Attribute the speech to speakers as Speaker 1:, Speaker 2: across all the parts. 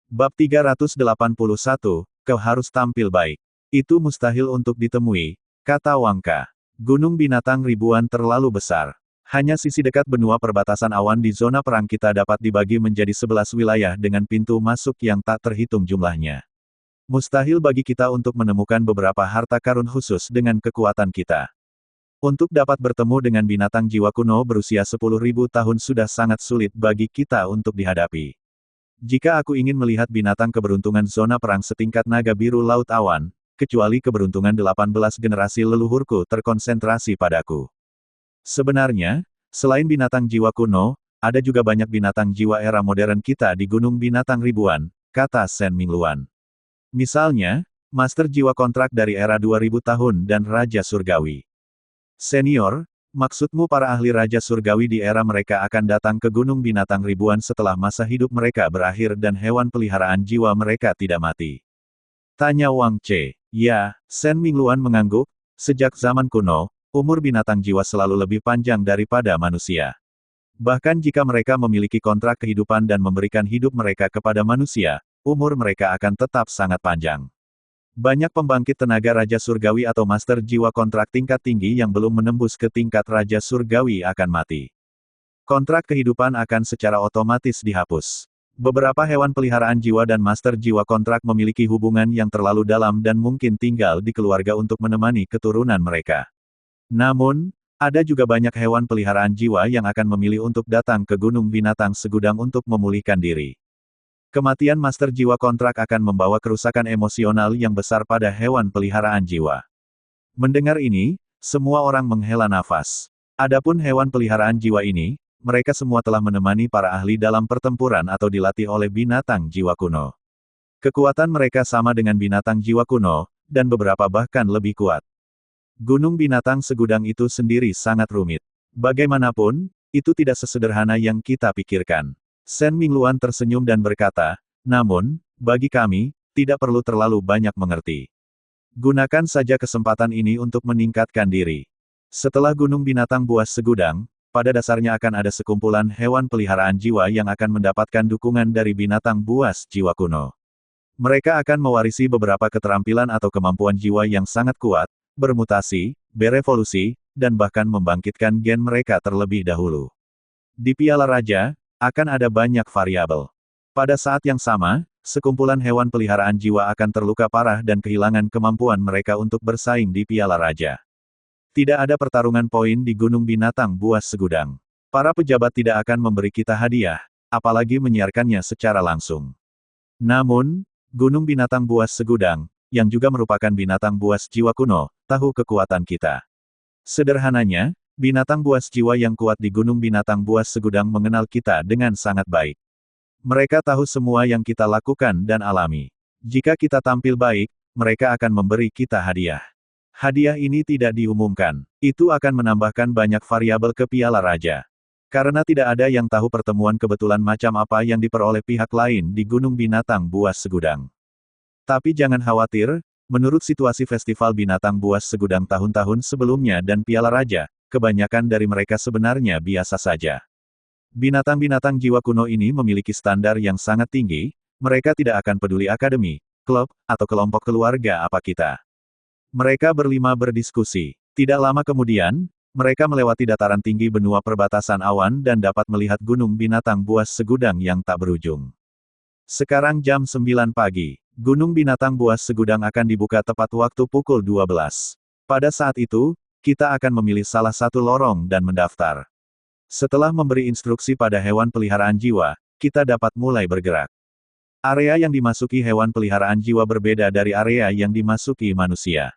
Speaker 1: Bab 381, kau harus tampil baik. Itu mustahil untuk ditemui, kata Wangka. Gunung binatang ribuan terlalu besar. Hanya sisi dekat benua perbatasan awan di zona perang kita dapat dibagi menjadi 11 wilayah dengan pintu masuk yang tak terhitung jumlahnya. Mustahil bagi kita untuk menemukan beberapa harta karun khusus dengan kekuatan kita. Untuk dapat bertemu dengan binatang jiwa kuno berusia 10.000 tahun sudah sangat sulit bagi kita untuk dihadapi. Jika aku ingin melihat binatang keberuntungan zona perang setingkat naga biru laut awan, kecuali keberuntungan 18 generasi leluhurku terkonsentrasi padaku. Sebenarnya, selain binatang jiwa kuno, ada juga banyak binatang jiwa era modern kita di Gunung Binatang Ribuan, kata Shen Mingluan. Misalnya, Master Jiwa Kontrak dari era 2000 tahun dan Raja Surgawi. Senior, maksudmu para ahli Raja Surgawi di era mereka akan datang ke Gunung Binatang Ribuan setelah masa hidup mereka berakhir dan hewan peliharaan jiwa mereka tidak mati? Tanya Wang Che. Ya, Shen Mingluan mengangguk, sejak zaman kuno, umur binatang jiwa selalu lebih panjang daripada manusia. Bahkan jika mereka memiliki kontrak kehidupan dan memberikan hidup mereka kepada manusia, umur mereka akan tetap sangat panjang. Banyak pembangkit tenaga Raja Surgawi atau Master Jiwa Kontrak tingkat tinggi yang belum menembus ke tingkat Raja Surgawi akan mati. Kontrak kehidupan akan secara otomatis dihapus. Beberapa hewan peliharaan jiwa dan Master Jiwa Kontrak memiliki hubungan yang terlalu dalam dan mungkin tinggal di keluarga untuk menemani keturunan mereka. Namun, ada juga banyak hewan peliharaan jiwa yang akan memilih untuk datang ke Gunung Binatang Segudang untuk memulihkan diri. Kematian Master Jiwa Kontrak akan membawa kerusakan emosional yang besar pada hewan peliharaan jiwa. Mendengar ini, semua orang menghela nafas. Adapun hewan peliharaan jiwa ini, mereka semua telah menemani para ahli dalam pertempuran atau dilatih oleh binatang jiwa kuno. Kekuatan mereka sama dengan binatang jiwa kuno, dan beberapa bahkan lebih kuat. Gunung Binatang Segudang itu sendiri sangat rumit. Bagaimanapun, itu tidak sesederhana yang kita pikirkan. Shen Mingluan tersenyum dan berkata, namun, bagi kami, tidak perlu terlalu banyak mengerti. Gunakan saja kesempatan ini untuk meningkatkan diri. Setelah Gunung Binatang Buas Segudang, pada dasarnya akan ada sekumpulan hewan peliharaan jiwa yang akan mendapatkan dukungan dari binatang buas jiwa kuno. Mereka akan mewarisi beberapa keterampilan atau kemampuan jiwa yang sangat kuat, bermutasi, berevolusi, dan bahkan membangkitkan gen mereka terlebih dahulu. Di Piala Raja, akan ada banyak variabel. Pada saat yang sama, sekumpulan hewan peliharaan jiwa akan terluka parah dan kehilangan kemampuan mereka untuk bersaing di Piala Raja. Tidak ada pertarungan poin di Gunung Binatang Buas Segudang. Para pejabat tidak akan memberi kita hadiah, apalagi menyiarkannya secara langsung. Namun, Gunung Binatang Buas Segudang, yang juga merupakan binatang buas jiwa kuno, tahu kekuatan kita. Sederhananya, binatang buas jiwa yang kuat di Gunung Binatang Buas Segudang mengenal kita dengan sangat baik. Mereka tahu semua yang kita lakukan dan alami. Jika kita tampil baik, mereka akan memberi kita hadiah. Hadiah ini tidak diumumkan. Itu akan menambahkan banyak variabel ke Piala Raja. Karena tidak ada yang tahu pertemuan kebetulan macam apa yang diperoleh pihak lain di Gunung Binatang Buas Segudang. Tapi jangan khawatir, menurut situasi Festival Binatang Buas Segudang tahun-tahun sebelumnya dan Piala Raja, kebanyakan dari mereka sebenarnya biasa saja. Binatang-binatang jiwa kuno ini memiliki standar yang sangat tinggi, mereka tidak akan peduli akademi, klub, atau kelompok keluarga apa kita. Mereka berlima berdiskusi. Tidak lama kemudian, mereka melewati dataran tinggi benua perbatasan awan dan dapat melihat Gunung Binatang Buas Segudang yang tak berujung. Sekarang jam 9 pagi, Gunung Binatang Buas Segudang akan dibuka tepat waktu pukul 12. Pada saat itu, kita akan memilih salah satu lorong dan mendaftar. Setelah memberi instruksi pada hewan peliharaan jiwa, kita dapat mulai bergerak. Area yang dimasuki hewan peliharaan jiwa berbeda dari area yang dimasuki manusia.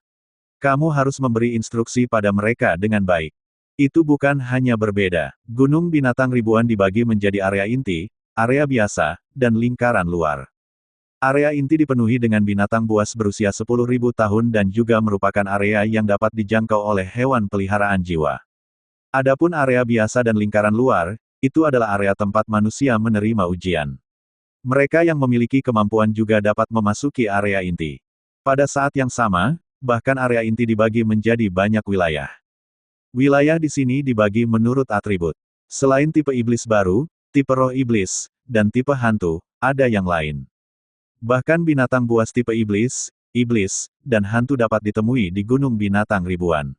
Speaker 1: Kamu harus memberi instruksi pada mereka dengan baik. Itu bukan hanya berbeda. Gunung Binatang Ribuan dibagi menjadi area inti, area biasa, dan lingkaran luar. Area inti dipenuhi dengan binatang buas berusia 10.000 tahun dan juga merupakan area yang dapat dijangkau oleh hewan peliharaan jiwa. Adapun area biasa dan lingkaran luar, itu adalah area tempat manusia menerima ujian. Mereka yang memiliki kemampuan juga dapat memasuki area inti. Pada saat yang sama, bahkan area inti dibagi menjadi banyak wilayah. Wilayah di sini dibagi menurut atribut. Selain tipe iblis baru, tipe roh iblis, dan tipe hantu, ada yang lain. Bahkan binatang buas tipe iblis, dan hantu dapat ditemui di Gunung Binatang Ribuan.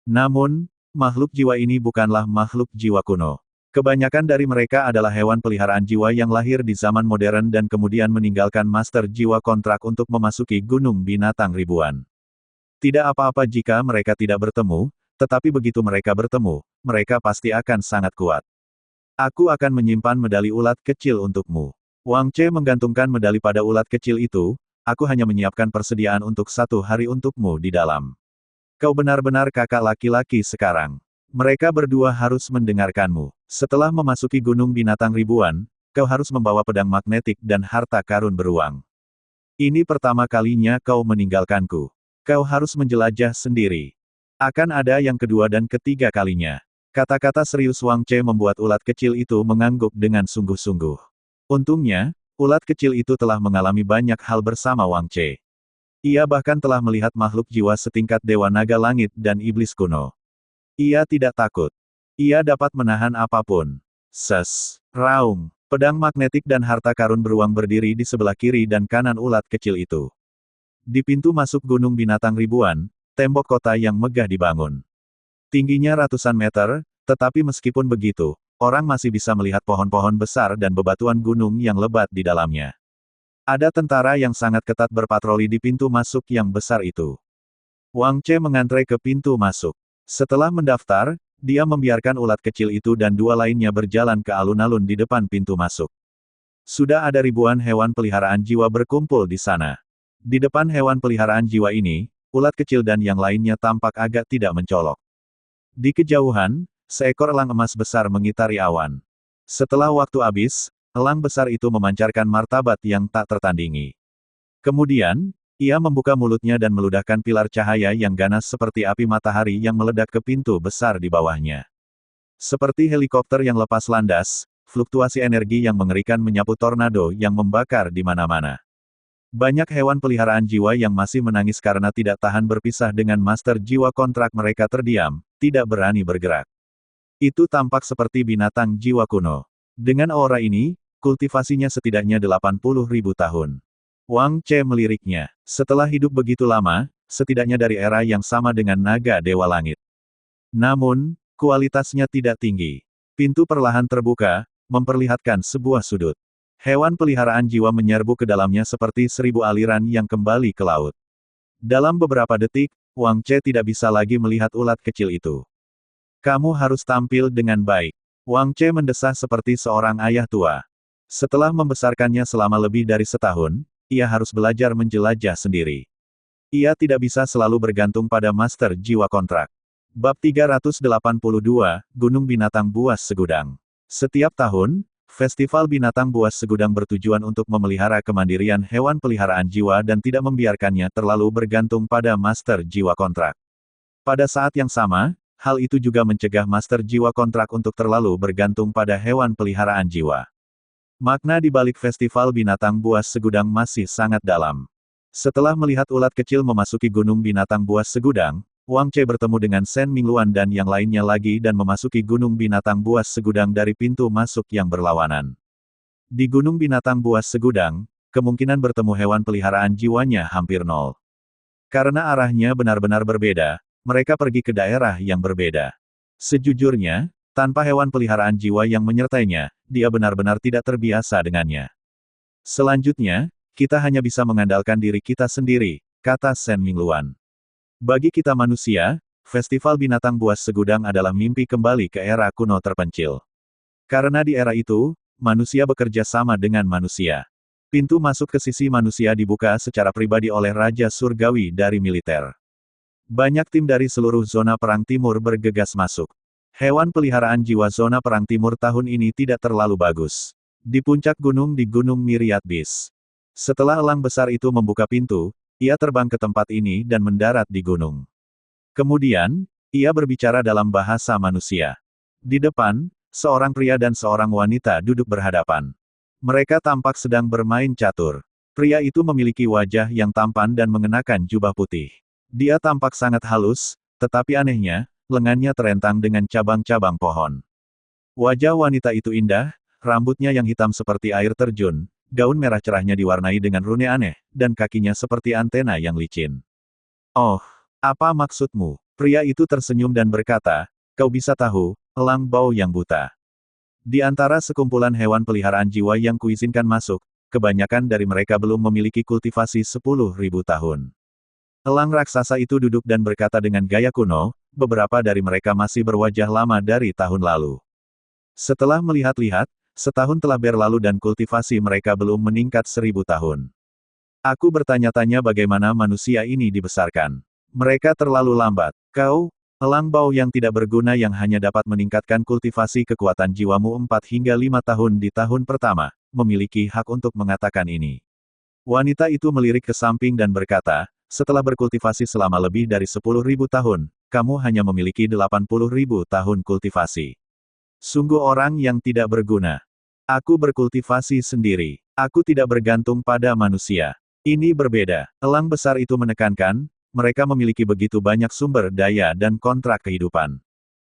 Speaker 1: Namun, makhluk jiwa ini bukanlah makhluk jiwa kuno. Kebanyakan dari mereka adalah hewan peliharaan jiwa yang lahir di zaman modern dan kemudian meninggalkan master jiwa kontrak untuk memasuki Gunung Binatang Ribuan. Tidak apa-apa jika mereka tidak bertemu, tetapi begitu mereka bertemu, mereka pasti akan sangat kuat. Aku akan menyimpan medali ulat kecil untukmu. Wang Che menggantungkan medali pada ulat kecil itu, aku hanya menyiapkan persediaan untuk 1 hari untukmu di dalam. Kau benar-benar kakak laki-laki sekarang. Mereka berdua harus mendengarkanmu. Setelah memasuki Gunung Binatang Ribuan, kau harus membawa pedang magnetik dan harta karun beruang. Ini pertama kalinya kau meninggalkanku. Kau harus menjelajah sendiri. Akan ada yang kedua dan ketiga kalinya. Kata-kata serius Wang Che membuat ulat kecil itu mengangguk dengan sungguh-sungguh. Untungnya, ulat kecil itu telah mengalami banyak hal bersama Wang Che. Ia bahkan telah melihat makhluk jiwa setingkat Dewa Naga Langit dan Iblis kuno. Ia tidak takut. Ia dapat menahan apapun. Raung. Pedang magnetik dan harta karun beruang berdiri di sebelah kiri dan kanan ulat kecil itu. Di pintu masuk Gunung Binatang Ribuan, tembok kota yang megah dibangun. Tingginya ratusan meter, tetapi meskipun begitu, orang masih bisa melihat pohon-pohon besar dan bebatuan gunung yang lebat di dalamnya. Ada tentara yang sangat ketat berpatroli di pintu masuk yang besar itu. Wang Che mengantre ke pintu masuk. Setelah mendaftar, dia membiarkan ulat kecil itu dan 2 lainnya berjalan ke alun-alun di depan pintu masuk. Sudah ada ribuan hewan peliharaan jiwa berkumpul di sana. Di depan hewan peliharaan jiwa ini, ulat kecil dan yang lainnya tampak agak tidak mencolok. Di kejauhan, seekor elang emas besar mengitari awan. Setelah waktu habis, elang besar itu memancarkan martabat yang tak tertandingi. Kemudian, ia membuka mulutnya dan meludahkan pilar cahaya yang ganas seperti api matahari yang meledak ke pintu besar di bawahnya. Seperti helikopter yang lepas landas, fluktuasi energi yang mengerikan menyapu tornado yang membakar di mana-mana. Banyak hewan peliharaan jiwa yang masih menangis karena tidak tahan berpisah dengan master jiwa kontrak mereka terdiam, tidak berani bergerak. Itu tampak seperti binatang jiwa kuno. Dengan aura ini, kultivasinya setidaknya 80.000 tahun. Wang Che meliriknya. Setelah hidup begitu lama, setidaknya dari era yang sama dengan naga Dewa Langit. Namun, kualitasnya tidak tinggi. Pintu perlahan terbuka, memperlihatkan sebuah sudut. Hewan peliharaan jiwa menyerbu ke dalamnya seperti 1000 aliran yang kembali ke laut. Dalam beberapa detik, Wang Che tidak bisa lagi melihat ulat kecil itu. Kamu harus tampil dengan baik. Wang Che mendesah seperti seorang ayah tua. Setelah membesarkannya selama lebih dari setahun, ia harus belajar menjelajah sendiri. Ia tidak bisa selalu bergantung pada master jiwa kontrak. Bab 382, Gunung Binatang Buas Segudang. Setiap tahun, Festival Binatang Buas Segudang bertujuan untuk memelihara kemandirian hewan peliharaan jiwa dan tidak membiarkannya terlalu bergantung pada master jiwa kontrak. Pada saat yang sama, hal itu juga mencegah master jiwa kontrak untuk terlalu bergantung pada hewan peliharaan jiwa. Makna di balik Festival Binatang Buas Segudang masih sangat dalam. Setelah melihat ulat kecil memasuki Gunung Binatang Buas Segudang, Wang Che bertemu dengan Shen Mingluan dan yang lainnya lagi dan memasuki Gunung Binatang Buas Segudang dari pintu masuk yang berlawanan. Di Gunung Binatang Buas Segudang, kemungkinan bertemu hewan peliharaan jiwanya hampir nol. Karena arahnya benar-benar berbeda, mereka pergi ke daerah yang berbeda. Sejujurnya, tanpa hewan peliharaan jiwa yang menyertainya, dia benar-benar tidak terbiasa dengannya. Selanjutnya, kita hanya bisa mengandalkan diri kita sendiri, kata Shen Mingluan. Bagi kita manusia, Festival Binatang Buas Segudang adalah mimpi kembali ke era kuno terpencil. Karena di era itu, manusia bekerja sama dengan manusia. Pintu masuk ke sisi manusia dibuka secara pribadi oleh Raja Surgawi dari militer. Banyak tim dari seluruh zona perang timur bergegas masuk. Hewan peliharaan jiwa zona perang timur tahun ini tidak terlalu bagus. Di puncak gunung di Gunung Myriad Beast. Setelah elang besar itu membuka pintu, ia terbang ke tempat ini dan mendarat di gunung. Kemudian, ia berbicara dalam bahasa manusia. Di depan, seorang pria dan seorang wanita duduk berhadapan. Mereka tampak sedang bermain catur. Pria itu memiliki wajah yang tampan dan mengenakan jubah putih. Dia tampak sangat halus, tetapi anehnya, lengannya terentang dengan cabang-cabang pohon. Wajah wanita itu indah, rambutnya yang hitam seperti air terjun, gaun merah cerahnya diwarnai dengan rune aneh, dan kakinya seperti antena yang licin. Oh, apa maksudmu? Pria itu tersenyum dan berkata, kau bisa tahu, elang bau yang buta. Di antara sekumpulan hewan peliharaan jiwa yang kuizinkan masuk, kebanyakan dari mereka belum memiliki kultivasi 10.000 tahun. Elang raksasa itu duduk dan berkata dengan gaya kuno, beberapa dari mereka masih berwajah lama dari tahun lalu. Setelah melihat-lihat, setahun telah berlalu dan kultivasi mereka belum meningkat 1000 tahun. Aku bertanya-tanya bagaimana manusia ini dibesarkan. Mereka terlalu lambat. Kau, elang bau yang tidak berguna yang hanya dapat meningkatkan kultivasi kekuatan jiwamu 4 hingga 5 tahun di tahun pertama, memiliki hak untuk mengatakan ini. Wanita itu melirik ke samping dan berkata, setelah berkultivasi selama lebih dari 10.000 tahun, kamu hanya memiliki 80.000 tahun kultivasi. Sungguh orang yang tidak berguna. Aku berkultivasi sendiri. Aku tidak bergantung pada manusia. Ini berbeda. Elang besar itu menekankan, mereka memiliki begitu banyak sumber daya dan kontrak kehidupan.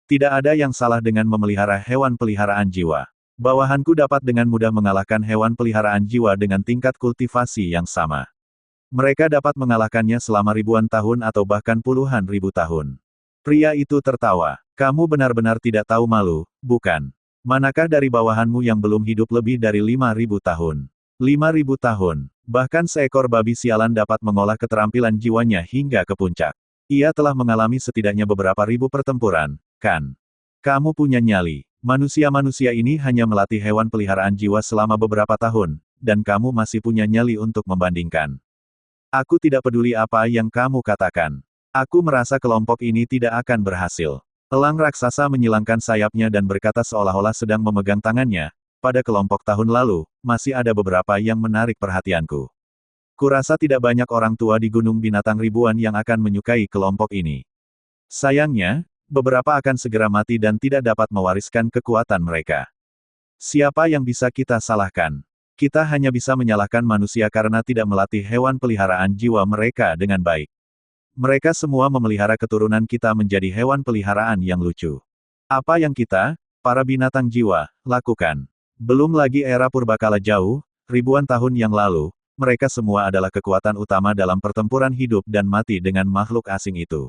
Speaker 1: Tidak ada yang salah dengan memelihara hewan peliharaan jiwa. Bawahanku dapat dengan mudah mengalahkan hewan peliharaan jiwa dengan tingkat kultivasi yang sama. Mereka dapat mengalahkannya selama ribuan tahun atau bahkan puluhan ribu tahun. Pria itu tertawa. Kamu benar-benar tidak tahu malu, bukan? Manakah dari bawahanmu yang belum hidup lebih dari 5.000 tahun? 5.000 tahun. Bahkan seekor babi sialan dapat mengolah keterampilan jiwanya hingga ke puncak. Ia telah mengalami setidaknya beberapa ribu pertempuran, kan? Kamu punya nyali. Manusia-manusia ini hanya melatih hewan peliharaan jiwa selama beberapa tahun, dan kamu masih punya nyali untuk membandingkan. Aku tidak peduli apa yang kamu katakan. Aku merasa kelompok ini tidak akan berhasil. Elang raksasa menyilangkan sayapnya dan berkata seolah-olah sedang memegang tangannya. Pada kelompok tahun lalu, masih ada beberapa yang menarik perhatianku. Kurasa tidak banyak orang tua di Gunung Binatang Ribuan yang akan menyukai kelompok ini. Sayangnya, beberapa akan segera mati dan tidak dapat mewariskan kekuatan mereka. Siapa yang bisa kita salahkan? Kita hanya bisa menyalahkan manusia karena tidak melatih hewan peliharaan jiwa mereka dengan baik. Mereka semua memelihara keturunan kita menjadi hewan peliharaan yang lucu. Apa yang kita, para binatang jiwa, lakukan? Belum lagi era purbakala jauh, ribuan tahun yang lalu, mereka semua adalah kekuatan utama dalam pertempuran hidup dan mati dengan makhluk asing itu.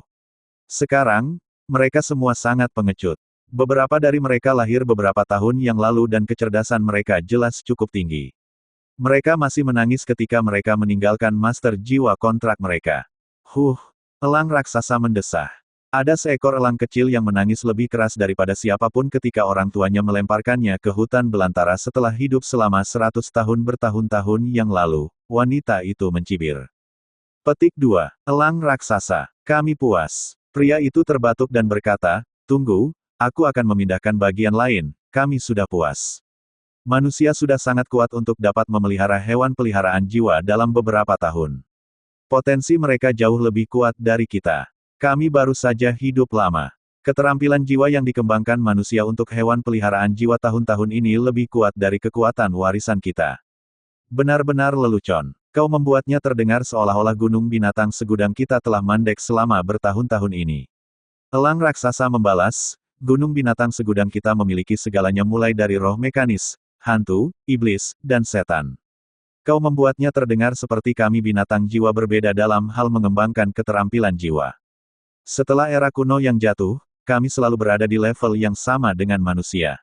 Speaker 1: Sekarang, mereka semua sangat pengecut. Beberapa dari mereka lahir beberapa tahun yang lalu dan kecerdasan mereka jelas cukup tinggi. Mereka masih menangis ketika mereka meninggalkan master jiwa kontrak mereka. Elang raksasa mendesah. Ada seekor elang kecil yang menangis lebih keras daripada siapapun ketika orang tuanya melemparkannya ke hutan belantara setelah hidup selama 100 tahun bertahun-tahun yang lalu. Wanita itu mencibir. Petik 2. Elang raksasa. Kami puas. Pria itu terbatuk dan berkata, tunggu, aku akan memindahkan bagian lain, kami sudah puas. Manusia sudah sangat kuat untuk dapat memelihara hewan peliharaan jiwa dalam beberapa tahun. Potensi mereka jauh lebih kuat dari kita. Kami baru saja hidup lama. Keterampilan jiwa yang dikembangkan manusia untuk hewan peliharaan jiwa tahun-tahun ini lebih kuat dari kekuatan warisan kita. Benar-benar lelucon. Kau membuatnya terdengar seolah-olah gunung binatang segudang kita telah mandek selama bertahun-tahun ini. Elang raksasa membalas, gunung binatang segudang kita memiliki segalanya mulai dari roh mekanis, hantu, iblis, dan setan. Kau membuatnya terdengar seperti kami binatang jiwa berbeda dalam hal mengembangkan keterampilan jiwa. Setelah era kuno yang jatuh, kami selalu berada di level yang sama dengan manusia.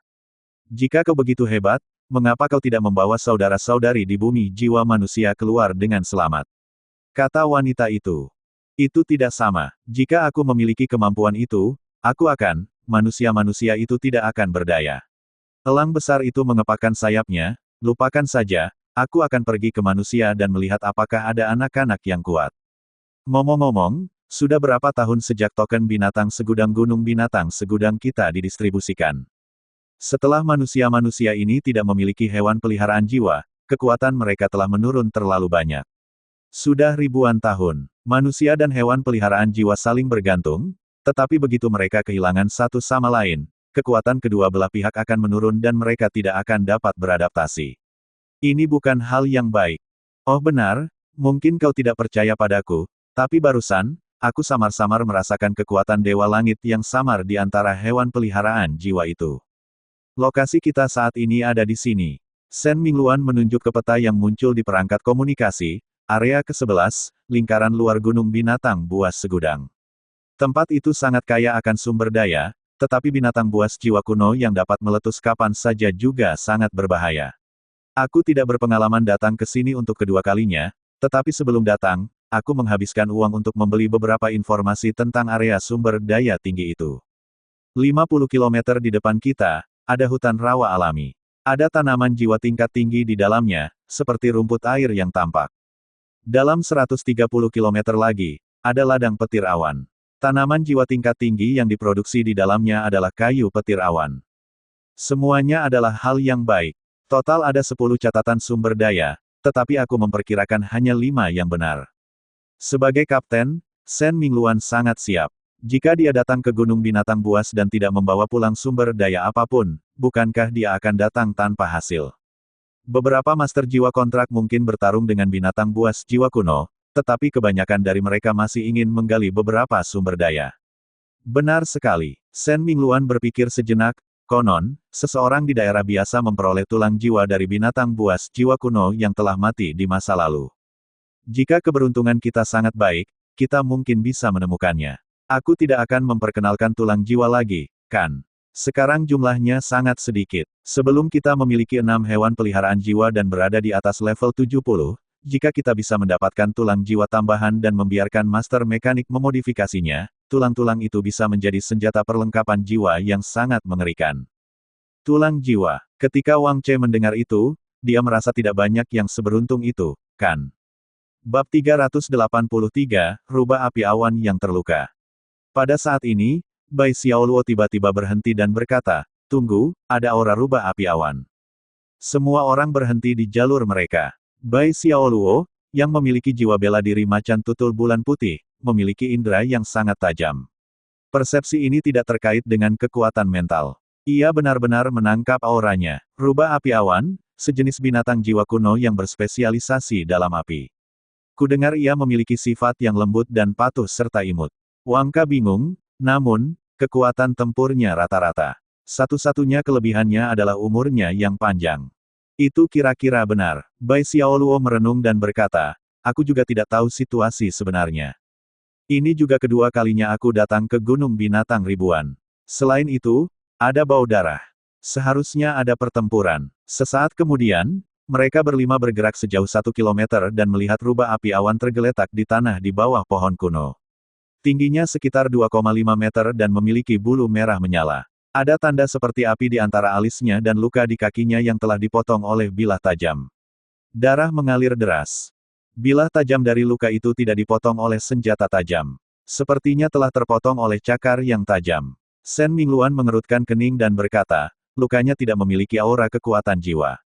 Speaker 1: Jika kau begitu hebat, mengapa kau tidak membawa saudara-saudari di bumi jiwa manusia keluar dengan selamat? Kata wanita itu. Itu tidak sama. Jika aku memiliki kemampuan itu, aku akan, manusia-manusia itu tidak akan berdaya. Elang besar itu mengepakkan sayapnya, lupakan saja. Aku akan pergi ke manusia dan melihat apakah ada anak-anak yang kuat. Ngomong-ngomong, sudah berapa tahun sejak token binatang segudang gunung binatang segudang kita didistribusikan? Setelah manusia-manusia ini tidak memiliki hewan peliharaan jiwa, kekuatan mereka telah menurun terlalu banyak. Sudah ribuan tahun, manusia dan hewan peliharaan jiwa saling bergantung, tetapi begitu mereka kehilangan satu sama lain, kekuatan kedua belah pihak akan menurun dan mereka tidak akan dapat beradaptasi. Ini bukan hal yang baik. Oh benar, mungkin kau tidak percaya padaku, tapi barusan, aku samar-samar merasakan kekuatan Dewa Langit yang samar di antara hewan peliharaan jiwa itu. Lokasi kita saat ini ada di sini. Shen Mingluan menunjuk ke peta yang muncul di perangkat komunikasi, area ke-11, lingkaran luar Gunung Binatang Buas Segudang. Tempat itu sangat kaya akan sumber daya, tetapi binatang buas jiwa kuno yang dapat meletus kapan saja juga sangat berbahaya. Aku tidak berpengalaman datang ke sini untuk kedua kalinya, tetapi sebelum datang, aku menghabiskan uang untuk membeli beberapa informasi tentang area sumber daya tinggi itu. 50 km di depan kita, ada hutan rawa alami. Ada tanaman jiwa tingkat tinggi di dalamnya, seperti rumput air yang tampak. Dalam 130 km lagi, ada ladang petir awan. Tanaman jiwa tingkat tinggi yang diproduksi di dalamnya adalah kayu petir awan. Semuanya adalah hal yang baik. Total ada 10 catatan sumber daya, tetapi aku memperkirakan hanya 5 yang benar. Sebagai kapten, Shen Mingluan sangat siap. Jika dia datang ke Gunung Binatang Buas dan tidak membawa pulang sumber daya apapun, bukankah dia akan datang tanpa hasil? Beberapa master jiwa kontrak mungkin bertarung dengan binatang buas jiwa kuno, tetapi kebanyakan dari mereka masih ingin menggali beberapa sumber daya. Benar sekali. Shen Mingluan berpikir sejenak, konon, seseorang di daerah biasa memperoleh tulang jiwa dari binatang buas jiwa kuno yang telah mati di masa lalu. Jika keberuntungan kita sangat baik, kita mungkin bisa menemukannya. Aku tidak akan memperkenalkan tulang jiwa lagi, kan? Sekarang jumlahnya sangat sedikit. Sebelum kita memiliki 6 hewan peliharaan jiwa dan berada di atas level 70, jika kita bisa mendapatkan tulang jiwa tambahan dan membiarkan master mekanik memodifikasinya, tulang-tulang itu bisa menjadi senjata perlengkapan jiwa yang sangat mengerikan. Tulang jiwa. Ketika Wang Che mendengar itu, dia merasa tidak banyak yang seberuntung itu, kan? Bab 383, Rubah Api Awan yang Terluka. Pada saat ini, Bai Xiaoluo tiba-tiba berhenti dan berkata, "Tunggu, ada aura rubah api awan." Semua orang berhenti di jalur mereka. Bai Xiaoluo, yang memiliki jiwa bela diri macan tutul bulan putih, memiliki indera yang sangat tajam. Persepsi ini tidak terkait dengan kekuatan mental. Ia benar-benar menangkap auranya. Rubah api awan, sejenis binatang jiwa kuno yang berspesialisasi dalam api. Kudengar ia memiliki sifat yang lembut dan patuh serta imut. Wangka bingung, namun, kekuatan tempurnya rata-rata. Satu-satunya kelebihannya adalah umurnya yang panjang. Itu kira-kira benar. Bai Xiaoluo merenung dan berkata, aku juga tidak tahu situasi sebenarnya. Ini juga kedua kalinya aku datang ke Gunung Binatang Ribuan. Selain itu, ada bau darah. Seharusnya ada pertempuran. Sesaat kemudian, mereka berlima bergerak sejauh 1 kilometer dan melihat rubah api awan tergeletak di tanah di bawah pohon kuno. Tingginya sekitar 2,5 meter dan memiliki bulu merah menyala. Ada tanda seperti api di antara alisnya dan luka di kakinya yang telah dipotong oleh bilah tajam. Darah mengalir deras. Bilah tajam dari luka itu tidak dipotong oleh senjata tajam. Sepertinya telah terpotong oleh cakar yang tajam. Shen Mingluan mengerutkan kening dan berkata, lukanya tidak memiliki aura kekuatan jiwa.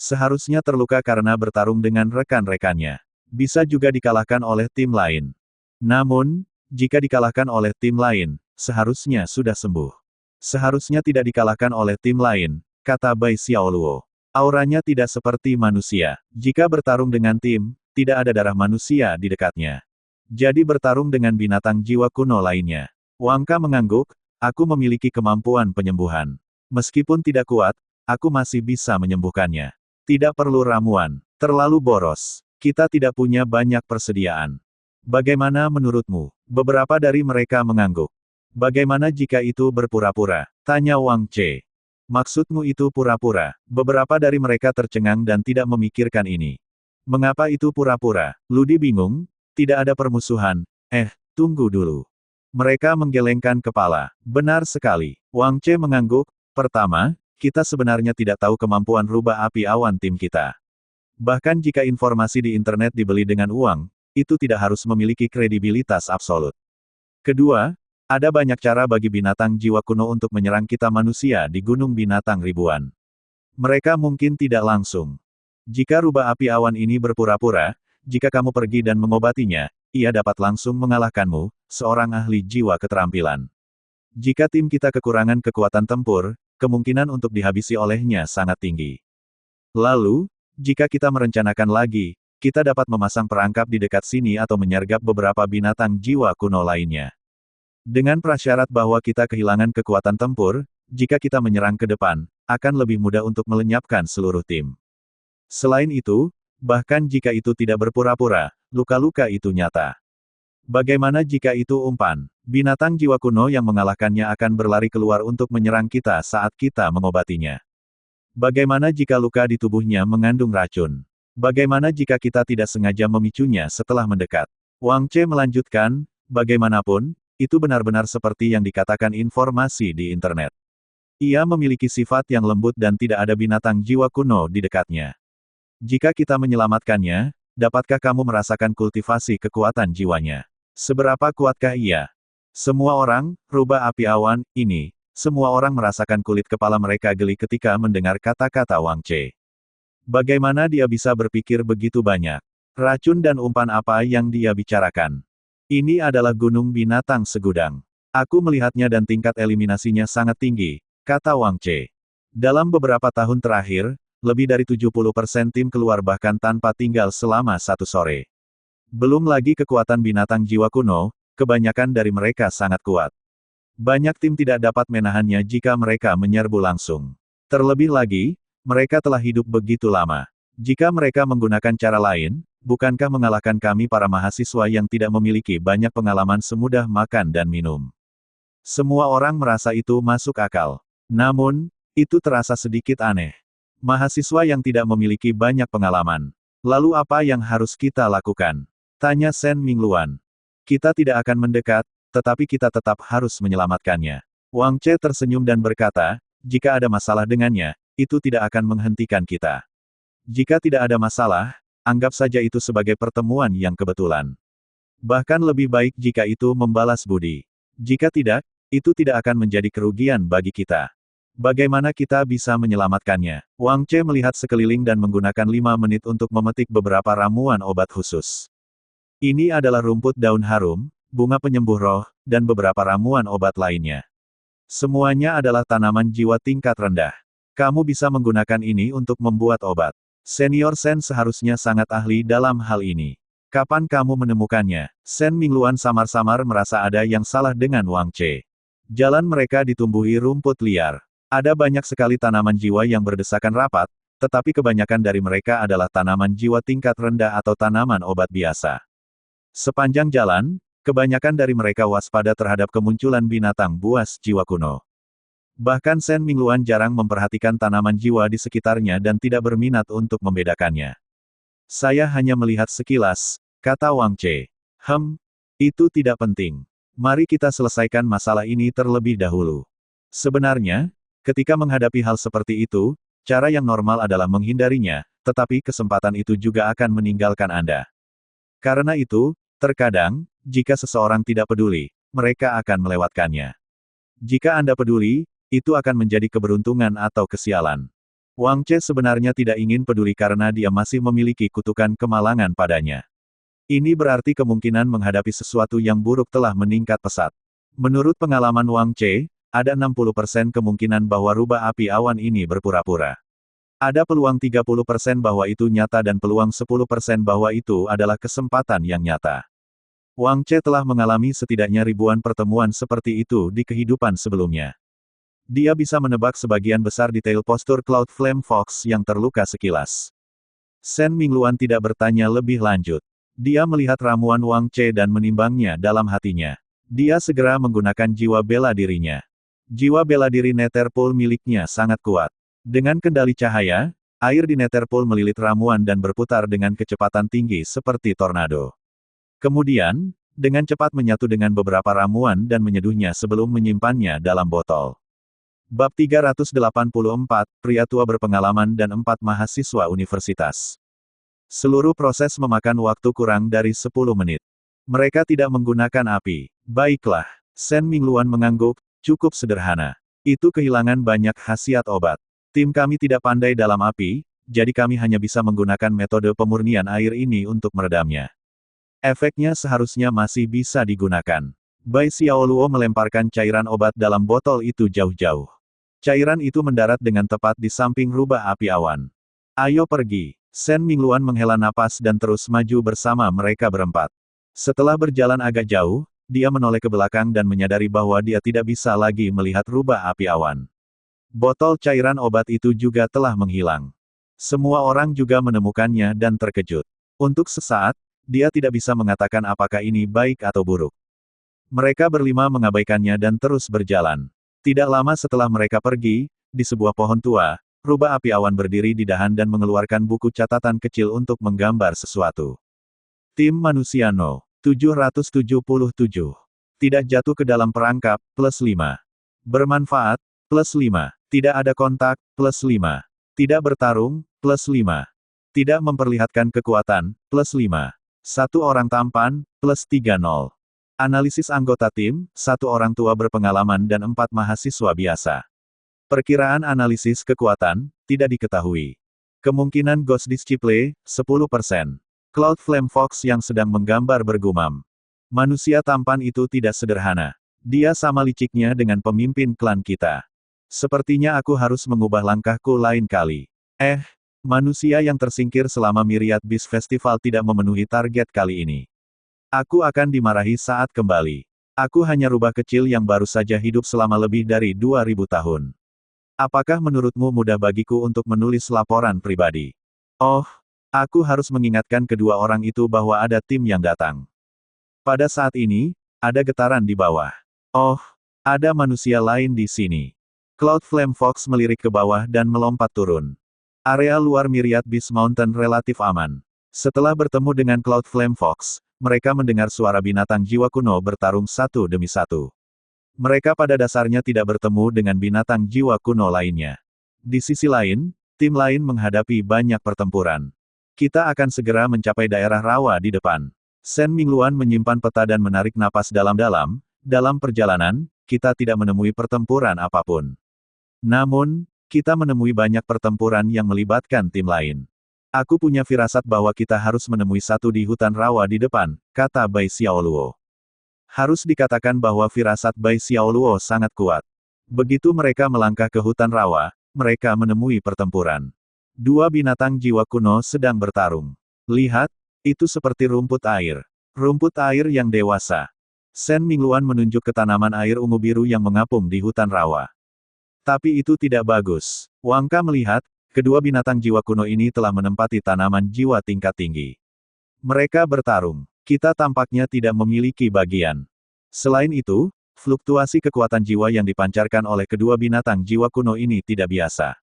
Speaker 1: Seharusnya terluka karena bertarung dengan rekan-rekannya. Bisa juga dikalahkan oleh tim lain. Namun, jika dikalahkan oleh tim lain, seharusnya sudah sembuh. Seharusnya tidak dikalahkan oleh tim lain, kata Bai Xiaoluo. Auranya tidak seperti manusia. Jika bertarung dengan tim, tidak ada darah manusia di dekatnya. Jadi bertarung dengan binatang jiwa kuno lainnya. Wangka mengangguk, aku memiliki kemampuan penyembuhan. Meskipun tidak kuat, aku masih bisa menyembuhkannya. Tidak perlu ramuan. Terlalu boros. Kita tidak punya banyak persediaan. Bagaimana menurutmu? Beberapa dari mereka mengangguk. Bagaimana jika itu berpura-pura? Tanya Wang Che. Maksudmu itu pura-pura? Beberapa dari mereka tercengang dan tidak memikirkan ini. Mengapa itu pura-pura? Ludi bingung. Tidak ada permusuhan. Tunggu dulu. Mereka menggelengkan kepala. Benar sekali. Wang Che mengangguk. Pertama, kita sebenarnya tidak tahu kemampuan rubah api awan tim kita. Bahkan jika informasi di internet dibeli dengan uang, itu tidak harus memiliki kredibilitas absolut. Kedua, ada banyak cara bagi binatang jiwa kuno untuk menyerang kita manusia di Gunung Binatang Ribuan. Mereka mungkin tidak langsung. Jika rubah api awan ini berpura-pura, jika kamu pergi dan mengobatinya, ia dapat langsung mengalahkanmu, seorang ahli jiwa keterampilan. Jika tim kita kekurangan kekuatan tempur, kemungkinan untuk dihabisi olehnya sangat tinggi. Lalu, jika kita merencanakan lagi, kita dapat memasang perangkap di dekat sini atau menyergap beberapa binatang jiwa kuno lainnya. Dengan prasyarat bahwa kita kehilangan kekuatan tempur, jika kita menyerang ke depan, akan lebih mudah untuk melenyapkan seluruh tim. Selain itu, bahkan jika itu tidak berpura-pura, luka-luka itu nyata. Bagaimana jika itu umpan? Binatang jiwa kuno yang mengalahkannya akan berlari keluar untuk menyerang kita saat kita mengobatinya. Bagaimana jika luka di tubuhnya mengandung racun? Bagaimana jika kita tidak sengaja memicunya setelah mendekat? Wang Che melanjutkan, bagaimanapun, itu benar-benar seperti yang dikatakan informasi di internet. Ia memiliki sifat yang lembut dan tidak ada binatang jiwa kuno di dekatnya. Jika kita menyelamatkannya, dapatkah kamu merasakan kultivasi kekuatan jiwanya? Seberapa kuatkah ia? Semua orang, rubah api awan, ini, semua orang merasakan kulit kepala mereka geli ketika mendengar kata-kata Wang Che. Bagaimana dia bisa berpikir begitu banyak? Racun dan umpan apa yang dia bicarakan? Ini adalah gunung binatang segudang. Aku melihatnya dan tingkat eliminasinya sangat tinggi, kata Wang Che. Dalam beberapa tahun terakhir, lebih dari 70% tim keluar bahkan tanpa tinggal selama satu sore. Belum lagi kekuatan binatang jiwa kuno, kebanyakan dari mereka sangat kuat. Banyak tim tidak dapat menahannya jika mereka menyerbu langsung. Terlebih lagi, mereka telah hidup begitu lama. Jika mereka menggunakan cara lain, bukankah mengalahkan kami para mahasiswa yang tidak memiliki banyak pengalaman semudah makan dan minum? Semua orang merasa itu masuk akal. Namun, itu terasa sedikit aneh. Mahasiswa yang tidak memiliki banyak pengalaman. Lalu apa yang harus kita lakukan? Tanya Shen Mingluan. Kita tidak akan mendekat, tetapi kita tetap harus menyelamatkannya. Wang Che tersenyum dan berkata, jika ada masalah dengannya, itu tidak akan menghentikan kita. Jika tidak ada masalah, anggap saja itu sebagai pertemuan yang kebetulan. Bahkan lebih baik jika itu membalas budi. Jika tidak, itu tidak akan menjadi kerugian bagi kita. Bagaimana kita bisa menyelamatkannya? Wang Che melihat sekeliling dan menggunakan 5 menit untuk memetik beberapa ramuan obat khusus. Ini adalah rumput daun harum, bunga penyembuh roh, dan beberapa ramuan obat lainnya. Semuanya adalah tanaman jiwa tingkat rendah. Kamu bisa menggunakan ini untuk membuat obat. Senior Shen seharusnya sangat ahli dalam hal ini. Kapan kamu menemukannya? Shen Mingluan samar-samar merasa ada yang salah dengan Wang Che. Jalan mereka ditumbuhi rumput liar. Ada banyak sekali tanaman jiwa yang berdesakan rapat, tetapi kebanyakan dari mereka adalah tanaman jiwa tingkat rendah atau tanaman obat biasa. Sepanjang jalan, kebanyakan dari mereka waspada terhadap kemunculan binatang buas jiwa kuno. Bahkan Shen Mingluan jarang memperhatikan tanaman jiwa di sekitarnya dan tidak berminat untuk membedakannya. Saya hanya melihat sekilas, kata Wang Che. Itu tidak penting. Mari kita selesaikan masalah ini terlebih dahulu. Sebenarnya, ketika menghadapi hal seperti itu, cara yang normal adalah menghindarinya, tetapi kesempatan itu juga akan meninggalkan Anda. Karena itu, terkadang, jika seseorang tidak peduli, mereka akan melewatkannya. Jika Anda peduli, itu akan menjadi keberuntungan atau kesialan. Wang Che sebenarnya tidak ingin peduli karena dia masih memiliki kutukan kemalangan padanya. Ini berarti kemungkinan menghadapi sesuatu yang buruk telah meningkat pesat. Menurut pengalaman Wang Che, ada 60% kemungkinan bahwa rubah api awan ini berpura-pura. Ada peluang 30% bahwa itu nyata dan peluang 10% bahwa itu adalah kesempatan yang nyata. Wang Che telah mengalami setidaknya ribuan pertemuan seperti itu di kehidupan sebelumnya. Dia bisa menebak sebagian besar detail postur Cloud Flame Fox yang terluka sekilas. Shen Mingluan tidak bertanya lebih lanjut. Dia melihat ramuan Wang Che dan menimbangnya dalam hatinya. Dia segera menggunakan jiwa bela dirinya. Jiwa bela diri Netherpool miliknya sangat kuat. Dengan kendali cahaya, air di Netherpool melilit ramuan dan berputar dengan kecepatan tinggi seperti tornado. Kemudian, dengan cepat menyatu dengan beberapa ramuan dan menyeduhnya sebelum menyimpannya dalam botol. Bab 384, Pria Tua Berpengalaman dan 4 Mahasiswa Universitas. Seluruh proses memakan waktu kurang dari 10 menit. Mereka tidak menggunakan api. Baiklah, Shen Mingluan mengangguk, cukup sederhana. Itu kehilangan banyak khasiat obat. Tim kami tidak pandai dalam api, jadi kami hanya bisa menggunakan metode pemurnian air ini untuk meredamnya. Efeknya seharusnya masih bisa digunakan. Bai Xiaoluo melemparkan cairan obat dalam botol itu jauh-jauh. Cairan itu mendarat dengan tepat di samping rubah api awan. Ayo pergi. Shen Mingluan menghela napas dan terus maju bersama mereka berempat. Setelah berjalan agak jauh, dia menoleh ke belakang dan menyadari bahwa dia tidak bisa lagi melihat rubah api awan. Botol cairan obat itu juga telah menghilang. Semua orang juga menemukannya dan terkejut. Untuk sesaat, dia tidak bisa mengatakan apakah ini baik atau buruk. Mereka berlima mengabaikannya dan terus berjalan. Tidak lama setelah mereka pergi, di sebuah pohon tua, rubah api awan berdiri di dahan dan mengeluarkan buku catatan kecil untuk menggambar sesuatu. Tim manusia No. 777. Tidak jatuh ke dalam perangkap, +5. Bermanfaat, +5. Tidak ada kontak, +5. Tidak bertarung, +5. Tidak memperlihatkan kekuatan, +5. Satu orang tampan, +30. Analisis anggota tim, satu orang tua berpengalaman dan 4 mahasiswa biasa. Perkiraan analisis kekuatan, tidak diketahui. Kemungkinan Ghost Disciple, 10%. Cloud Flame Fox yang sedang menggambar bergumam. Manusia tampan itu tidak sederhana. Dia sama liciknya dengan pemimpin klan kita. Sepertinya aku harus mengubah langkahku lain kali. Manusia yang tersingkir selama Myriad Beast Festival tidak memenuhi target kali ini. Aku akan dimarahi saat kembali. Aku hanya rubah kecil yang baru saja hidup selama lebih dari 2000 tahun. Apakah menurutmu mudah bagiku untuk menulis laporan pribadi? Oh, aku harus mengingatkan kedua orang itu bahwa ada tim yang datang. Pada saat ini, ada getaran di bawah. Oh, ada manusia lain di sini. Cloud Flame Fox melirik ke bawah dan melompat turun. Area luar Myriad Beast Mountain relatif aman. Setelah bertemu dengan Cloud Flame Fox, mereka mendengar suara binatang jiwa kuno bertarung satu demi satu. Mereka pada dasarnya tidak bertemu dengan binatang jiwa kuno lainnya. Di sisi lain, tim lain menghadapi banyak pertempuran. Kita akan segera mencapai daerah rawa di depan. Shen Mingluan menyimpan peta dan menarik napas dalam-dalam. Dalam perjalanan, kita tidak menemui pertempuran apapun. Namun, kita menemui banyak pertempuran yang melibatkan tim lain. Aku punya firasat bahwa kita harus menemui satu di hutan rawa di depan, kata Bai Xiaoluo. Harus dikatakan bahwa firasat Bai Xiaoluo sangat kuat. Begitu mereka melangkah ke hutan rawa, mereka menemui pertempuran. Dua binatang jiwa kuno sedang bertarung. Lihat, itu seperti rumput air. Rumput air yang dewasa. Shen Mingluan menunjuk ke tanaman air ungu biru yang mengapung di hutan rawa. Tapi itu tidak bagus. Wang Ka melihat, kedua binatang jiwa kuno ini telah menempati tanaman jiwa tingkat tinggi. Mereka bertarung. Kita tampaknya tidak memiliki bagian. Selain itu, fluktuasi kekuatan jiwa yang dipancarkan oleh kedua binatang jiwa kuno ini tidak biasa.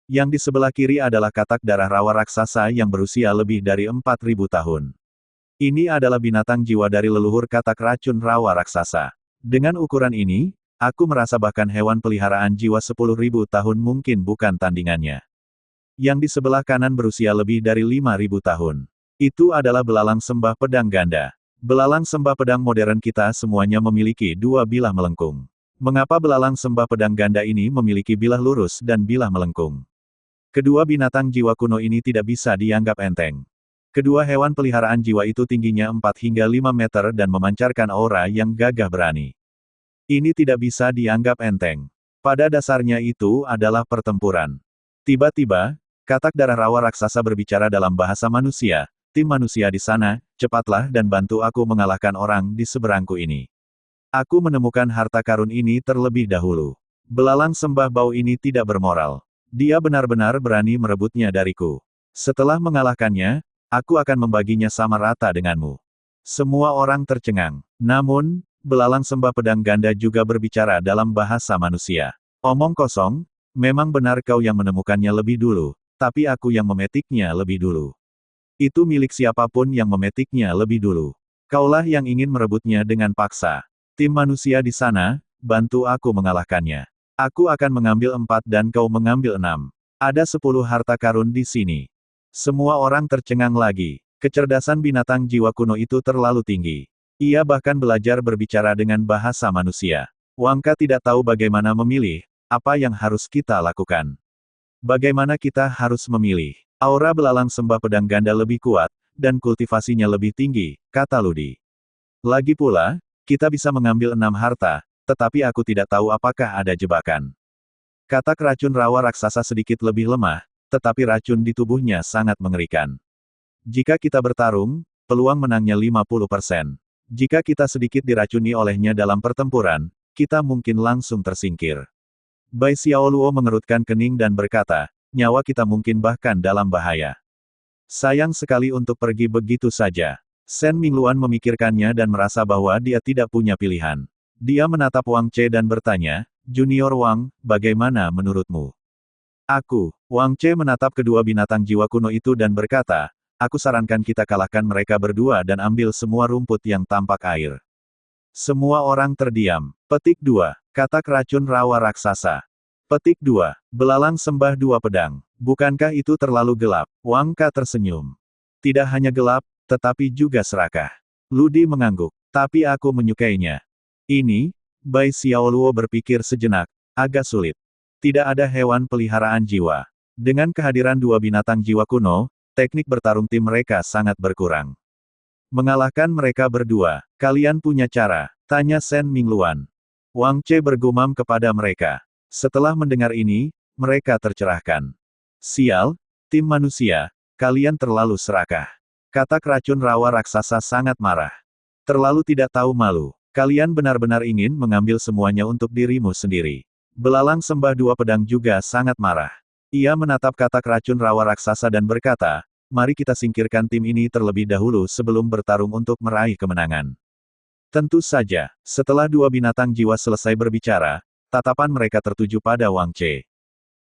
Speaker 1: Yang di sebelah kiri adalah katak darah rawa raksasa yang berusia lebih dari 4000 tahun. Ini adalah binatang jiwa dari leluhur katak racun rawa raksasa. Dengan ukuran ini, aku merasa bahkan hewan peliharaan jiwa 10.000 tahun mungkin bukan tandingannya. Yang di sebelah kanan berusia lebih dari 5.000 tahun. Itu adalah belalang sembah pedang ganda. Belalang sembah pedang modern kita semuanya memiliki dua bilah melengkung. Mengapa belalang sembah pedang ganda ini memiliki bilah lurus dan bilah melengkung? Kedua binatang jiwa kuno ini tidak bisa dianggap enteng. Kedua hewan peliharaan jiwa itu tingginya 4 hingga 5 meter dan memancarkan aura yang gagah berani. Ini tidak bisa dianggap enteng. Pada dasarnya itu adalah pertempuran. Tiba-tiba, katak darah rawa raksasa berbicara dalam bahasa manusia. Tim manusia di sana, cepatlah dan bantu aku mengalahkan orang di seberangku ini. Aku menemukan harta karun ini terlebih dahulu. Belalang sembah bau ini tidak bermoral. Dia benar-benar berani merebutnya dariku. Setelah mengalahkannya, aku akan membaginya sama rata denganmu. Semua orang tercengang. Namun, belalang sembah pedang ganda juga berbicara dalam bahasa manusia. Omong kosong, memang benar kau yang menemukannya lebih dulu, tapi aku yang memetiknya lebih dulu. Itu milik siapapun yang memetiknya lebih dulu. Kaulah yang ingin merebutnya dengan paksa. Tim manusia di sana, bantu aku mengalahkannya. Aku akan mengambil 4 dan kau mengambil 6. Ada 10 harta karun di sini. Semua orang tercengang lagi. Kecerdasan binatang jiwa kuno itu terlalu tinggi. Ia bahkan belajar berbicara dengan bahasa manusia. Wang Ka tidak tahu bagaimana memilih, apa yang harus kita lakukan. Bagaimana kita harus memilih. Aura belalang sembah pedang ganda lebih kuat, dan kultivasinya lebih tinggi, kata Ludi. Lagi pula, kita bisa mengambil 6 harta, tetapi aku tidak tahu apakah ada jebakan. Katak racun rawa raksasa sedikit lebih lemah, tetapi racun di tubuhnya sangat mengerikan. Jika kita bertarung, peluang menangnya 50%. Jika kita sedikit diracuni olehnya dalam pertempuran, kita mungkin langsung tersingkir. Bai Xiaoluo mengerutkan kening dan berkata, nyawa kita mungkin bahkan dalam bahaya. Sayang sekali untuk pergi begitu saja. Shen Mingluan memikirkannya dan merasa bahwa dia tidak punya pilihan. Dia menatap Wang Che dan bertanya, Junior Wang, bagaimana menurutmu? Wang Che menatap kedua binatang jiwa kuno itu dan berkata, aku sarankan kita kalahkan mereka berdua dan ambil semua rumput yang tampak air. Semua orang terdiam. Petik 2. Katak racun rawa raksasa. Petik 2. Belalang sembah dua pedang. Bukankah itu terlalu gelap? Wang Ka tersenyum. Tidak hanya gelap, tetapi juga serakah. Ludi mengangguk. Tapi aku menyukainya. Ini, Bai Xiaoluo berpikir sejenak, agak sulit. Tidak ada hewan peliharaan jiwa. Dengan kehadiran dua binatang jiwa kuno, teknik bertarung tim mereka sangat berkurang. Mengalahkan mereka berdua, kalian punya cara, tanya Shen Mingluan. Wang Che bergumam kepada mereka. Setelah mendengar ini, mereka tercerahkan. Sial, tim manusia, kalian terlalu serakah. Katak racun rawa raksasa sangat marah. Terlalu tidak tahu malu. Kalian benar-benar ingin mengambil semuanya untuk dirimu sendiri. Belalang sembah dua pedang juga sangat marah. Ia menatap katak racun rawa raksasa dan berkata, mari kita singkirkan tim ini terlebih dahulu sebelum bertarung untuk meraih kemenangan. Tentu saja, setelah dua binatang jiwa selesai berbicara, tatapan mereka tertuju pada Wang Che.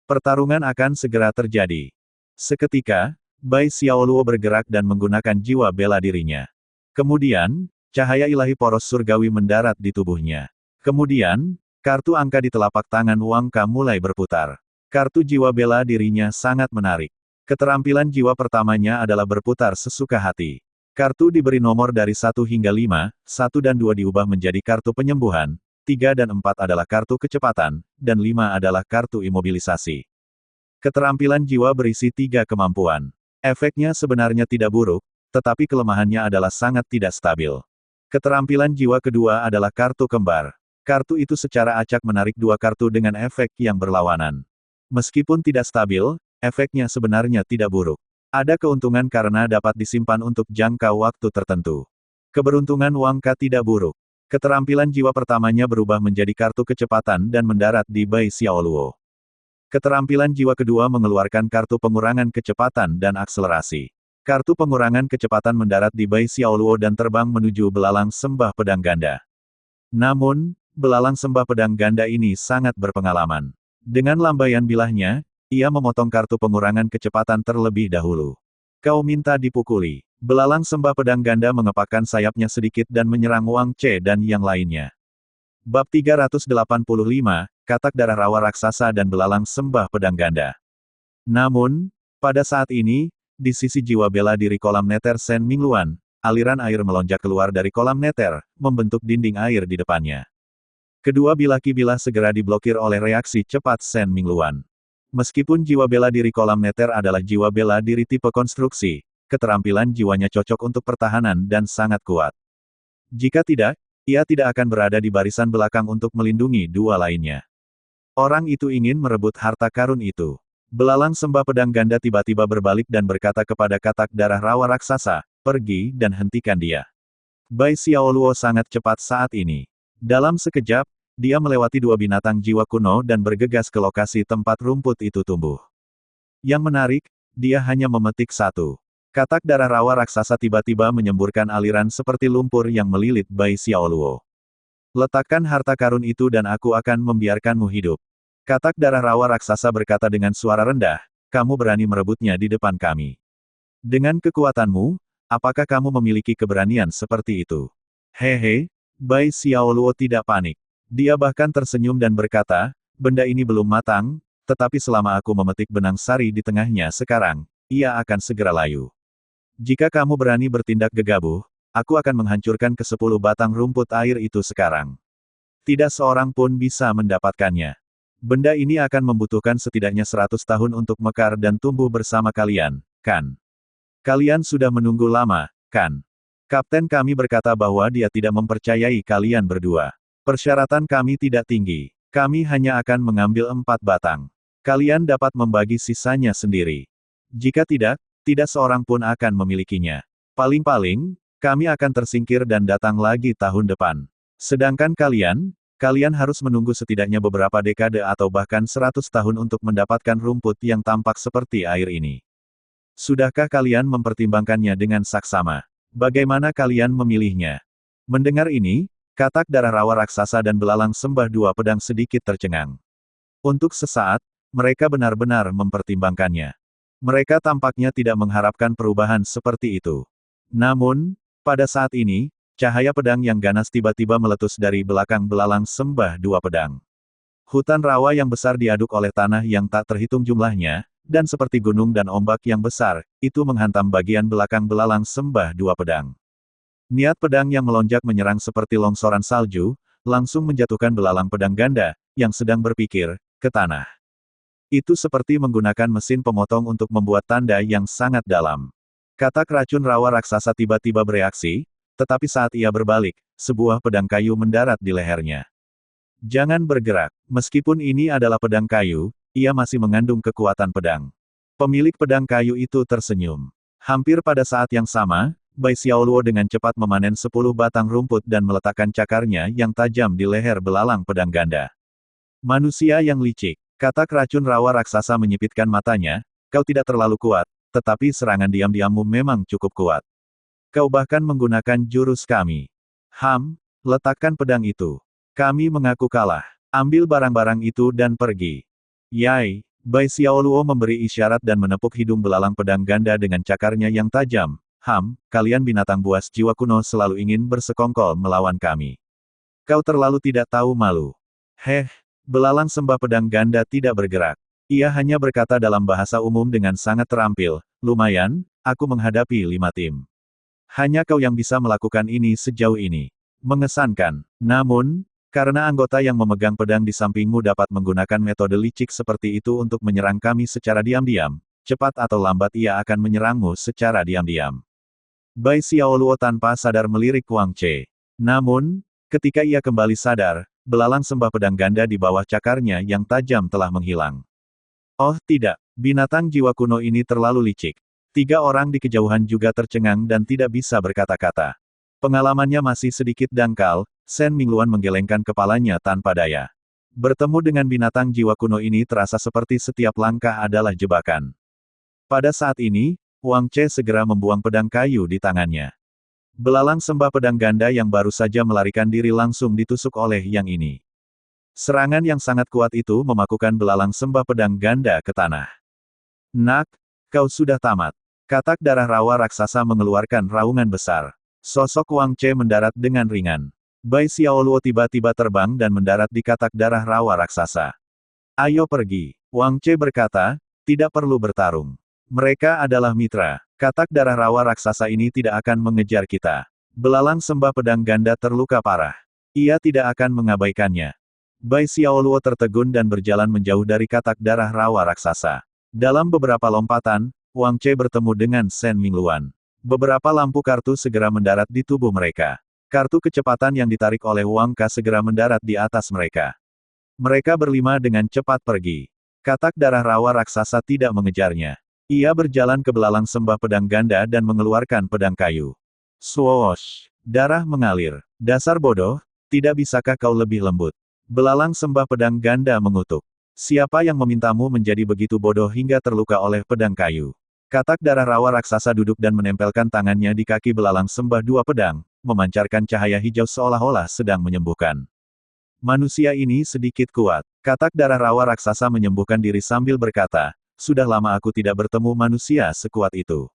Speaker 1: Pertarungan akan segera terjadi. Seketika, Bai Xiaoluo bergerak dan menggunakan jiwa bela dirinya. Kemudian, cahaya ilahi poros surgawi mendarat di tubuhnya. Kemudian, kartu angka di telapak tangan Wang Ka mulai berputar. Kartu jiwa bela dirinya sangat menarik. Keterampilan jiwa pertamanya adalah berputar sesuka hati. Kartu diberi nomor dari 1 hingga 5, 1 dan 2 diubah menjadi kartu penyembuhan, 3 dan 4 adalah kartu kecepatan, dan 5 adalah kartu imobilisasi. Keterampilan jiwa berisi 3 kemampuan. Efeknya sebenarnya tidak buruk, tetapi kelemahannya adalah sangat tidak stabil. Keterampilan jiwa kedua adalah kartu kembar. Kartu itu secara acak menarik 2 kartu dengan efek yang berlawanan. Meskipun tidak stabil, efeknya sebenarnya tidak buruk. Ada keuntungan karena dapat disimpan untuk jangka waktu tertentu. Keberuntungan Wang Ka tidak buruk. Keterampilan jiwa pertamanya berubah menjadi kartu kecepatan dan mendarat di Bai Xiaoluo. Keterampilan jiwa kedua mengeluarkan kartu pengurangan kecepatan dan akselerasi. Kartu pengurangan kecepatan mendarat di Bai Xiaoluo dan terbang menuju belalang sembah pedang ganda. Namun, belalang sembah pedang ganda ini sangat berpengalaman. Dengan lambaian bilahnya, ia memotong kartu pengurangan kecepatan terlebih dahulu. Kau minta dipukuli. Belalang sembah pedang ganda mengepakkan sayapnya sedikit dan menyerang Wang Che dan yang lainnya. Bab 385, Katak Darah Rawa Raksasa dan Belalang Sembah Pedang Ganda. Namun, pada saat ini, di sisi jiwa bela diri kolam neter Shen Mingluan, aliran air melonjak keluar dari kolam neter, membentuk dinding air di depannya. Kedua bilah kibilah segera diblokir oleh reaksi cepat Shen Mingluan. Meskipun jiwa bela diri kolam neter adalah jiwa bela diri tipe konstruksi, keterampilan jiwanya cocok untuk pertahanan dan sangat kuat. Jika tidak, ia tidak akan berada di barisan belakang untuk melindungi dua lainnya. Orang itu ingin merebut harta karun itu. Belalang sembah pedang ganda tiba-tiba berbalik dan berkata kepada katak darah rawa raksasa, pergi dan hentikan dia. Bai Xiaoluo sangat cepat saat ini. Dalam sekejap, dia melewati dua binatang jiwa kuno dan bergegas ke lokasi tempat rumput itu tumbuh. Yang menarik, dia hanya memetik satu. Katak darah rawa raksasa tiba-tiba menyemburkan aliran seperti lumpur yang melilit Bai Xiaoluo. Letakkan harta karun itu dan aku akan membiarkanmu hidup. Katak darah rawa raksasa berkata dengan suara rendah, kamu berani merebutnya di depan kami. Dengan kekuatanmu, apakah kamu memiliki keberanian seperti itu? Hehe, Bai Xiaoluo tidak panik. Dia bahkan tersenyum dan berkata, benda ini belum matang, tetapi selama aku memetik benang sari di tengahnya sekarang, ia akan segera layu. Jika kamu berani bertindak gegabah, aku akan menghancurkan ke-10 batang rumput air itu sekarang. Tidak seorang pun bisa mendapatkannya. Benda ini akan membutuhkan setidaknya 100 tahun untuk mekar dan tumbuh bersama kalian, kan? Kalian sudah menunggu lama, kan? Kapten kami berkata bahwa dia tidak mempercayai kalian berdua. Persyaratan kami tidak tinggi. Kami hanya akan mengambil 4 batang. Kalian dapat membagi sisanya sendiri. Jika tidak, tidak seorang pun akan memilikinya. Paling-paling, kami akan tersingkir dan datang lagi tahun depan. Sedangkan kalian Kalian harus menunggu setidaknya beberapa dekade atau bahkan 100 tahun untuk mendapatkan rumput yang tampak seperti air ini. Sudahkah kalian mempertimbangkannya dengan saksama? Bagaimana kalian memilihnya? Mendengar ini, katak darah rawa raksasa dan belalang sembah dua pedang sedikit tercengang. Untuk sesaat, mereka benar-benar mempertimbangkannya. Mereka tampaknya tidak mengharapkan perubahan seperti itu. Namun, pada saat ini, cahaya pedang yang ganas tiba-tiba meletus dari belakang belalang sembah dua pedang. Hutan rawa yang besar diaduk oleh tanah yang tak terhitung jumlahnya, dan seperti gunung dan ombak yang besar, itu menghantam bagian belakang belalang sembah dua pedang. Niat pedang yang melonjak menyerang seperti longsoran salju, langsung menjatuhkan belalang pedang ganda, yang sedang berpikir, ke tanah. Itu seperti menggunakan mesin pemotong untuk membuat tanda yang sangat dalam. Katak racun rawa raksasa tiba-tiba bereaksi, tetapi saat ia berbalik, sebuah pedang kayu mendarat di lehernya. Jangan bergerak. Meskipun ini adalah pedang kayu, ia masih mengandung kekuatan pedang. Pemilik pedang kayu itu tersenyum. Hampir pada saat yang sama, Bai Xiaoluo dengan cepat memanen 10 batang rumput dan meletakkan cakarnya yang tajam di leher belalang pedang ganda. Manusia yang licik. Katak racun rawa raksasa menyipitkan matanya, kau tidak terlalu kuat, tetapi serangan diam-diammu memang cukup kuat. Kau bahkan menggunakan jurus kami. Letakkan pedang itu. Kami mengaku kalah. Ambil barang-barang itu dan pergi. Yai, Bai Xiaoluo memberi isyarat dan menepuk hidung belalang pedang ganda dengan cakarnya yang tajam. Kalian binatang buas jiwa kuno selalu ingin bersekongkol melawan kami. Kau terlalu tidak tahu malu. Belalang sembah pedang ganda tidak bergerak. Ia hanya berkata dalam bahasa umum dengan sangat terampil, lumayan, aku menghadapi 5 tim. Hanya kau yang bisa melakukan ini sejauh ini. Mengesankan. Namun, karena anggota yang memegang pedang di sampingmu dapat menggunakan metode licik seperti itu untuk menyerang kami secara diam-diam, cepat atau lambat ia akan menyerangmu secara diam-diam. Bai Xiaoluo tanpa sadar melirik Wang Che. Namun, ketika ia kembali sadar, belalang sembah pedang ganda di bawah cakarnya yang tajam telah menghilang. Oh tidak, binatang jiwa kuno ini terlalu licik. 3 orang di kejauhan juga tercengang dan tidak bisa berkata-kata. Pengalamannya masih sedikit dangkal, Shen Mingluan menggelengkan kepalanya tanpa daya. Bertemu dengan binatang jiwa kuno ini terasa seperti setiap langkah adalah jebakan. Pada saat ini, Wang Che segera membuang pedang kayu di tangannya. Belalang sembah pedang ganda yang baru saja melarikan diri langsung ditusuk oleh yang ini. Serangan yang sangat kuat itu memakukan belalang sembah pedang ganda ke tanah. Nak, kau sudah tamat. Katak darah rawa raksasa mengeluarkan raungan besar. Sosok Wang Che mendarat dengan ringan. Bai Xiaoluo tiba-tiba terbang dan mendarat di katak darah rawa raksasa. Ayo pergi. Wang Che berkata, tidak perlu bertarung. Mereka adalah mitra. Katak darah rawa raksasa ini tidak akan mengejar kita. Belalang sembah pedang ganda terluka parah. Ia tidak akan mengabaikannya. Bai Xiaoluo tertegun dan berjalan menjauh dari katak darah rawa raksasa. Dalam beberapa lompatan, Wang Che bertemu dengan Shen Mingluan. Beberapa lampu kartu segera mendarat di tubuh mereka. Kartu kecepatan yang ditarik oleh Wang Ka segera mendarat di atas mereka. Mereka berlima dengan cepat pergi. Katak darah rawa raksasa tidak mengejarnya. Ia berjalan ke belalang sembah pedang ganda dan mengeluarkan pedang kayu. Swoosh! Darah mengalir. Dasar bodoh, tidak bisakah kau lebih lembut? Belalang sembah pedang ganda mengutuk. Siapa yang memintamu menjadi begitu bodoh hingga terluka oleh pedang kayu? Katak darah rawa raksasa duduk dan menempelkan tangannya di kaki belalang sembah dua pedang, memancarkan cahaya hijau seolah-olah sedang menyembuhkan. Manusia ini sedikit kuat. Katak darah rawa raksasa menyembuhkan diri sambil berkata, sudah lama aku tidak bertemu manusia sekuat itu.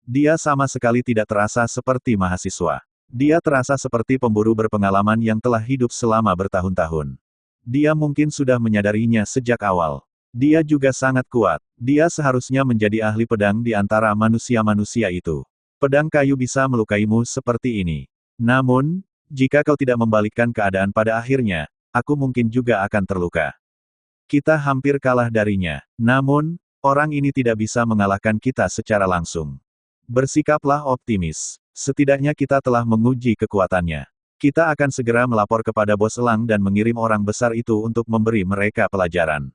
Speaker 1: Dia sama sekali tidak terasa seperti mahasiswa. Dia terasa seperti pemburu berpengalaman yang telah hidup selama bertahun-tahun. Dia mungkin sudah menyadarinya sejak awal. Dia juga sangat kuat. Dia seharusnya menjadi ahli pedang di antara manusia-manusia itu. Pedang kayu bisa melukaimu seperti ini. Namun, jika kau tidak membalikkan keadaan pada akhirnya, aku mungkin juga akan terluka. Kita hampir kalah darinya. Namun, orang ini tidak bisa mengalahkan kita secara langsung. Bersikaplah optimis. Setidaknya kita telah menguji kekuatannya. Kita akan segera melapor kepada bos elang dan mengirim orang besar itu untuk memberi mereka pelajaran.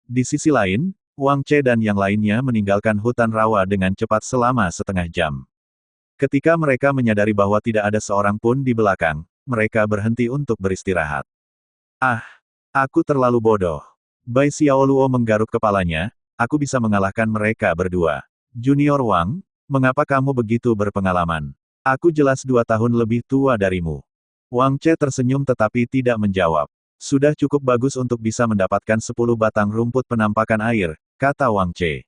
Speaker 1: Di sisi lain, Wang Che dan yang lainnya meninggalkan hutan rawa dengan cepat selama setengah jam. Ketika mereka menyadari bahwa tidak ada seorang pun di belakang, mereka berhenti untuk beristirahat. Ah, aku terlalu bodoh. Bai Xiaoluo menggaruk kepalanya, aku bisa mengalahkan mereka berdua. Junior Wang, mengapa kamu begitu berpengalaman? Aku jelas 2 tahun lebih tua darimu. Wang Che tersenyum tetapi tidak menjawab. Sudah cukup bagus untuk bisa mendapatkan 10 batang rumput penampakan air, kata Wang Che.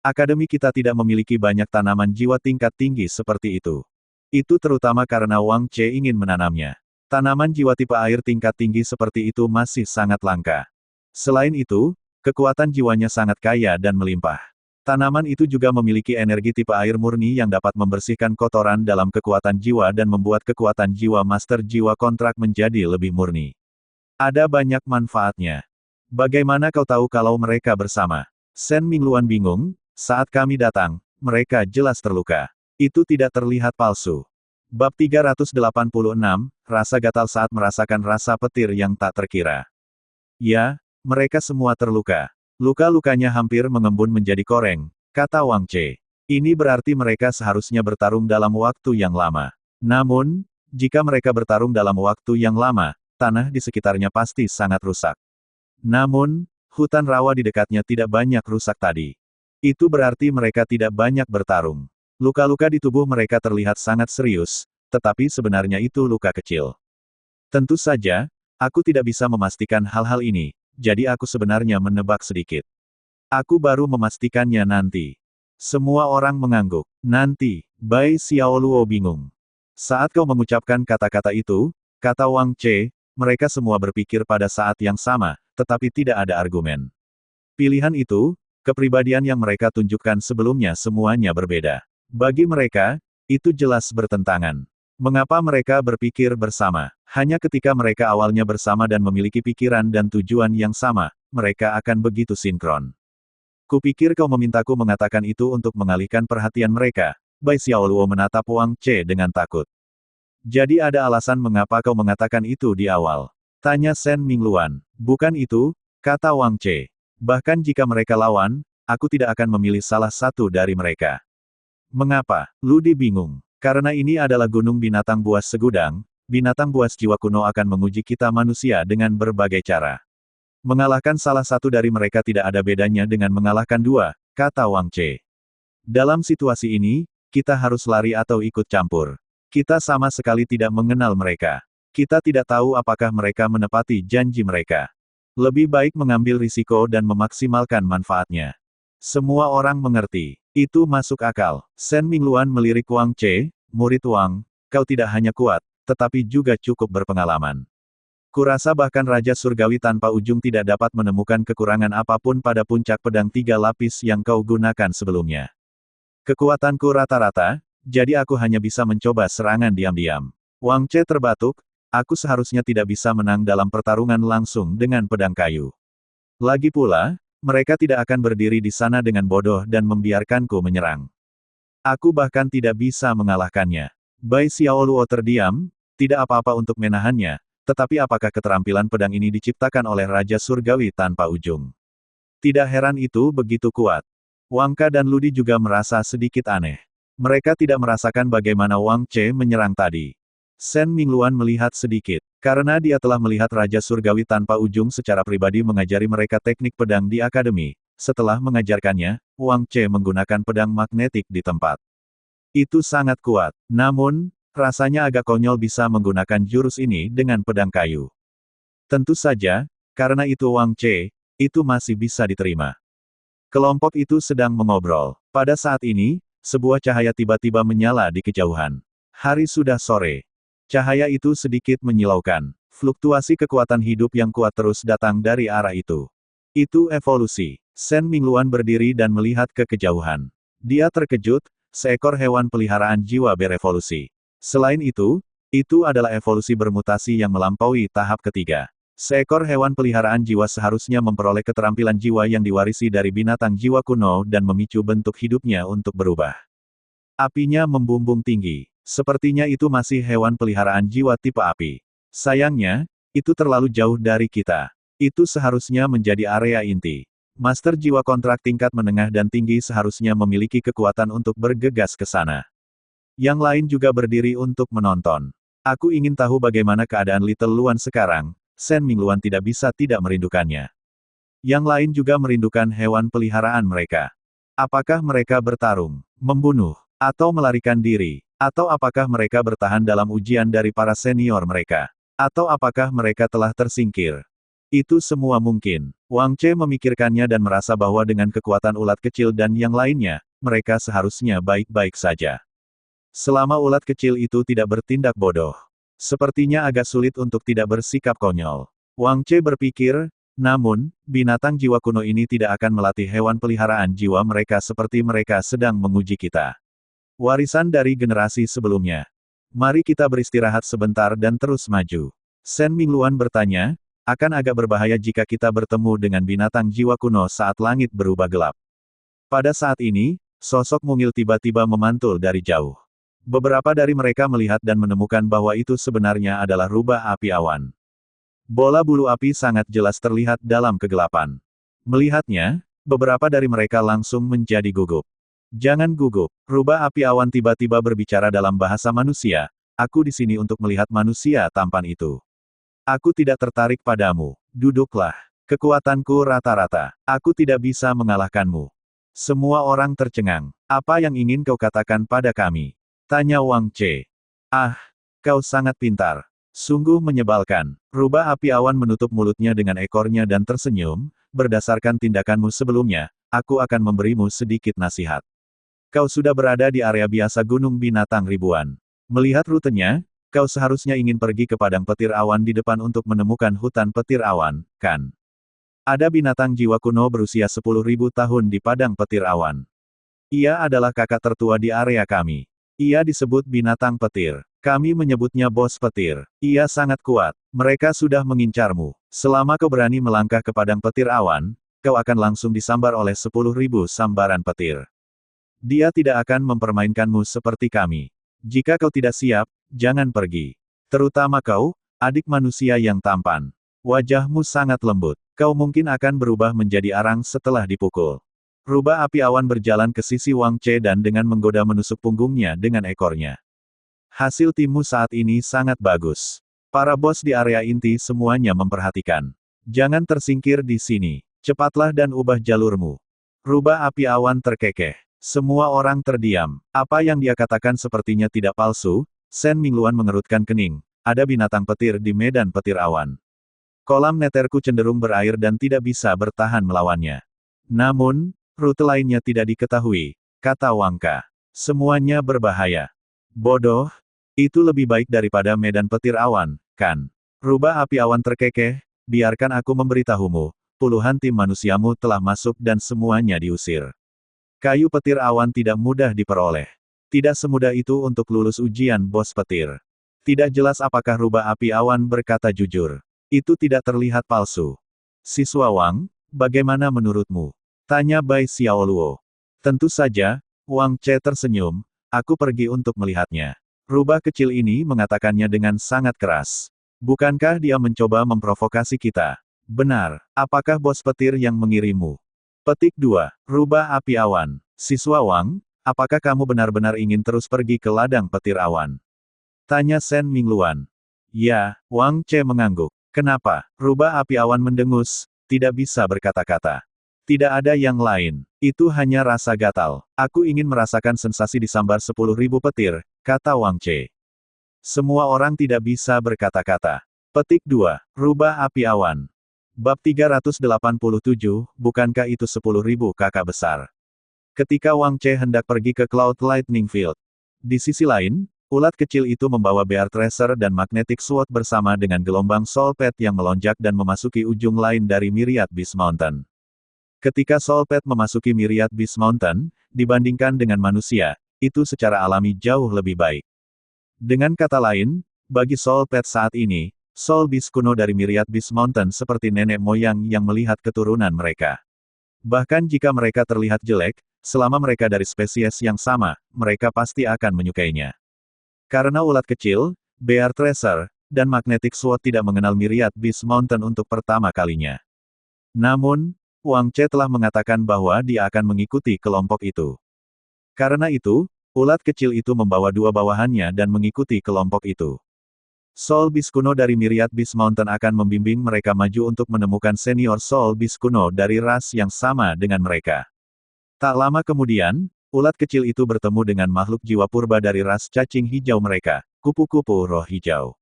Speaker 1: Akademi kita tidak memiliki banyak tanaman jiwa tingkat tinggi seperti itu. Itu terutama karena Wang Che ingin menanamnya. Tanaman jiwa tipe air tingkat tinggi seperti itu masih sangat langka. Selain itu, kekuatan jiwanya sangat kaya dan melimpah. Tanaman itu juga memiliki energi tipe air murni yang dapat membersihkan kotoran dalam kekuatan jiwa dan membuat kekuatan jiwa master jiwa kontrak menjadi lebih murni. Ada banyak manfaatnya. Bagaimana kau tahu kalau mereka bersama? Shen Mingluan bingung, saat kami datang, mereka jelas terluka. Itu tidak terlihat palsu. Bab 386, rasa gatal saat merasakan rasa petir yang tak terkira. Ya, mereka semua terluka. Luka-lukanya hampir mengembun menjadi koreng, kata Wang Che. Ini berarti mereka seharusnya bertarung dalam waktu yang lama. Namun, jika mereka bertarung dalam waktu yang lama, tanah di sekitarnya pasti sangat rusak. Namun, hutan rawa di dekatnya tidak banyak rusak tadi. Itu berarti mereka tidak banyak bertarung. Luka-luka di tubuh mereka terlihat sangat serius, tetapi sebenarnya itu luka kecil. Tentu saja, aku tidak bisa memastikan hal-hal ini, jadi aku sebenarnya menebak sedikit. Aku baru memastikannya nanti. Semua orang mengangguk. Nanti, Bai Xiaoluo bingung. Saat kau mengucapkan kata-kata itu, kata Wang Che, mereka semua berpikir pada saat yang sama, tetapi tidak ada argumen. Pilihan itu, kepribadian yang mereka tunjukkan sebelumnya semuanya berbeda. Bagi mereka, itu jelas bertentangan. Mengapa mereka berpikir bersama? Hanya ketika mereka awalnya bersama dan memiliki pikiran dan tujuan yang sama, mereka akan begitu sinkron. Kupikir kau memintaku mengatakan itu untuk mengalihkan perhatian mereka. Bai Xiaoluo menatap Wang Che dengan takut. Jadi ada alasan mengapa kau mengatakan itu di awal? Tanya Shen Mingluan. Bukan itu, kata Wang Che. Bahkan jika mereka lawan, aku tidak akan memilih salah satu dari mereka. Mengapa? Ludi bingung. Karena ini adalah gunung binatang buas segudang, binatang buas jiwa kuno akan menguji kita manusia dengan berbagai cara. Mengalahkan salah satu dari mereka tidak ada bedanya dengan mengalahkan dua, kata Wang Che. Dalam situasi ini, kita harus lari atau ikut campur. Kita sama sekali tidak mengenal mereka. Kita tidak tahu apakah mereka menepati janji mereka. Lebih baik mengambil risiko dan memaksimalkan manfaatnya. Semua orang mengerti. Itu masuk akal. Shen Mingluan melirik Wang Che, murid Wang, kau tidak hanya kuat, tetapi juga cukup berpengalaman. Kurasa bahkan Raja Surgawi tanpa ujung tidak dapat menemukan kekurangan apapun pada puncak pedang 3 lapis yang kau gunakan sebelumnya. Kekuatanku rata-rata, jadi aku hanya bisa mencoba serangan diam-diam. Wang Che terbatuk, aku seharusnya tidak bisa menang dalam pertarungan langsung dengan pedang kayu. Lagi pula, mereka tidak akan berdiri di sana dengan bodoh dan membiarkanku menyerang. Aku bahkan tidak bisa mengalahkannya. Bai Xiaoluo terdiam, tidak apa-apa untuk menahannya, tetapi apakah keterampilan pedang ini diciptakan oleh Raja Surgawi tanpa ujung? Tidak heran itu begitu kuat. Wang Ka dan Ludi juga merasa sedikit aneh. Mereka tidak merasakan bagaimana Wang Che menyerang tadi. Shen Mingluan melihat sedikit. Karena dia telah melihat Raja Surgawi tanpa ujung secara pribadi mengajari mereka teknik pedang di akademi. Setelah mengajarkannya, Wang Che menggunakan pedang magnetik di tempat. Itu sangat kuat. Namun, rasanya agak konyol bisa menggunakan jurus ini dengan pedang kayu. Tentu saja, karena itu Wang Che, itu masih bisa diterima. Kelompok itu sedang mengobrol. Pada saat ini, sebuah cahaya tiba-tiba menyala di kejauhan. Hari sudah sore. Cahaya itu sedikit menyilaukan. Fluktuasi kekuatan hidup yang kuat terus datang dari arah itu. Itu evolusi. Shen Mingluan berdiri dan melihat ke kejauhan. Dia terkejut, seekor hewan peliharaan jiwa berevolusi. Selain itu adalah evolusi bermutasi yang melampaui tahap ketiga. Seekor hewan peliharaan jiwa seharusnya memperoleh keterampilan jiwa yang diwarisi dari binatang jiwa kuno dan memicu bentuk hidupnya untuk berubah. Apinya membumbung tinggi. Sepertinya itu masih hewan peliharaan jiwa tipe api. Sayangnya, itu terlalu jauh dari kita. Itu seharusnya menjadi area inti. Master jiwa kontrak tingkat menengah dan tinggi seharusnya memiliki kekuatan untuk bergegas ke sana. Yang lain juga berdiri untuk menonton. Aku ingin tahu bagaimana keadaan Little Luan sekarang. Shen Mingluan tidak bisa tidak merindukannya. Yang lain juga merindukan hewan peliharaan mereka. Apakah mereka bertarung, membunuh, atau melarikan diri? Atau apakah mereka bertahan dalam ujian dari para senior mereka? Atau apakah mereka telah tersingkir? Itu semua mungkin. Wang Che memikirkannya dan merasa bahwa dengan kekuatan ulat kecil dan yang lainnya, mereka seharusnya baik-baik saja. Selama ulat kecil itu tidak bertindak bodoh. Sepertinya agak sulit untuk tidak bersikap konyol. Wang Che berpikir, namun, binatang jiwa kuno ini tidak akan melatih hewan peliharaan jiwa mereka seperti mereka sedang menguji kita. Warisan dari generasi sebelumnya. Mari kita beristirahat sebentar dan terus maju. Shen Mingluan bertanya, akan agak berbahaya jika kita bertemu dengan binatang jiwa kuno saat langit berubah gelap. Pada saat ini, sosok mungil tiba-tiba memantul dari jauh. Beberapa dari mereka melihat dan menemukan bahwa itu sebenarnya adalah rubah api awan. Bola bulu api sangat jelas terlihat dalam kegelapan. Melihatnya, beberapa dari mereka langsung menjadi gugup. Jangan gugup, rubah api awan tiba-tiba berbicara dalam bahasa manusia, aku di sini untuk melihat manusia tampan itu. Aku tidak tertarik padamu, duduklah. Kekuatanku rata-rata, aku tidak bisa mengalahkanmu. Semua orang tercengang. Apa yang ingin kau katakan pada kami? Tanya Wang Che. Ah, kau sangat pintar. Sungguh menyebalkan. Rubah api awan menutup mulutnya dengan ekornya dan tersenyum, berdasarkan tindakanmu sebelumnya, aku akan memberimu sedikit nasihat. Kau sudah berada di area biasa Gunung Binatang Ribuan. Melihat rutenya, kau seharusnya ingin pergi ke padang petir awan di depan untuk menemukan hutan petir awan, kan? Ada binatang jiwa kuno berusia 10.000 tahun di padang petir awan. Ia adalah kakak tertua di area kami. Ia disebut binatang petir. Kami menyebutnya bos petir. Ia sangat kuat. Mereka sudah mengincarmu. Selama kau berani melangkah ke padang petir awan, kau akan langsung disambar oleh 10.000 sambaran petir. Dia tidak akan mempermainkanmu seperti kami. Jika kau tidak siap, jangan pergi. Terutama kau, adik manusia yang tampan. Wajahmu sangat lembut. Kau mungkin akan berubah menjadi arang setelah dipukul. Rubah api awan berjalan ke sisi Wang Che dan dengan menggoda menusuk punggungnya dengan ekornya. Hasil timmu saat ini sangat bagus. Para bos di area inti semuanya memperhatikan. Jangan tersingkir di sini. Cepatlah dan ubah jalurmu. Rubah api awan terkekeh. Semua orang terdiam. Apa yang dia katakan sepertinya tidak palsu. Shen Mingluan mengerutkan kening. Ada binatang petir di medan petir awan. Kolam neterku cenderung berair dan tidak bisa bertahan melawannya. Namun, rute lainnya tidak diketahui, kata Wang Ka. Semuanya berbahaya. Bodoh, itu lebih baik daripada medan petir awan, kan? Rubah api awan terkekeh, biarkan aku memberitahumu, puluhan tim manusiamu telah masuk dan semuanya diusir. Kayu petir awan tidak mudah diperoleh. Tidak semudah itu untuk lulus ujian bos petir. Tidak jelas apakah rubah api awan berkata jujur. Itu tidak terlihat palsu. Siswa Wang, bagaimana menurutmu? Tanya Bai Xiaoluo. Tentu saja, Wang Che tersenyum, aku pergi untuk melihatnya. Rubah kecil ini mengatakannya dengan sangat keras. Bukankah dia mencoba memprovokasi kita? Benar, apakah bos petir yang mengirimmu? Petik 2. Rubah api awan. Siswa Wang, apakah kamu benar-benar ingin terus pergi ke ladang petir awan? Tanya Shen Mingluan. Ya, Wang Che mengangguk. Kenapa? Rubah api awan mendengus, tidak bisa berkata-kata. Tidak ada yang lain. Itu hanya rasa gatal. Aku ingin merasakan sensasi disambar 10.000 petir, kata Wang Che. Semua orang tidak bisa berkata-kata. Petik 2. Rubah api awan. Bab 387, bukankah itu 10.000 kakak besar? Ketika Wang Che hendak pergi ke Cloud Lightning Field. Di sisi lain, ulat kecil itu membawa Bear Tracer dan Magnetic Sword bersama dengan gelombang Soul Pad yang melonjak dan memasuki ujung lain dari Myriad Beast Mountain. Ketika Soul Pad memasuki Myriad Beast Mountain, dibandingkan dengan manusia, itu secara alami jauh lebih baik. Dengan kata lain, bagi Soul Pad saat ini, Soul Beast kuno dari Myriad Beast Mountain seperti nenek moyang yang melihat keturunan mereka. Bahkan jika mereka terlihat jelek, selama mereka dari spesies yang sama, mereka pasti akan menyukainya. Karena ulat kecil, Bear Tracer, dan Magnetic Sword tidak mengenal Myriad Beast Mountain untuk pertama kalinya. Namun, Wang Che telah mengatakan bahwa dia akan mengikuti kelompok itu. Karena itu, ulat kecil itu membawa dua bawahannya dan mengikuti kelompok itu. Soul Beast kuno dari Myriad Beast Mountain akan membimbing mereka maju untuk menemukan senior Soul Beast kuno dari ras yang sama dengan mereka. Tak lama kemudian, ulat kecil itu bertemu dengan makhluk jiwa purba dari ras cacing hijau mereka, kupu-kupu roh hijau.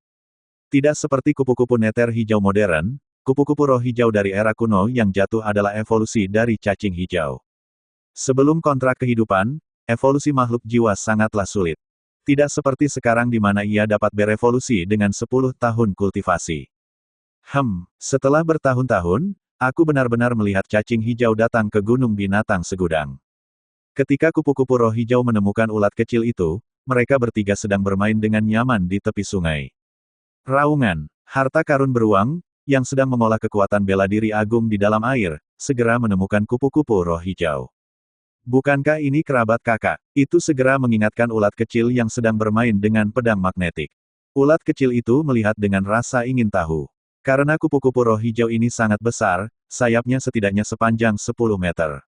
Speaker 1: Tidak seperti kupu-kupu neter hijau modern, kupu-kupu roh hijau dari era kuno yang jatuh adalah evolusi dari cacing hijau. Sebelum kontrak kehidupan, evolusi makhluk jiwa sangatlah sulit. Tidak seperti sekarang di mana ia dapat berevolusi dengan 10 tahun kultivasi. Setelah bertahun-tahun, aku benar-benar melihat cacing hijau datang ke gunung binatang segudang. Ketika kupu-kupu roh hijau menemukan ulat kecil itu, mereka bertiga sedang bermain dengan nyaman di tepi sungai. Raungan, harta karun beruang, yang sedang mengolah kekuatan bela diri agung di dalam air, segera menemukan kupu-kupu roh hijau. Bukankah ini kerabat kakak? Itu segera mengingatkan ulat kecil yang sedang bermain dengan pedang magnetik. Ulat kecil itu melihat dengan rasa ingin tahu. Karena kupu-kupu roh hijau ini sangat besar, sayapnya setidaknya sepanjang 10 meter.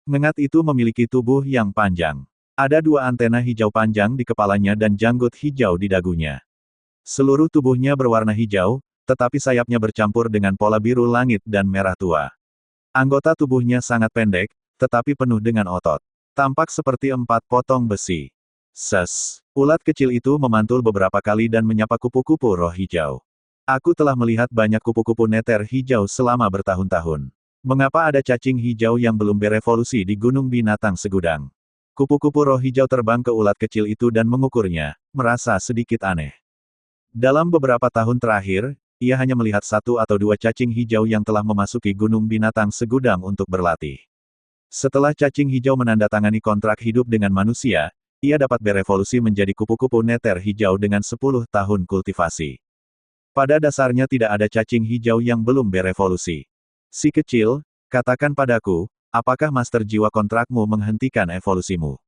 Speaker 1: Ngengat itu memiliki tubuh yang panjang. Ada 2 antena hijau panjang di kepalanya dan janggut hijau di dagunya. Seluruh tubuhnya berwarna hijau, tetapi sayapnya bercampur dengan pola biru langit dan merah tua. Anggota tubuhnya sangat pendek, tetapi penuh dengan otot. Tampak seperti 4 potong besi. Ulat kecil itu memantul beberapa kali dan menyapa kupu-kupu roh hijau. Aku telah melihat banyak kupu-kupu neter hijau selama bertahun-tahun. Mengapa ada cacing hijau yang belum berevolusi di gunung binatang segudang? Kupu-kupu roh hijau terbang ke ulat kecil itu dan mengukurnya, merasa sedikit aneh. Dalam beberapa tahun terakhir, ia hanya melihat 1 atau 2 cacing hijau yang telah memasuki gunung binatang segudang untuk berlatih. Setelah cacing hijau menandatangani kontrak hidup dengan manusia, ia dapat berevolusi menjadi kupu-kupu neter hijau dengan 10 tahun kultivasi. Pada dasarnya tidak ada cacing hijau yang belum berevolusi. Si kecil, katakan padaku, apakah master jiwa kontrakmu menghentikan evolusimu?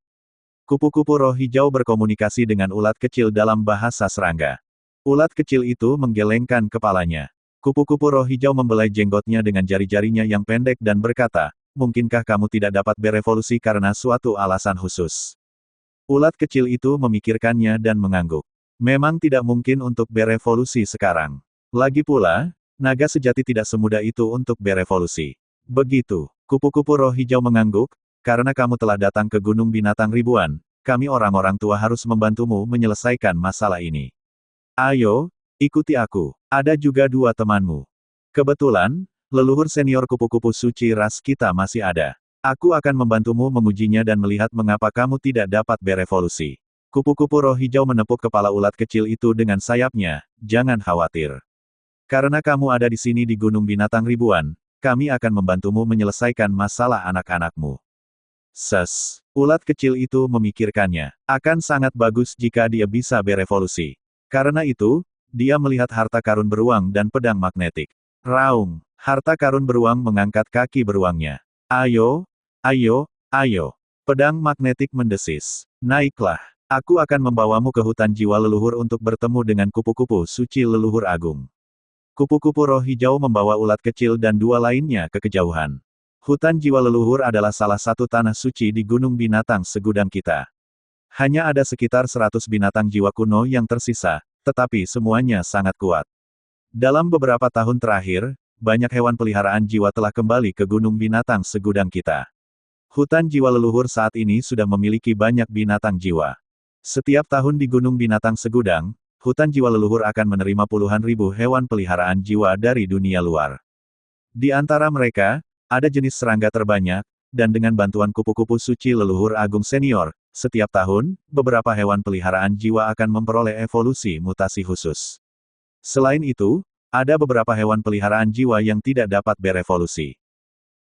Speaker 1: Kupu-kupu roh hijau berkomunikasi dengan ulat kecil dalam bahasa serangga. Ulat kecil itu menggelengkan kepalanya. Kupu-kupu roh hijau membelai jenggotnya dengan jari-jarinya yang pendek dan berkata, mungkinkah kamu tidak dapat berevolusi karena suatu alasan khusus? Ulat kecil itu memikirkannya dan mengangguk. Memang tidak mungkin untuk berevolusi sekarang. Lagi pula, naga sejati tidak semudah itu untuk berevolusi. Begitu, kupu-kupu roh hijau mengangguk, karena kamu telah datang ke gunung binatang ribuan, kami orang-orang tua harus membantumu menyelesaikan masalah ini. Ayo, ikuti aku. Ada juga 2 temanmu. Kebetulan, leluhur senior kupu-kupu suci ras kita masih ada. Aku akan membantumu mengujinya dan melihat mengapa kamu tidak dapat berevolusi. Kupu-kupu roh hijau menepuk kepala ulat kecil itu dengan sayapnya, jangan khawatir. Karena kamu ada di sini di gunung binatang ribuan, kami akan membantumu menyelesaikan masalah anak-anakmu. Ulat kecil itu memikirkannya. Akan sangat bagus jika dia bisa berevolusi. Karena itu, dia melihat harta karun beruang dan pedang magnetik. Raung. Harta karun beruang mengangkat kaki beruangnya. Ayo, ayo, ayo. Pedang magnetik mendesis. Naiklah. Aku akan membawamu ke hutan jiwa leluhur untuk bertemu dengan kupu-kupu suci leluhur agung. Kupu-kupu roh hijau membawa ulat kecil dan 2 lainnya ke kejauhan. Hutan jiwa leluhur adalah salah satu tanah suci di gunung binatang segudang kita. Hanya ada sekitar 100 binatang jiwa kuno yang tersisa, tetapi semuanya sangat kuat. Dalam beberapa tahun terakhir, banyak hewan peliharaan jiwa telah kembali ke gunung binatang segudang kita. Hutan jiwa leluhur saat ini sudah memiliki banyak binatang jiwa. Setiap tahun di gunung binatang segudang, hutan jiwa leluhur akan menerima puluhan ribu hewan peliharaan jiwa dari dunia luar. Di antara mereka, ada jenis serangga terbanyak, dan dengan bantuan kupu-kupu suci leluhur agung senior, setiap tahun, beberapa hewan peliharaan jiwa akan memperoleh evolusi mutasi khusus. Selain itu, ada beberapa hewan peliharaan jiwa yang tidak dapat berevolusi.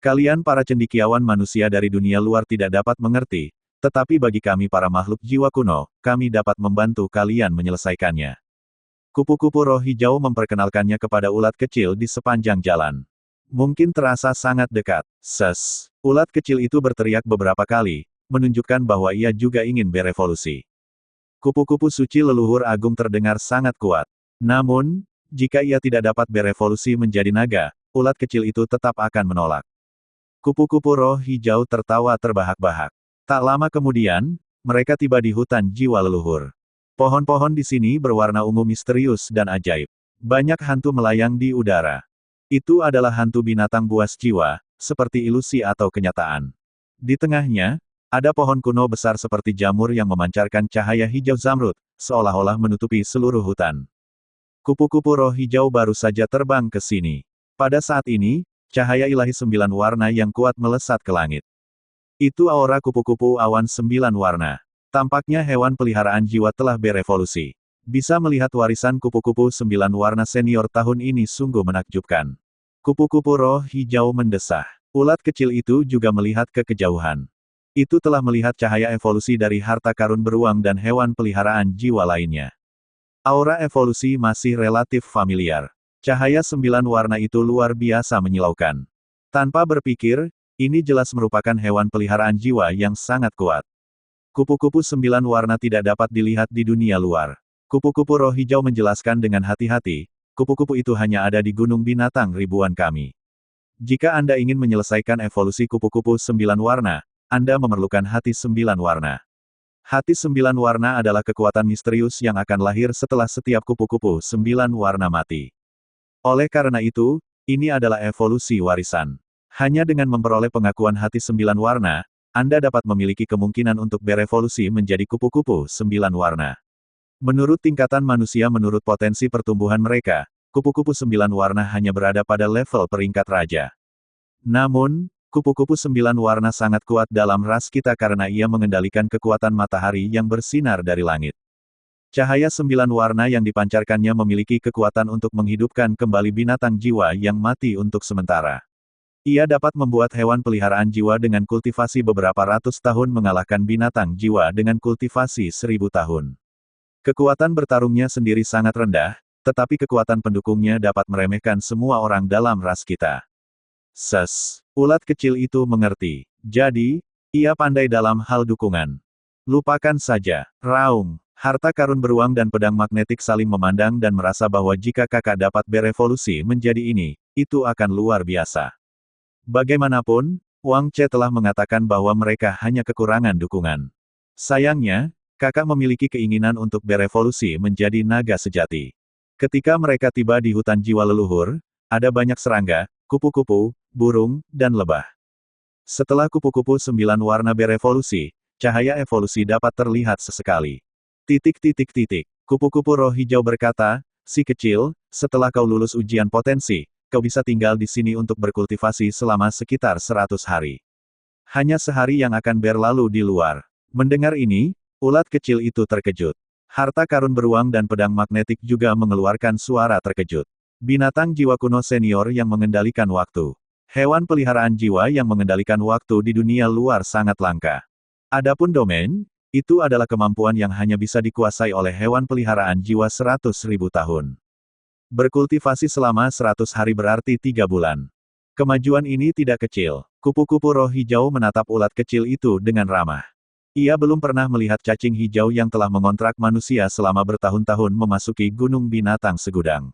Speaker 1: Kalian para cendekiawan manusia dari dunia luar tidak dapat mengerti, tetapi bagi kami para makhluk jiwa kuno, kami dapat membantu kalian menyelesaikannya. Kupu-kupu roh hijau memperkenalkannya kepada ulat kecil di sepanjang jalan. Mungkin terasa sangat dekat. Ulat kecil itu berteriak beberapa kali, menunjukkan bahwa ia juga ingin berevolusi. Kupu-kupu suci leluhur agung terdengar sangat kuat. Namun, jika ia tidak dapat berevolusi menjadi naga, ulat kecil itu tetap akan menolak. Kupu-kupu roh hijau tertawa terbahak-bahak. Tak lama kemudian, mereka tiba di hutan jiwa leluhur. Pohon-pohon di sini berwarna ungu misterius dan ajaib. Banyak hantu melayang di udara. Itu adalah hantu binatang buas jiwa, seperti ilusi atau kenyataan. Di tengahnya, ada pohon kuno besar seperti jamur yang memancarkan cahaya hijau zamrud, seolah-olah menutupi seluruh hutan. Kupu-kupu roh hijau baru saja terbang ke sini. Pada saat ini, cahaya ilahi 9 warna yang kuat melesat ke langit. Itu aura kupu-kupu awan 9 warna. Tampaknya hewan peliharaan jiwa telah berevolusi. Bisa melihat warisan kupu-kupu 9 warna senior tahun ini sungguh menakjubkan. Kupu-kupu roh hijau mendesah. Ulat kecil itu juga melihat ke kejauhan. Itu telah melihat cahaya evolusi dari harta karun beruang dan hewan peliharaan jiwa lainnya. Aura evolusi masih relatif familiar. Cahaya 9 warna itu luar biasa menyilaukan. Tanpa berpikir, ini jelas merupakan hewan peliharaan jiwa yang sangat kuat. Kupu-kupu 9 warna tidak dapat dilihat di dunia luar. Kupu-kupu roh hijau menjelaskan dengan hati-hati, kupu-kupu itu hanya ada di gunung binatang ribuan kami. Jika Anda ingin menyelesaikan evolusi kupu-kupu 9 warna, Anda memerlukan hati 9 warna. Hati 9 warna adalah kekuatan misterius yang akan lahir setelah setiap kupu-kupu 9 warna mati. Oleh karena itu, ini adalah evolusi warisan. Hanya dengan memperoleh pengakuan hati 9 warna, Anda dapat memiliki kemungkinan untuk berevolusi menjadi kupu-kupu 9 warna. Menurut tingkatan manusia menurut potensi pertumbuhan mereka, kupu-kupu 9 warna hanya berada pada level peringkat raja. Namun, kupu-kupu 9 warna sangat kuat dalam ras kita karena ia mengendalikan kekuatan matahari yang bersinar dari langit. Cahaya 9 warna yang dipancarkannya memiliki kekuatan untuk menghidupkan kembali binatang jiwa yang mati untuk sementara. Ia dapat membuat hewan peliharaan jiwa dengan kultivasi beberapa ratus tahun mengalahkan binatang jiwa dengan kultivasi 1000 tahun. Kekuatan bertarungnya sendiri sangat rendah, tetapi kekuatan pendukungnya dapat meremehkan semua orang dalam ras kita. Ulat kecil itu mengerti. Jadi, ia pandai dalam hal dukungan. Lupakan saja, raung. Harta karun beruang dan pedang magnetik saling memandang dan merasa bahwa jika kakak dapat berevolusi menjadi ini, itu akan luar biasa. Bagaimanapun, Wang Che telah mengatakan bahwa mereka hanya kekurangan dukungan. Sayangnya, kakak memiliki keinginan untuk berevolusi menjadi naga sejati. Ketika mereka tiba di hutan jiwa leluhur, ada banyak serangga, kupu-kupu, burung, dan lebah. Setelah kupu-kupu 9 warna berevolusi, cahaya evolusi dapat terlihat sesekali. Kupu-kupu roh hijau berkata, "Si kecil, setelah kau lulus ujian potensi, kau bisa tinggal di sini untuk berkultivasi selama sekitar 100 hari. Hanya sehari yang akan berlalu di luar." Mendengar ini, ulat kecil itu terkejut. Harta karun beruang dan pedang magnetik juga mengeluarkan suara terkejut. Binatang jiwa kuno senior yang mengendalikan waktu. Hewan peliharaan jiwa yang mengendalikan waktu di dunia luar sangat langka. Adapun domain, itu adalah kemampuan yang hanya bisa dikuasai oleh hewan peliharaan jiwa 100.000 tahun. Berkultivasi selama 100 hari berarti 3 bulan. Kemajuan ini tidak kecil. Kupu-kupu roh hijau menatap ulat kecil itu dengan ramah. Ia belum pernah melihat cacing hijau yang telah mengontrak manusia selama bertahun-tahun memasuki gunung binatang segudang.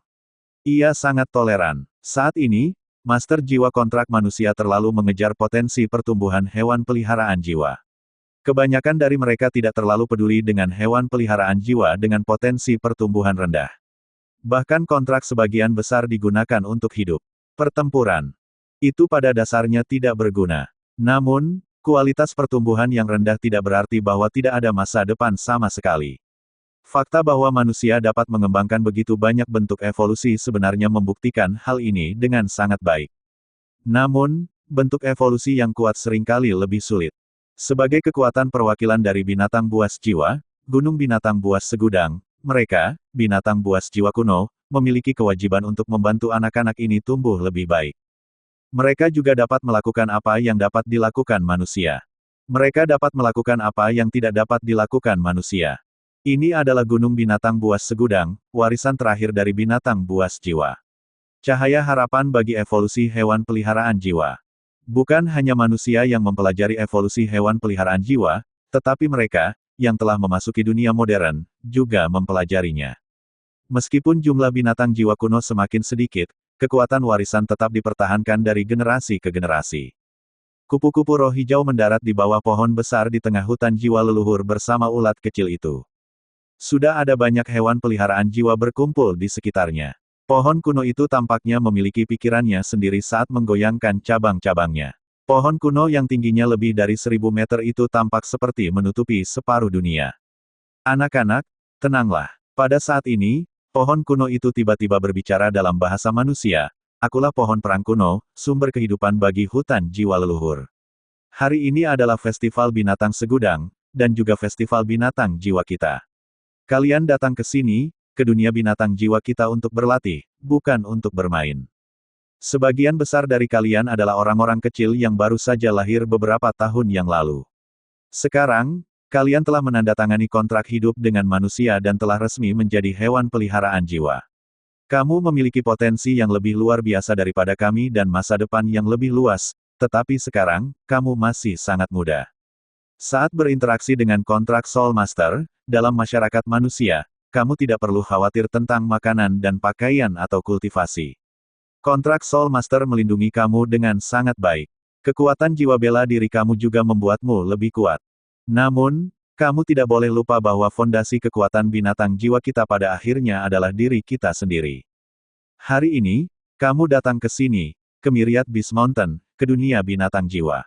Speaker 1: Ia sangat toleran. Saat ini, Master Jiwa kontrak manusia terlalu mengejar potensi pertumbuhan hewan peliharaan jiwa. Kebanyakan dari mereka tidak terlalu peduli dengan hewan peliharaan jiwa dengan potensi pertumbuhan rendah. Bahkan kontrak sebagian besar digunakan untuk hidup. Pertempuran. Itu pada dasarnya tidak berguna. Namun, kualitas pertumbuhan yang rendah tidak berarti bahwa tidak ada masa depan sama sekali. Fakta bahwa manusia dapat mengembangkan begitu banyak bentuk evolusi sebenarnya membuktikan hal ini dengan sangat baik. Namun, bentuk evolusi yang kuat seringkali lebih sulit. Sebagai kekuatan perwakilan dari binatang buas jiwa, gunung binatang buas segudang, mereka, binatang buas jiwa kuno, memiliki kewajiban untuk membantu anak-anak ini tumbuh lebih baik. Mereka juga dapat melakukan apa yang dapat dilakukan manusia. Mereka dapat melakukan apa yang tidak dapat dilakukan manusia. Ini adalah gunung binatang buas segudang, warisan terakhir dari binatang buas jiwa. Cahaya harapan bagi evolusi hewan peliharaan jiwa. Bukan hanya manusia yang mempelajari evolusi hewan peliharaan jiwa, tetapi mereka, yang telah memasuki dunia modern, juga mempelajarinya. Meskipun jumlah binatang jiwa kuno semakin sedikit, kekuatan warisan tetap dipertahankan dari generasi ke generasi. Kupu-kupu roh hijau mendarat di bawah pohon besar di tengah hutan jiwa leluhur bersama ulat kecil itu. Sudah ada banyak hewan peliharaan jiwa berkumpul di sekitarnya. Pohon kuno itu tampaknya memiliki pikirannya sendiri saat menggoyangkan cabang-cabangnya. Pohon kuno yang tingginya lebih dari 1000 meter itu tampak seperti menutupi separuh dunia. Anak-anak, tenanglah. Pada saat ini, pohon kuno itu tiba-tiba berbicara dalam bahasa manusia. Akulah pohon perang kuno, sumber kehidupan bagi hutan jiwa leluhur. Hari ini adalah festival binatang segudang, dan juga festival binatang jiwa kita. Kalian datang ke sini, ke dunia binatang jiwa kita untuk berlatih, bukan untuk bermain. Sebagian besar dari kalian adalah orang-orang kecil yang baru saja lahir beberapa tahun yang lalu. Sekarang, kalian telah menandatangani kontrak hidup dengan manusia dan telah resmi menjadi hewan peliharaan jiwa. Kamu memiliki potensi yang lebih luar biasa daripada kami dan masa depan yang lebih luas, tetapi sekarang, kamu masih sangat muda. Saat berinteraksi dengan kontrak Soul Master, dalam masyarakat manusia, kamu tidak perlu khawatir tentang makanan dan pakaian atau kultivasi. Kontrak Soul Master melindungi kamu dengan sangat baik. Kekuatan jiwa bela diri kamu juga membuatmu lebih kuat. Namun, kamu tidak boleh lupa bahwa fondasi kekuatan binatang jiwa kita pada akhirnya adalah diri kita sendiri. Hari ini, kamu datang ke sini, ke Myriad Beast Mountain, ke dunia binatang jiwa.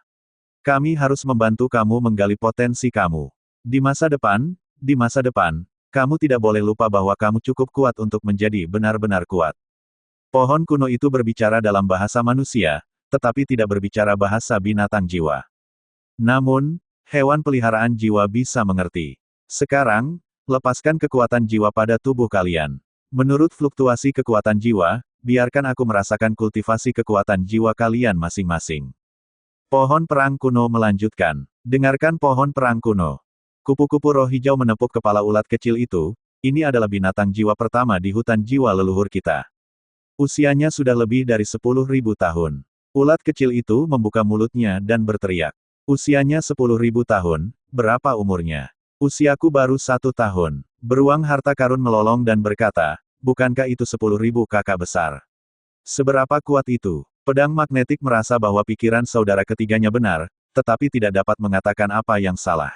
Speaker 1: Kami harus membantu kamu menggali potensi kamu. Di masa depan, kamu tidak boleh lupa bahwa kamu cukup kuat untuk menjadi benar-benar kuat. Pohon kuno itu berbicara dalam bahasa manusia, tetapi tidak berbicara bahasa binatang jiwa. Namun, hewan peliharaan jiwa bisa mengerti. Sekarang, lepaskan kekuatan jiwa pada tubuh kalian. Menurut fluktuasi kekuatan jiwa, biarkan aku merasakan kultivasi kekuatan jiwa kalian masing-masing. Pohon perang kuno melanjutkan. Dengarkan pohon perang kuno. Kupu-kupu roh hijau menepuk kepala ulat kecil itu. Ini adalah binatang jiwa pertama di hutan jiwa leluhur kita. Usianya sudah lebih dari 10.000 tahun. Ulat kecil itu membuka mulutnya dan berteriak. Usianya 10.000 tahun, berapa umurnya? Usiaku baru 1 tahun. Beruang harta karun melolong dan berkata, bukankah itu 10.000 kakak besar? Seberapa kuat itu? Pedang magnetik merasa bahwa pikiran saudara ketiganya benar, tetapi tidak dapat mengatakan apa yang salah.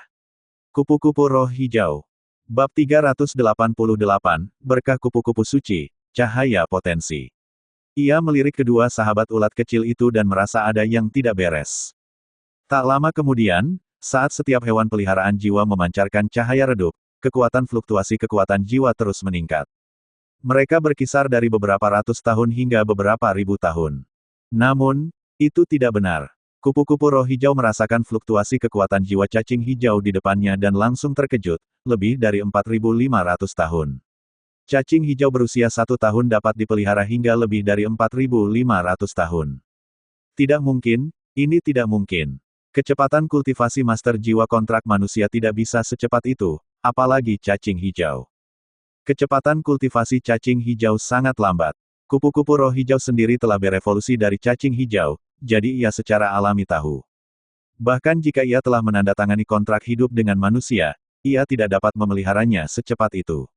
Speaker 1: Kupu-kupu roh hijau. Bab 388, Berkah kupu-kupu suci, cahaya potensi. Ia melirik kedua sahabat ulat kecil itu dan merasa ada yang tidak beres. Tak lama kemudian, saat setiap hewan peliharaan jiwa memancarkan cahaya redup, kekuatan fluktuasi kekuatan jiwa terus meningkat. Mereka berkisar dari beberapa ratus tahun hingga beberapa ribu tahun. Namun, itu tidak benar. Kupu-kupu roh hijau merasakan fluktuasi kekuatan jiwa cacing hijau di depannya dan langsung terkejut, lebih dari 4.500 tahun. Cacing hijau berusia 1 tahun dapat dipelihara hingga lebih dari 4.500 tahun. Tidak mungkin, ini tidak mungkin. Kecepatan kultivasi master jiwa kontrak manusia tidak bisa secepat itu, apalagi cacing hijau. Kecepatan kultivasi cacing hijau sangat lambat. Kupu-kupu roh hijau sendiri telah berevolusi dari cacing hijau, jadi ia secara alami tahu. Bahkan jika ia telah menandatangani kontrak hidup dengan manusia, ia tidak dapat memeliharanya secepat itu.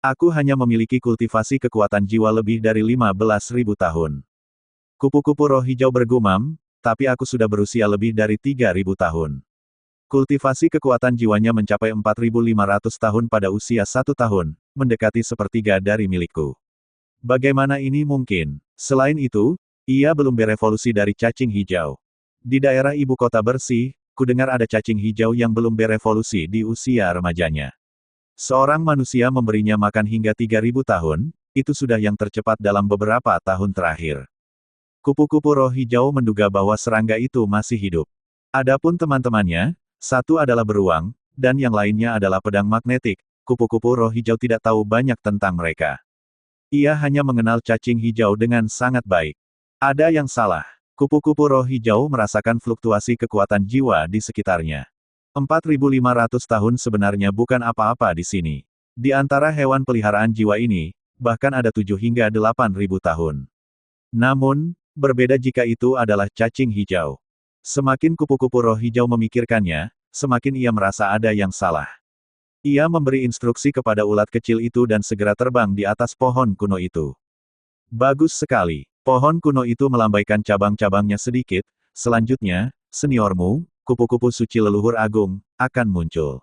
Speaker 1: Aku hanya memiliki kultivasi kekuatan jiwa lebih dari 15.000 tahun. Kupu-kupu roh hijau bergumam, tapi aku sudah berusia lebih dari 3.000 tahun. Kultivasi kekuatan jiwanya mencapai 4.500 tahun pada usia 1 tahun, mendekati sepertiga dari milikku. Bagaimana ini mungkin? Selain itu, ia belum berevolusi dari cacing hijau. Di daerah ibu kota bersih, kudengar ada cacing hijau yang belum berevolusi di usia remajanya. Seorang manusia memberinya makan hingga 3.000 tahun, itu sudah yang tercepat dalam beberapa tahun terakhir. Kupu-kupu roh hijau menduga bahwa serangga itu masih hidup. Adapun teman-temannya, satu adalah beruang, dan yang lainnya adalah pedang magnetik. Kupu-kupu roh hijau tidak tahu banyak tentang mereka. Ia hanya mengenal cacing hijau dengan sangat baik. Ada yang salah. Kupu-kupu roh hijau merasakan fluktuasi kekuatan jiwa di sekitarnya. 4.500 tahun sebenarnya bukan apa-apa di sini. Di antara hewan peliharaan jiwa ini, bahkan ada 7 hingga 8.000 tahun. Namun, berbeda jika itu adalah cacing hijau. Semakin kupu-kupu roh hijau memikirkannya, semakin ia merasa ada yang salah. Ia memberi instruksi kepada ulat kecil itu dan segera terbang di atas pohon kuno itu. Bagus sekali. Pohon kuno itu melambaikan cabang-cabangnya sedikit, selanjutnya, seniormu, kupu-kupu suci leluhur agung, akan muncul.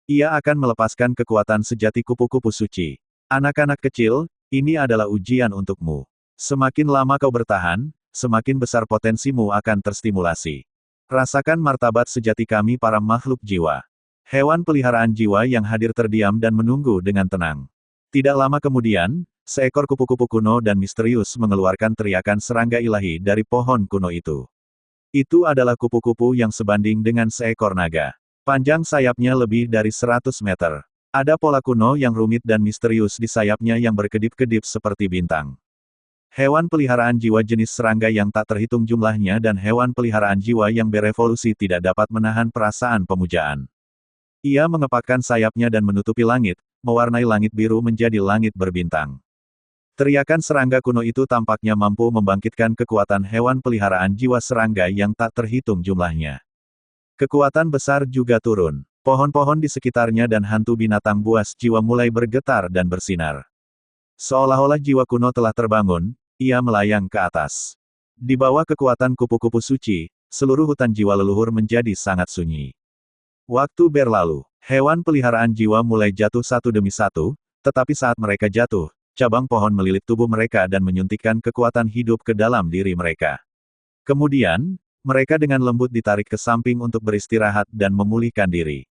Speaker 1: Ia akan melepaskan kekuatan sejati kupu-kupu suci. Anak-anak kecil, ini adalah ujian untukmu. Semakin lama kau bertahan, semakin besar potensimu akan terstimulasi. Rasakan martabat sejati kami para makhluk jiwa. Hewan peliharaan jiwa yang hadir terdiam dan menunggu dengan tenang. Tidak lama kemudian, seekor kupu-kupu kuno dan misterius mengeluarkan teriakan serangga ilahi dari pohon kuno itu. Itu adalah kupu-kupu yang sebanding dengan seekor naga. Panjang sayapnya lebih dari 100 meter. Ada pola kuno yang rumit dan misterius di sayapnya yang berkedip-kedip seperti bintang. Hewan peliharaan jiwa jenis serangga yang tak terhitung jumlahnya dan hewan peliharaan jiwa yang berevolusi tidak dapat menahan perasaan pemujaan. Ia mengepakkan sayapnya dan menutupi langit, mewarnai langit biru menjadi langit berbintang. Teriakan serangga kuno itu tampaknya mampu membangkitkan kekuatan hewan peliharaan jiwa serangga yang tak terhitung jumlahnya. Kekuatan besar juga turun. Pohon-pohon di sekitarnya dan hantu binatang buas jiwa mulai bergetar dan bersinar. Seolah-olah jiwa kuno telah terbangun, ia melayang ke atas. Di bawah kekuatan kupu-kupu suci, seluruh hutan jiwa leluhur menjadi sangat sunyi. Waktu berlalu, hewan peliharaan jiwa mulai jatuh satu demi satu, tetapi saat mereka jatuh, cabang pohon melilit tubuh mereka dan menyuntikkan kekuatan hidup ke dalam diri mereka. Kemudian, mereka dengan lembut ditarik ke samping untuk beristirahat dan memulihkan diri.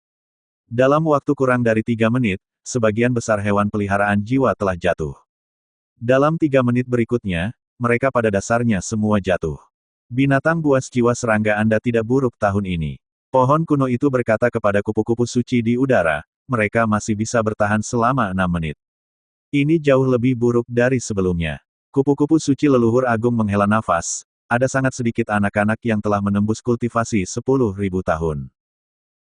Speaker 1: Dalam waktu kurang dari 3 menit, sebagian besar hewan peliharaan jiwa telah jatuh. Dalam 3 menit berikutnya, mereka pada dasarnya semua jatuh. Binatang buas jiwa serangga Anda tidak buruk tahun ini. Pohon kuno itu berkata kepada kupu-kupu suci di udara, mereka masih bisa bertahan selama 6 menit. Ini jauh lebih buruk dari sebelumnya. Kupu-kupu suci leluhur agung menghela nafas, ada sangat sedikit anak-anak yang telah menembus kultivasi 10.000 tahun.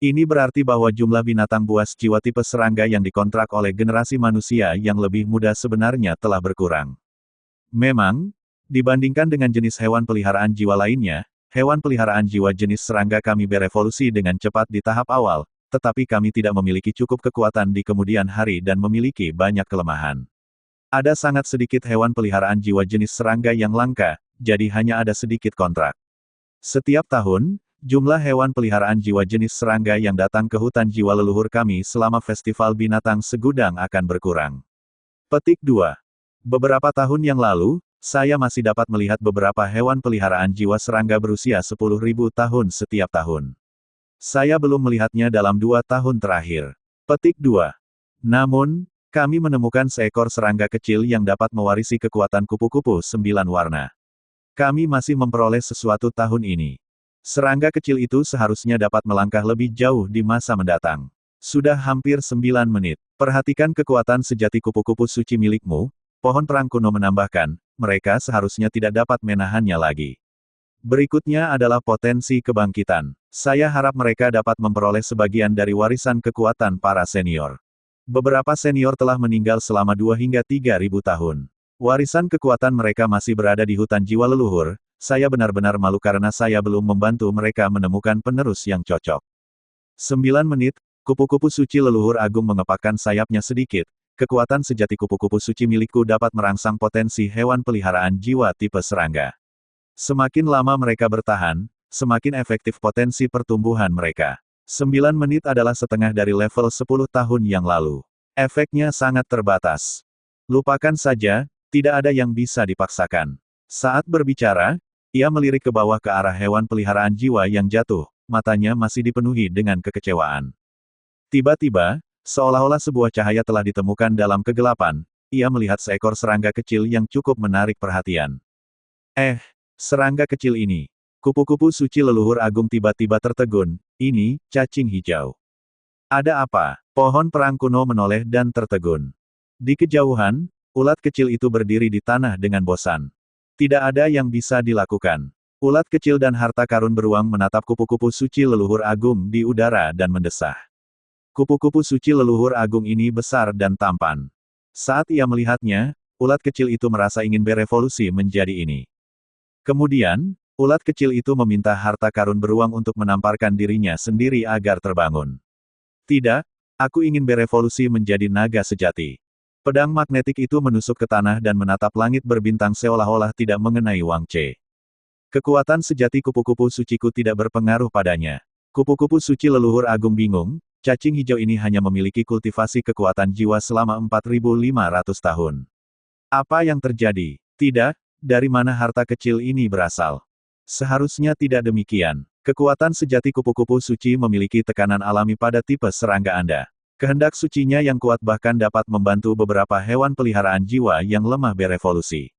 Speaker 1: Ini berarti bahwa jumlah binatang buas jiwa tipe serangga yang dikontrak oleh generasi manusia yang lebih muda sebenarnya telah berkurang. Memang, dibandingkan dengan jenis hewan peliharaan jiwa lainnya, hewan peliharaan jiwa jenis serangga kami berevolusi dengan cepat di tahap awal, tetapi kami tidak memiliki cukup kekuatan di kemudian hari dan memiliki banyak kelemahan. Ada sangat sedikit hewan peliharaan jiwa jenis serangga yang langka, jadi hanya ada sedikit kontrak. Setiap tahun, jumlah hewan peliharaan jiwa jenis serangga yang datang ke hutan jiwa leluhur kami selama festival binatang segudang akan berkurang. Petik 2. Beberapa tahun yang lalu, saya masih dapat melihat beberapa hewan peliharaan jiwa serangga berusia 10.000 tahun setiap tahun. Saya belum melihatnya dalam 2 tahun terakhir. Petik 2. Namun, kami menemukan seekor serangga kecil yang dapat mewarisi kekuatan kupu-kupu 9 warna. Kami masih memperoleh sesuatu tahun ini. Serangga kecil itu seharusnya dapat melangkah lebih jauh di masa mendatang. Sudah hampir 9 menit. Perhatikan kekuatan sejati kupu-kupu suci milikmu, pohon perang kuno menambahkan, mereka seharusnya tidak dapat menahannya lagi. Berikutnya adalah potensi kebangkitan. Saya harap mereka dapat memperoleh sebagian dari warisan kekuatan para senior. Beberapa senior telah meninggal selama 2 hingga 3.000 tahun. Warisan kekuatan mereka masih berada di hutan jiwa leluhur. Saya benar-benar malu karena saya belum membantu mereka menemukan penerus yang cocok. 9 menit, kupu-kupu suci leluhur agung mengepakkan sayapnya sedikit. Kekuatan sejati kupu-kupu suci milikku dapat merangsang potensi hewan peliharaan jiwa tipe serangga. Semakin lama mereka bertahan, semakin efektif potensi pertumbuhan mereka. 9 menit adalah setengah dari level 10 tahun yang lalu. Efeknya sangat terbatas. Lupakan saja, tidak ada yang bisa dipaksakan. Saat berbicara, ia melirik ke bawah ke arah hewan peliharaan jiwa yang jatuh, matanya masih dipenuhi dengan kekecewaan. Tiba-tiba, seolah-olah sebuah cahaya telah ditemukan dalam kegelapan, ia melihat seekor serangga kecil yang cukup menarik perhatian. Serangga kecil ini. Kupu-kupu suci leluhur agung tiba-tiba tertegun, ini, cacing hijau. Ada apa? Pohon perang kuno menoleh dan tertegun. Di kejauhan, ulat kecil itu berdiri di tanah dengan bosan. Tidak ada yang bisa dilakukan. Ulat kecil dan harta karun beruang menatap kupu-kupu suci leluhur agung di udara dan mendesah. Kupu-kupu suci leluhur agung ini besar dan tampan. Saat ia melihatnya, ulat kecil itu merasa ingin berevolusi menjadi ini. Kemudian, ulat kecil itu meminta harta karun beruang untuk menamparkan dirinya sendiri agar terbangun. Tidak, aku ingin berevolusi menjadi naga sejati. Pedang magnetik itu menusuk ke tanah dan menatap langit berbintang seolah-olah tidak mengenai Wang Che. Kekuatan sejati kupu-kupu suciku tidak berpengaruh padanya. Kupu-kupu suci leluhur agung bingung, cacing hijau ini hanya memiliki kultivasi kekuatan jiwa selama 4.500 tahun. Apa yang terjadi? Tidak, dari mana harta kecil ini berasal? Seharusnya tidak demikian. Kekuatan sejati kupu-kupu suci memiliki tekanan alami pada tipe serangga Anda. Kehendak sucinya yang kuat bahkan dapat membantu beberapa hewan peliharaan jiwa yang lemah berevolusi.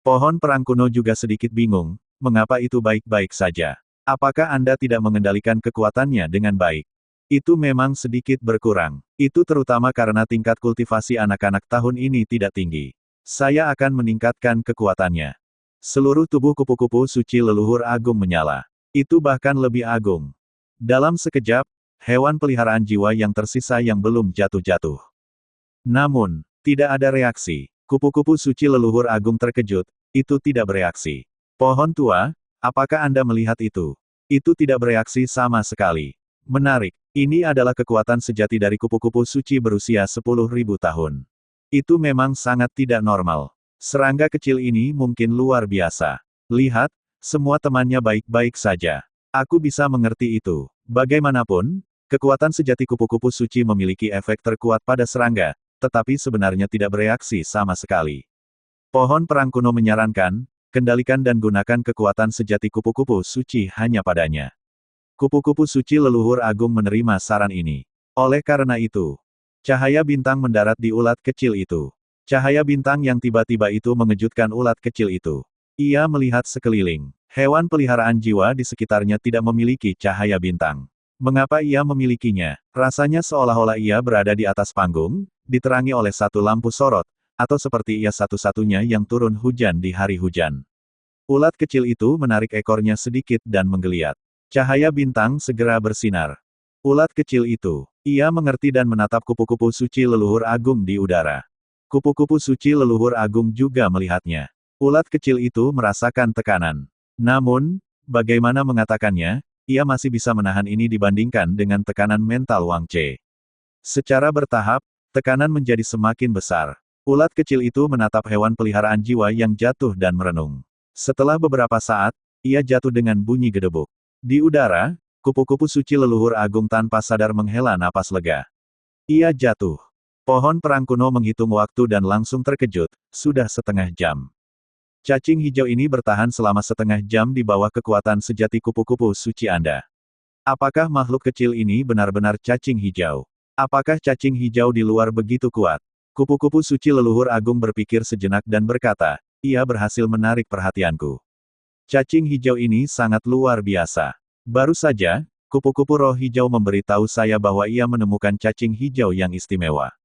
Speaker 1: Pohon perang kuno juga sedikit bingung, mengapa itu baik-baik saja. Apakah Anda tidak mengendalikan kekuatannya dengan baik? Itu memang sedikit berkurang. Itu terutama karena tingkat kultivasi anak-anak tahun ini tidak tinggi. Saya akan meningkatkan kekuatannya. Seluruh tubuh kupu-kupu suci leluhur agung menyala. Itu bahkan lebih agung. Dalam sekejap, hewan peliharaan jiwa yang tersisa yang belum jatuh-jatuh. Namun, tidak ada reaksi. Kupu-kupu suci leluhur agung terkejut, itu tidak bereaksi. Pohon tua, apakah Anda melihat itu? Itu tidak bereaksi sama sekali. Menarik, ini adalah kekuatan sejati dari kupu-kupu suci berusia 10.000 tahun. Itu memang sangat tidak normal. Serangga kecil ini mungkin luar biasa. Lihat, semua temannya baik-baik saja. Aku bisa mengerti itu. Bagaimanapun, kekuatan sejati kupu-kupu suci memiliki efek terkuat pada serangga, tetapi sebenarnya tidak bereaksi sama sekali. Pohon perang kuno menyarankan, kendalikan dan gunakan kekuatan sejati kupu-kupu suci hanya padanya. Kupu-kupu suci leluhur agung menerima saran ini. Oleh karena itu, cahaya bintang mendarat di ulat kecil itu. Cahaya bintang yang tiba-tiba itu mengejutkan ulat kecil itu. Ia melihat sekeliling. Hewan peliharaan jiwa di sekitarnya tidak memiliki cahaya bintang. Mengapa ia memilikinya? Rasanya seolah-olah ia berada di atas panggung, diterangi oleh satu lampu sorot, atau seperti ia satu-satunya yang turun hujan di hari hujan. Ulat kecil itu menarik ekornya sedikit dan menggeliat. Cahaya bintang segera bersinar. Ulat kecil itu, ia mengerti dan menatap kupu-kupu suci leluhur agung di udara. Kupu-kupu suci leluhur agung juga melihatnya. Ulat kecil itu merasakan tekanan. Namun, bagaimana mengatakannya, ia masih bisa menahan ini dibandingkan dengan tekanan mental Wang Che. Secara bertahap, tekanan menjadi semakin besar. Ulat kecil itu menatap hewan peliharaan jiwa yang jatuh dan merenung. Setelah beberapa saat, ia jatuh dengan bunyi gedebuk. Di udara, kupu-kupu suci leluhur agung tanpa sadar menghela napas lega. Ia jatuh. Pohon perang kuno menghitung waktu dan langsung terkejut, sudah setengah jam. Cacing hijau ini bertahan selama setengah jam di bawah kekuatan sejati kupu-kupu suci Anda. Apakah makhluk kecil ini benar-benar cacing hijau? Apakah cacing hijau di luar begitu kuat? Kupu-kupu suci leluhur agung berpikir sejenak dan berkata, ia berhasil menarik perhatianku. Cacing hijau ini sangat luar biasa. Baru saja, kupu-kupu roh hijau memberitahu saya bahwa ia menemukan cacing hijau yang istimewa.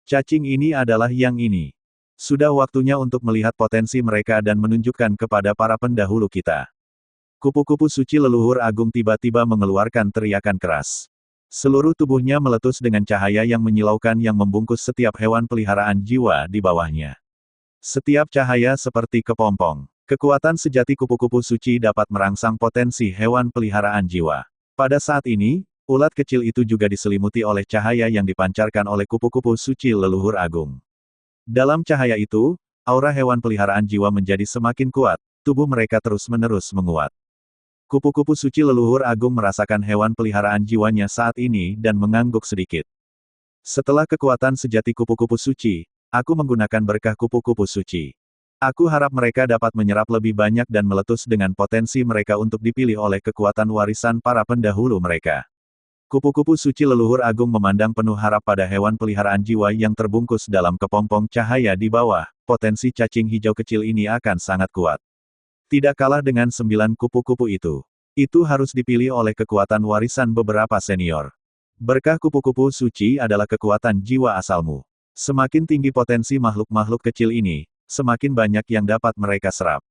Speaker 1: Cacing ini adalah yang ini. Sudah waktunya untuk melihat potensi mereka dan menunjukkan kepada para pendahulu kita. Kupu-kupu suci leluhur agung tiba-tiba mengeluarkan teriakan keras. Seluruh tubuhnya meletus dengan cahaya yang menyilaukan yang membungkus setiap hewan peliharaan jiwa di bawahnya. Setiap cahaya seperti kepompong. Kekuatan sejati kupu-kupu suci dapat merangsang potensi hewan peliharaan jiwa. Pada saat ini, ulat kecil itu juga diselimuti oleh cahaya yang dipancarkan oleh kupu-kupu suci leluhur agung. Dalam cahaya itu, aura hewan peliharaan jiwa menjadi semakin kuat, tubuh mereka terus-menerus menguat. Kupu-kupu suci leluhur agung merasakan hewan peliharaan jiwanya saat ini dan mengangguk sedikit. Setelah kekuatan sejati kupu-kupu suci, aku menggunakan berkah kupu-kupu suci. Aku harap mereka dapat menyerap lebih banyak dan meletus dengan potensi mereka untuk dipilih oleh kekuatan warisan para pendahulu mereka. Kupu-kupu suci leluhur agung memandang penuh harap pada hewan peliharaan jiwa yang terbungkus dalam kepompong cahaya di bawah. Potensi cacing hijau kecil ini akan sangat kuat. Tidak kalah dengan 9 kupu-kupu itu. Itu harus dipilih oleh kekuatan warisan beberapa senior. Berkah kupu-kupu suci adalah kekuatan jiwa asalmu. Semakin tinggi potensi makhluk-makhluk kecil ini, semakin banyak yang dapat mereka serap.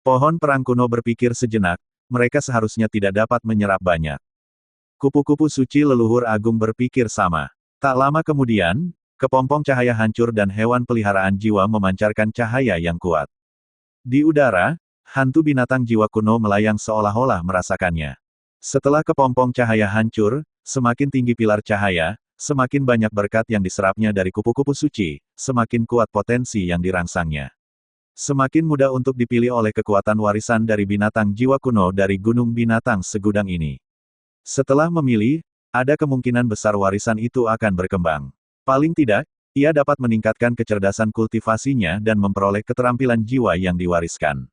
Speaker 1: Pohon perang kuno berpikir sejenak, mereka seharusnya tidak dapat menyerap banyak. Kupu-kupu suci leluhur agung berpikir sama. Tak lama kemudian, kepompong cahaya hancur dan hewan peliharaan jiwa memancarkan cahaya yang kuat. Di udara, hantu binatang jiwa kuno melayang seolah-olah merasakannya. Setelah kepompong cahaya hancur, semakin tinggi pilar cahaya, semakin banyak berkat yang diserapnya dari kupu-kupu suci, semakin kuat potensi yang dirangsangnya. Semakin mudah untuk dipilih oleh kekuatan warisan dari binatang jiwa kuno dari gunung binatang segudang ini. Setelah memilih, ada kemungkinan besar warisan itu akan berkembang. Paling tidak, ia dapat meningkatkan kecerdasan kultivasinya dan memperoleh keterampilan jiwa yang diwariskan.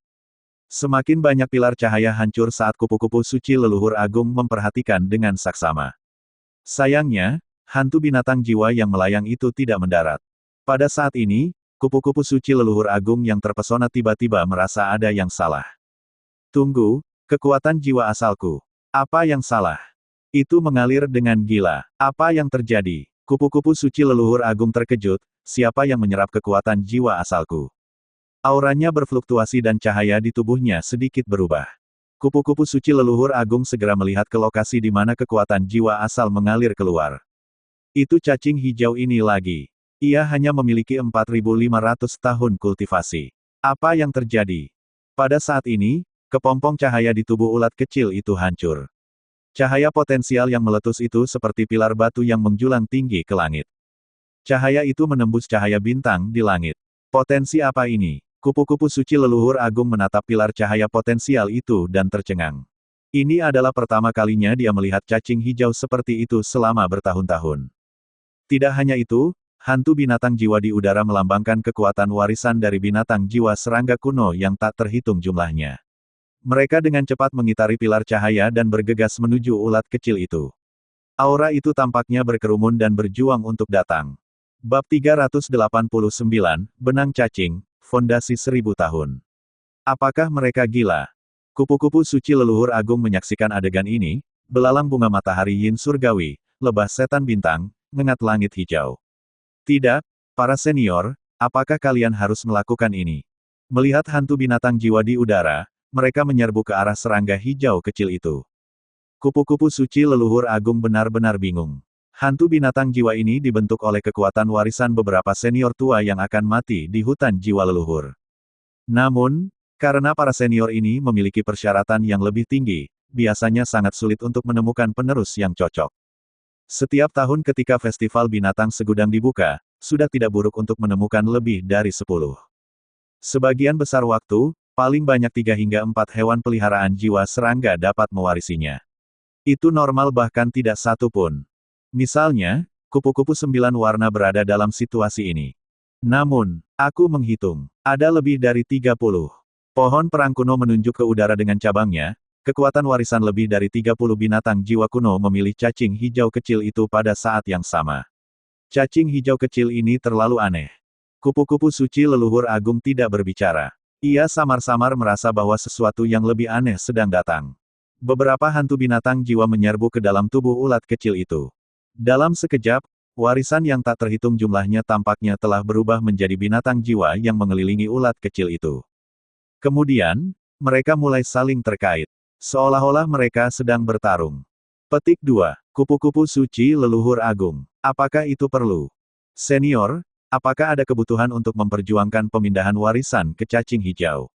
Speaker 1: Semakin banyak pilar cahaya hancur saat kupu-kupu suci leluhur agung memperhatikan dengan saksama. Sayangnya, hantu binatang jiwa yang melayang itu tidak mendarat. Pada saat ini, kupu-kupu suci leluhur agung yang terpesona tiba-tiba merasa ada yang salah. Tunggu, kekuatan jiwa asalku. Apa yang salah? Itu mengalir dengan gila. Apa yang terjadi? Kupu-kupu suci leluhur agung terkejut, siapa yang menyerap kekuatan jiwa asalku? Auranya berfluktuasi dan cahaya di tubuhnya sedikit berubah. Kupu-kupu suci leluhur agung segera melihat ke lokasi di mana kekuatan jiwa asal mengalir keluar. Itu cacing hijau ini lagi. Ia hanya memiliki 4.500 tahun kultivasi. Apa yang terjadi? Pada saat ini, kepompong cahaya di tubuh ulat kecil itu hancur. Cahaya potensial yang meletus itu seperti pilar batu yang menjulang tinggi ke langit. Cahaya itu menembus cahaya bintang di langit. Potensi apa ini? Kupu-kupu suci leluhur agung menatap pilar cahaya potensial itu dan tercengang. Ini adalah pertama kalinya dia melihat cacing hijau seperti itu selama bertahun-tahun. Tidak hanya itu, hantu binatang jiwa di udara melambangkan kekuatan warisan dari binatang jiwa serangga kuno yang tak terhitung jumlahnya. Mereka dengan cepat mengitari pilar cahaya dan bergegas menuju ulat kecil itu. Aura itu tampaknya berkerumun dan berjuang untuk datang. Bab 389, Benang Cacing, Fondasi 1000 Tahun. Apakah mereka gila? Kupu-kupu suci leluhur agung menyaksikan adegan ini, belalang bunga matahari yin surgawi, lebah setan bintang, ngengat langit hijau. Tidak, para senior, apakah kalian harus melakukan ini? Melihat hantu binatang jiwa di udara, mereka menyerbu ke arah serangga hijau kecil itu. Kupu-kupu suci leluhur agung benar-benar bingung. Hantu binatang jiwa ini dibentuk oleh kekuatan warisan beberapa senior tua yang akan mati di hutan jiwa leluhur. Namun, karena para senior ini memiliki persyaratan yang lebih tinggi, biasanya sangat sulit untuk menemukan penerus yang cocok. Setiap tahun ketika festival binatang segudang dibuka, sudah tidak buruk untuk menemukan lebih dari 10. Sebagian besar waktu, paling banyak 3 hingga 4 hewan peliharaan jiwa serangga dapat mewarisinya. Itu normal bahkan tidak satu pun. Misalnya, kupu-kupu 9 warna berada dalam situasi ini. Namun, aku menghitung, ada lebih dari 30. Pohon perang kuno menunjuk ke udara dengan cabangnya, kekuatan warisan lebih dari 30 binatang jiwa kuno memilih cacing hijau kecil itu pada saat yang sama. Cacing hijau kecil ini terlalu aneh. Kupu-kupu suci leluhur agung tidak berbicara. Ia samar-samar merasa bahwa sesuatu yang lebih aneh sedang datang. Beberapa hantu binatang jiwa menyerbu ke dalam tubuh ulat kecil itu. Dalam sekejap, warisan yang tak terhitung jumlahnya tampaknya telah berubah menjadi binatang jiwa yang mengelilingi ulat kecil itu. Kemudian, mereka mulai saling terkait. Seolah-olah mereka sedang bertarung. Petik 2. Kupu-kupu suci leluhur agung. Apakah itu perlu? Senior, apakah ada kebutuhan untuk memperjuangkan pemindahan warisan ke cacing hijau?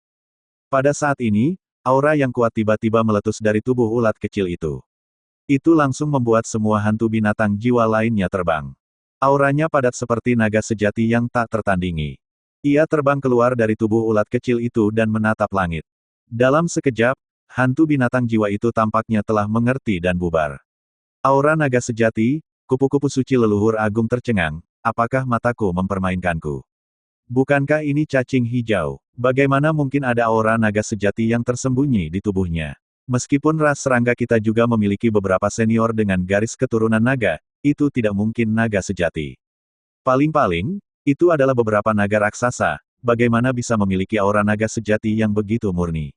Speaker 1: Pada saat ini, aura yang kuat tiba-tiba meletus dari tubuh ulat kecil itu. Itu langsung membuat semua hantu binatang jiwa lainnya terbang. Auranya padat seperti naga sejati yang tak tertandingi. Ia terbang keluar dari tubuh ulat kecil itu dan menatap langit. Dalam sekejap, hantu binatang jiwa itu tampaknya telah mengerti dan bubar. Aura naga sejati, kupu-kupu suci leluhur agung tercengang, apakah mataku mempermainkanku? Bukankah ini cacing hijau? Bagaimana mungkin ada aura naga sejati yang tersembunyi di tubuhnya? Meskipun ras serangga kita juga memiliki beberapa senior dengan garis keturunan naga, itu tidak mungkin naga sejati. Paling-paling, itu adalah beberapa naga raksasa, bagaimana bisa memiliki aura naga sejati yang begitu murni?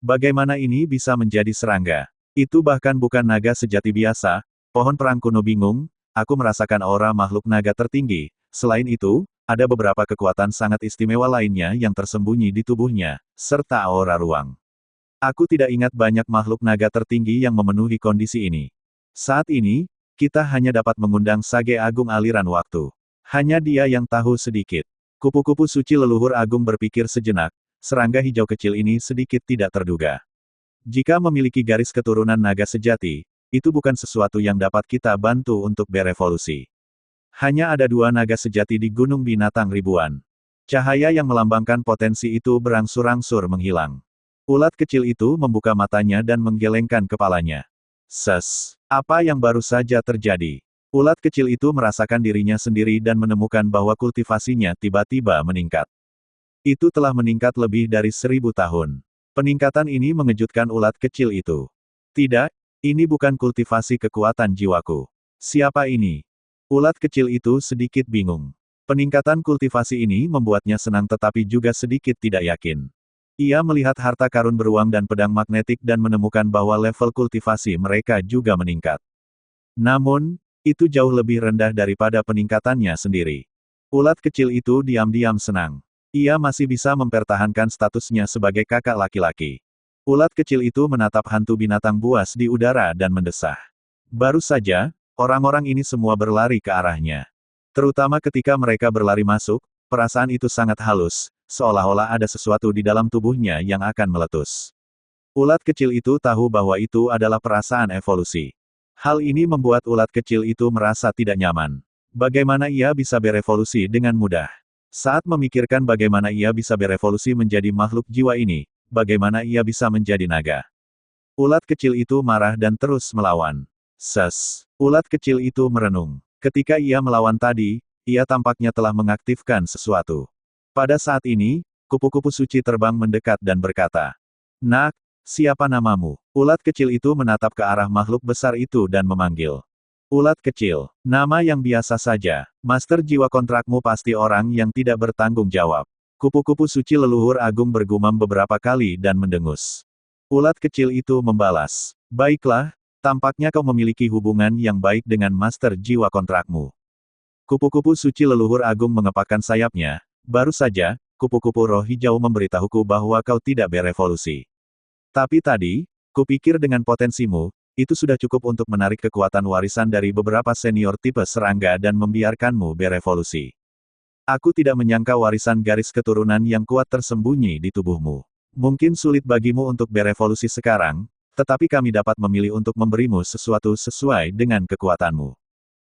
Speaker 1: Bagaimana ini bisa menjadi serangga? Itu bahkan bukan naga sejati biasa, pohon perang kuno bingung, aku merasakan aura makhluk naga tertinggi, selain itu, ada beberapa kekuatan sangat istimewa lainnya yang tersembunyi di tubuhnya, serta aura ruang. Aku tidak ingat banyak makhluk naga tertinggi yang memenuhi kondisi ini. Saat ini, kita hanya dapat mengundang Sage Agung aliran waktu. Hanya dia yang tahu sedikit. Kupu-kupu suci leluhur agung berpikir sejenak, serangga hijau kecil ini sedikit tidak terduga. Jika memiliki garis keturunan naga sejati, itu bukan sesuatu yang dapat kita bantu untuk berevolusi. Hanya ada 2 naga sejati di Gunung Binatang Ribuan. Cahaya yang melambangkan potensi itu berangsur-angsur menghilang. Ulat kecil itu membuka matanya dan menggelengkan kepalanya. Apa yang baru saja terjadi? Ulat kecil itu merasakan dirinya sendiri dan menemukan bahwa kultivasinya tiba-tiba meningkat. Itu telah meningkat lebih dari 1000 tahun. Peningkatan ini mengejutkan ulat kecil itu. Tidak, ini bukan kultivasi kekuatan jiwaku. Siapa ini? Ulat kecil itu sedikit bingung. Peningkatan kultivasi ini membuatnya senang tetapi juga sedikit tidak yakin. Ia melihat harta karun beruang dan pedang magnetik dan menemukan bahwa level kultivasi mereka juga meningkat. Namun, itu jauh lebih rendah daripada peningkatannya sendiri. Ulat kecil itu diam-diam senang. Ia masih bisa mempertahankan statusnya sebagai kakak laki-laki. Ulat kecil itu menatap hantu binatang buas di udara dan mendesah. Baru saja, orang-orang ini semua berlari ke arahnya. Terutama ketika mereka berlari masuk, perasaan itu sangat halus, seolah-olah ada sesuatu di dalam tubuhnya yang akan meletus. Ulat kecil itu tahu bahwa itu adalah perasaan evolusi. Hal ini membuat ulat kecil itu merasa tidak nyaman. Bagaimana ia bisa berevolusi dengan mudah? Saat memikirkan bagaimana ia bisa berevolusi menjadi makhluk jiwa ini, bagaimana ia bisa menjadi naga? Ulat kecil itu marah dan terus melawan. Ulat kecil itu merenung. Ketika ia melawan tadi, ia tampaknya telah mengaktifkan sesuatu. Pada saat ini, kupu-kupu suci terbang mendekat dan berkata, "Nak, siapa namamu?" Ulat kecil itu menatap ke arah makhluk besar itu dan memanggil. Ulat kecil, nama yang biasa saja. Master jiwa kontrakmu pasti orang yang tidak bertanggung jawab. Kupu-kupu suci leluhur agung bergumam beberapa kali dan mendengus. Ulat kecil itu membalas, "Baiklah, tampaknya kau memiliki hubungan yang baik dengan master jiwa kontrakmu." Kupu-kupu suci leluhur agung mengepakkan sayapnya. Baru saja, kupu-kupu roh hijau memberitahuku bahwa kau tidak berevolusi. Tapi tadi, kupikir dengan potensimu, itu sudah cukup untuk menarik kekuatan warisan dari beberapa senior tipe serangga dan membiarkanmu berevolusi. Aku tidak menyangka warisan garis keturunan yang kuat tersembunyi di tubuhmu. Mungkin sulit bagimu untuk berevolusi sekarang, tetapi kami dapat memilih untuk memberimu sesuatu sesuai dengan kekuatanmu.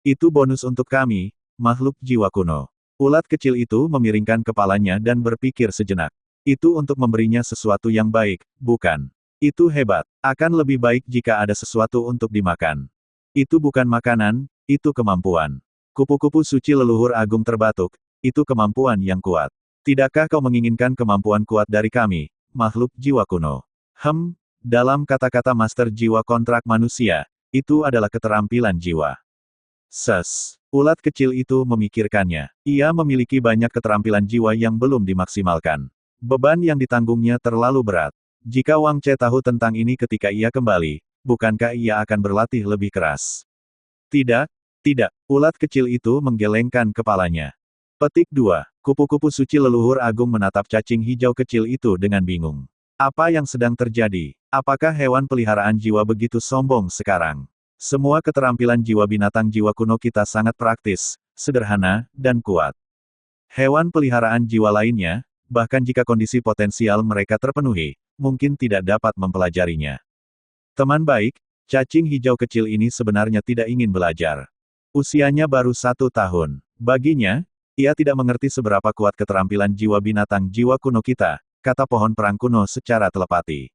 Speaker 1: Itu bonus untuk kami, makhluk jiwa kuno. Ulat kecil itu memiringkan kepalanya dan berpikir sejenak. Itu untuk memberinya sesuatu yang baik, bukan? Itu hebat. Akan lebih baik jika ada sesuatu untuk dimakan. Itu bukan makanan, itu kemampuan. Kupu-kupu suci leluhur agung terbatuk, itu kemampuan yang kuat. Tidakkah kau menginginkan kemampuan kuat dari kami, makhluk jiwa kuno? Dalam kata-kata master jiwa kontrak manusia, itu adalah keterampilan jiwa. Ulat kecil itu memikirkannya. Ia memiliki banyak keterampilan jiwa yang belum dimaksimalkan. Beban yang ditanggungnya terlalu berat. Jika Wang Che tahu tentang ini ketika ia kembali, bukankah ia akan berlatih lebih keras? Tidak, tidak, ulat kecil itu menggelengkan kepalanya. Petik 2. Kupu-kupu suci leluhur agung menatap cacing hijau kecil itu dengan bingung. Apa yang sedang terjadi? Apakah hewan peliharaan jiwa begitu sombong sekarang? Semua keterampilan jiwa binatang jiwa kuno kita sangat praktis, sederhana, dan kuat. Hewan peliharaan jiwa lainnya, bahkan jika kondisi potensial mereka terpenuhi, mungkin tidak dapat mempelajarinya. Teman baik, cacing hijau kecil ini sebenarnya tidak ingin belajar. Usianya baru 1 tahun. Baginya, ia tidak mengerti seberapa kuat keterampilan jiwa binatang jiwa kuno kita, kata pohon perang kuno secara telepati.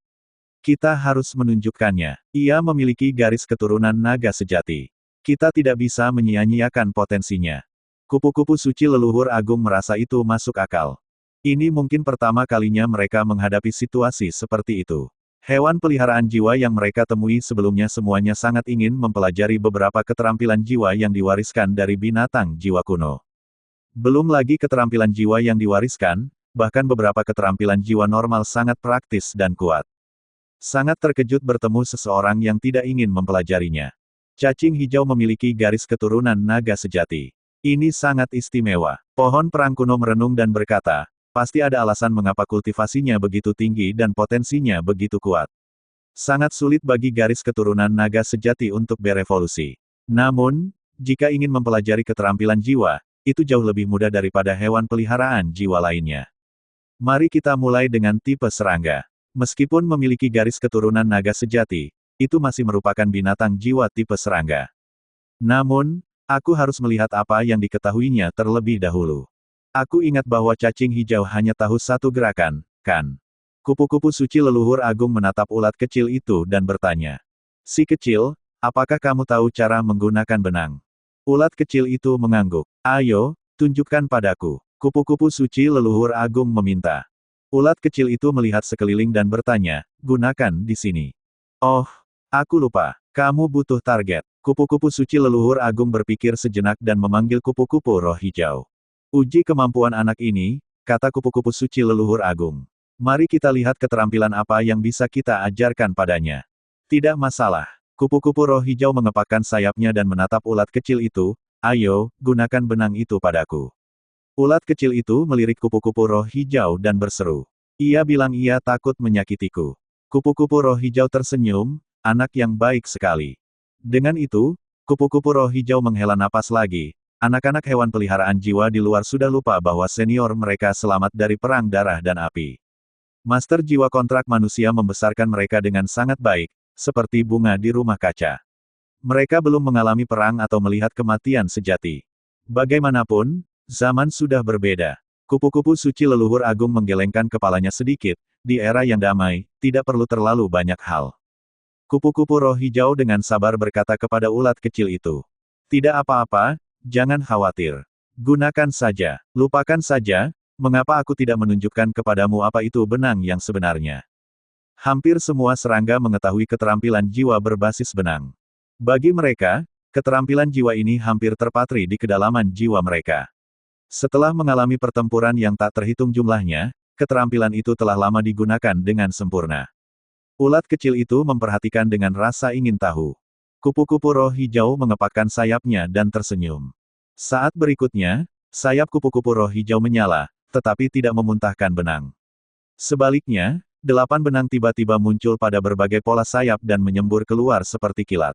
Speaker 1: Kita harus menunjukkannya. Ia memiliki garis keturunan naga sejati. Kita tidak bisa menyia-nyiakan potensinya. Kupu-kupu suci leluhur agung merasa itu masuk akal. Ini mungkin pertama kalinya mereka menghadapi situasi seperti itu. Hewan peliharaan jiwa yang mereka temui sebelumnya semuanya sangat ingin mempelajari beberapa keterampilan jiwa yang diwariskan dari binatang jiwa kuno. Belum lagi keterampilan jiwa yang diwariskan, bahkan beberapa keterampilan jiwa normal sangat praktis dan kuat. Sangat terkejut bertemu seseorang yang tidak ingin mempelajarinya. Cacing hijau memiliki garis keturunan naga sejati. Ini sangat istimewa. Pohon perang kuno merenung dan berkata, pasti ada alasan mengapa kultivasinya begitu tinggi dan potensinya begitu kuat. Sangat sulit bagi garis keturunan naga sejati untuk berevolusi. Namun, jika ingin mempelajari keterampilan jiwa, itu jauh lebih mudah daripada hewan peliharaan jiwa lainnya. Mari kita mulai dengan tipe serangga. Meskipun memiliki garis keturunan naga sejati, itu masih merupakan binatang jiwa tipe serangga. Namun, aku harus melihat apa yang diketahuinya terlebih dahulu. Aku ingat bahwa cacing hijau hanya tahu satu gerakan, kan? Kupu-kupu suci leluhur agung menatap ulat kecil itu dan bertanya. Si kecil, apakah kamu tahu cara menggunakan benang? Ulat kecil itu mengangguk. Ayo, tunjukkan padaku. Kupu-kupu suci leluhur agung meminta. Ulat kecil itu melihat sekeliling dan bertanya, gunakan di sini. Oh, aku lupa. Kamu butuh target. Kupu-kupu suci leluhur agung berpikir sejenak dan memanggil kupu-kupu roh hijau. Uji kemampuan anak ini, kata kupu-kupu suci leluhur agung. Mari kita lihat keterampilan apa yang bisa kita ajarkan padanya. Tidak masalah. Kupu-kupu roh hijau mengepakkan sayapnya dan menatap ulat kecil itu. Ayo, gunakan benang itu padaku. Ulat kecil itu melirik kupu-kupu roh hijau dan berseru. Ia bilang ia takut menyakitiku. Kupu-kupu roh hijau tersenyum, anak yang baik sekali. Dengan itu, kupu-kupu roh hijau menghela napas lagi. Anak-anak hewan peliharaan jiwa di luar sudah lupa bahwa senior mereka selamat dari perang darah dan api. Master jiwa kontrak manusia membesarkan mereka dengan sangat baik, seperti bunga di rumah kaca. Mereka belum mengalami perang atau melihat kematian sejati. Bagaimanapun, zaman sudah berbeda. Kupu-kupu suci leluhur agung menggelengkan kepalanya sedikit, di era yang damai, tidak perlu terlalu banyak hal. Kupu-kupu roh hijau dengan sabar berkata kepada ulat kecil itu. Tidak apa-apa, jangan khawatir. Gunakan saja, lupakan saja, mengapa aku tidak menunjukkan kepadamu apa itu benang yang sebenarnya. Hampir semua serangga mengetahui keterampilan jiwa berbasis benang. Bagi mereka, keterampilan jiwa ini hampir terpatri di kedalaman jiwa mereka. Setelah mengalami pertempuran yang tak terhitung jumlahnya, keterampilan itu telah lama digunakan dengan sempurna. Ulat kecil itu memperhatikan dengan rasa ingin tahu. Kupu-kupu roh hijau mengepakkan sayapnya dan tersenyum. Saat berikutnya, sayap kupu-kupu roh hijau menyala, tetapi tidak memuntahkan benang. Sebaliknya, 8 benang tiba-tiba muncul pada berbagai pola sayap dan menyembur keluar seperti kilat.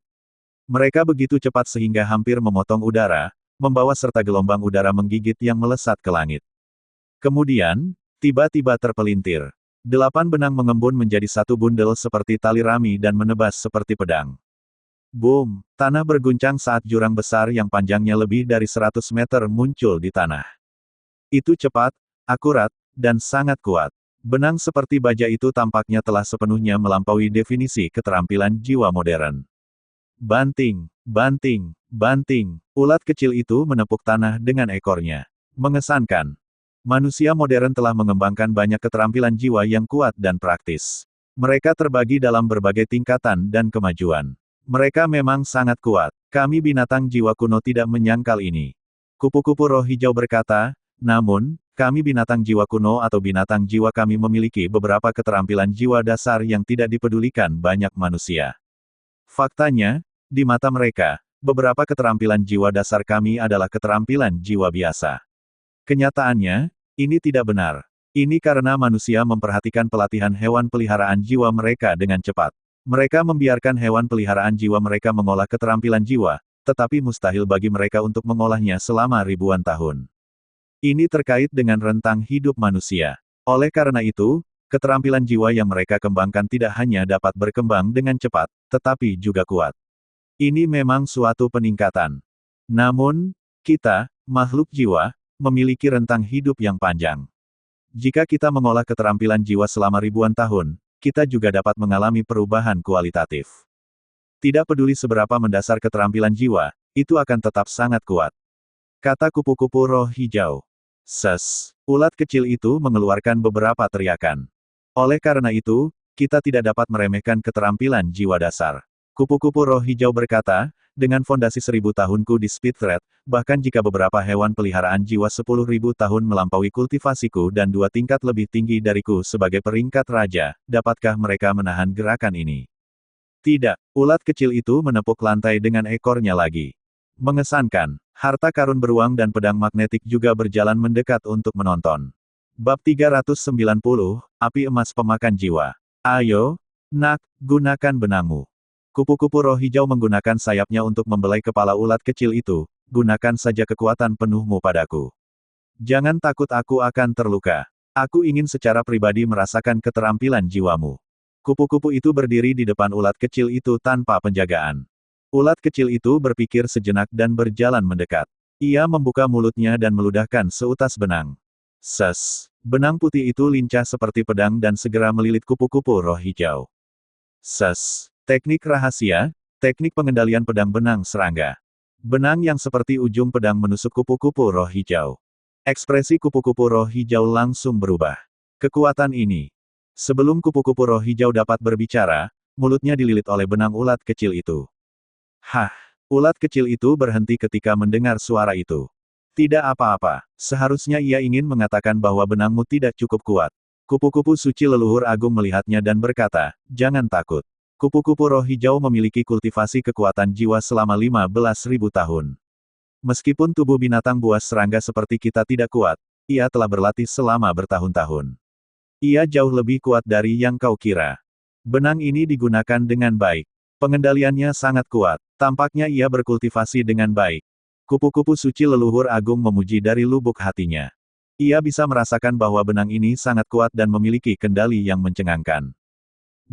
Speaker 1: Mereka begitu cepat sehingga hampir memotong udara, membawa serta gelombang udara menggigit yang melesat ke langit. Kemudian, tiba-tiba terpelintir. 8 benang mengembun menjadi satu bundel seperti tali rami dan menebas seperti pedang. Boom! Tanah berguncang saat jurang besar yang panjangnya lebih dari 100 meter muncul di tanah. Itu cepat, akurat, dan sangat kuat. Benang seperti baja itu tampaknya telah sepenuhnya melampaui definisi keterampilan jiwa modern. Banting, banting, banting. Ulat kecil itu menepuk tanah dengan ekornya. Mengesankan. Manusia modern telah mengembangkan banyak keterampilan jiwa yang kuat dan praktis. Mereka terbagi dalam berbagai tingkatan dan kemajuan. Mereka memang sangat kuat. Kami binatang jiwa kuno tidak menyangkal ini. Kupu-kupu roh hijau berkata, namun, kami binatang jiwa kuno atau binatang jiwa kami memiliki beberapa keterampilan jiwa dasar yang tidak dipedulikan banyak manusia. Faktanya, di mata mereka, beberapa keterampilan jiwa dasar kami adalah keterampilan jiwa biasa. Kenyataannya, ini tidak benar. Ini karena manusia memperhatikan pelatihan hewan peliharaan jiwa mereka dengan cepat. Mereka membiarkan hewan peliharaan jiwa mereka mengolah keterampilan jiwa, tetapi mustahil bagi mereka untuk mengolahnya selama ribuan tahun. Ini terkait dengan rentang hidup manusia. Oleh karena itu, keterampilan jiwa yang mereka kembangkan tidak hanya dapat berkembang dengan cepat, tetapi juga kuat. Ini memang suatu peningkatan. Namun, kita, makhluk jiwa, memiliki rentang hidup yang panjang. Jika kita mengolah keterampilan jiwa selama ribuan tahun, kita juga dapat mengalami perubahan kualitatif. Tidak peduli seberapa mendasar keterampilan jiwa, itu akan tetap sangat kuat. Kata kupu-kupu roh hijau. Ses. Ulat kecil itu mengeluarkan beberapa teriakan. Oleh karena itu, kita tidak dapat meremehkan keterampilan jiwa dasar. Kupu-kupu roh hijau berkata, dengan fondasi 1000 tahunku di Speed Thread, bahkan jika beberapa hewan peliharaan jiwa 10.000 tahun melampaui kultivasiku dan 2 tingkat lebih tinggi dariku sebagai peringkat raja, dapatkah mereka menahan gerakan ini? Tidak, ulat kecil itu menepuk lantai dengan ekornya lagi. Mengesankan, harta karun beruang dan pedang magnetik juga berjalan mendekat untuk menonton. Bab 390, Api Emas Pemakan Jiwa. Ayo, nak, gunakan benangmu. Kupu-kupu roh hijau menggunakan sayapnya untuk membelai kepala ulat kecil itu, gunakan saja kekuatan penuhmu padaku. Jangan takut aku akan terluka. Aku ingin secara pribadi merasakan keterampilan jiwamu. Kupu-kupu itu berdiri di depan ulat kecil itu tanpa penjagaan. Ulat kecil itu berpikir sejenak dan berjalan mendekat. Ia membuka mulutnya dan meludahkan seutas benang. Ses. Benang putih itu lincah seperti pedang dan segera melilit kupu-kupu roh hijau. Ses. Teknik rahasia, teknik pengendalian pedang benang serangga. Benang yang seperti ujung pedang menusuk kupu-kupu roh hijau. Ekspresi kupu-kupu roh hijau langsung berubah. Kekuatan ini. Sebelum kupu-kupu roh hijau dapat berbicara, mulutnya dililit oleh benang ulat kecil itu. Hah! Ulat kecil itu berhenti ketika mendengar suara itu. Tidak apa-apa, seharusnya ia ingin mengatakan bahwa benangmu tidak cukup kuat. Kupu-kupu suci leluhur agung melihatnya dan berkata, jangan takut. Kupu-kupu roh hijau memiliki kultivasi kekuatan jiwa selama 15.000 tahun. Meskipun tubuh binatang buas serangga seperti kita tidak kuat, ia telah berlatih selama bertahun-tahun. Ia jauh lebih kuat dari yang kau kira. Benang ini digunakan dengan baik. Pengendaliannya sangat kuat. Tampaknya ia berkultivasi dengan baik. Kupu-kupu suci leluhur agung memuji dari lubuk hatinya. Ia bisa merasakan bahwa benang ini sangat kuat dan memiliki kendali yang mencengangkan.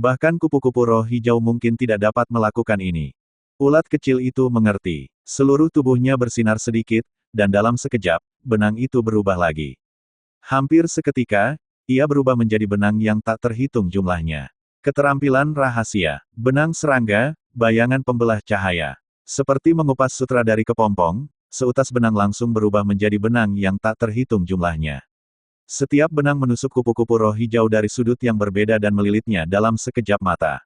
Speaker 1: Bahkan kupu-kupu roh hijau mungkin tidak dapat melakukan ini. Ulat kecil itu mengerti. Seluruh tubuhnya bersinar sedikit, dan dalam sekejap, benang itu berubah lagi. Hampir seketika, ia berubah menjadi benang yang tak terhitung jumlahnya. Keterampilan rahasia. Benang serangga, bayangan pembelah cahaya. Seperti mengupas sutra dari kepompong, seutas benang langsung berubah menjadi benang yang tak terhitung jumlahnya. Setiap benang menusuk kupu-kupu roh hijau dari sudut yang berbeda dan melilitnya dalam sekejap mata.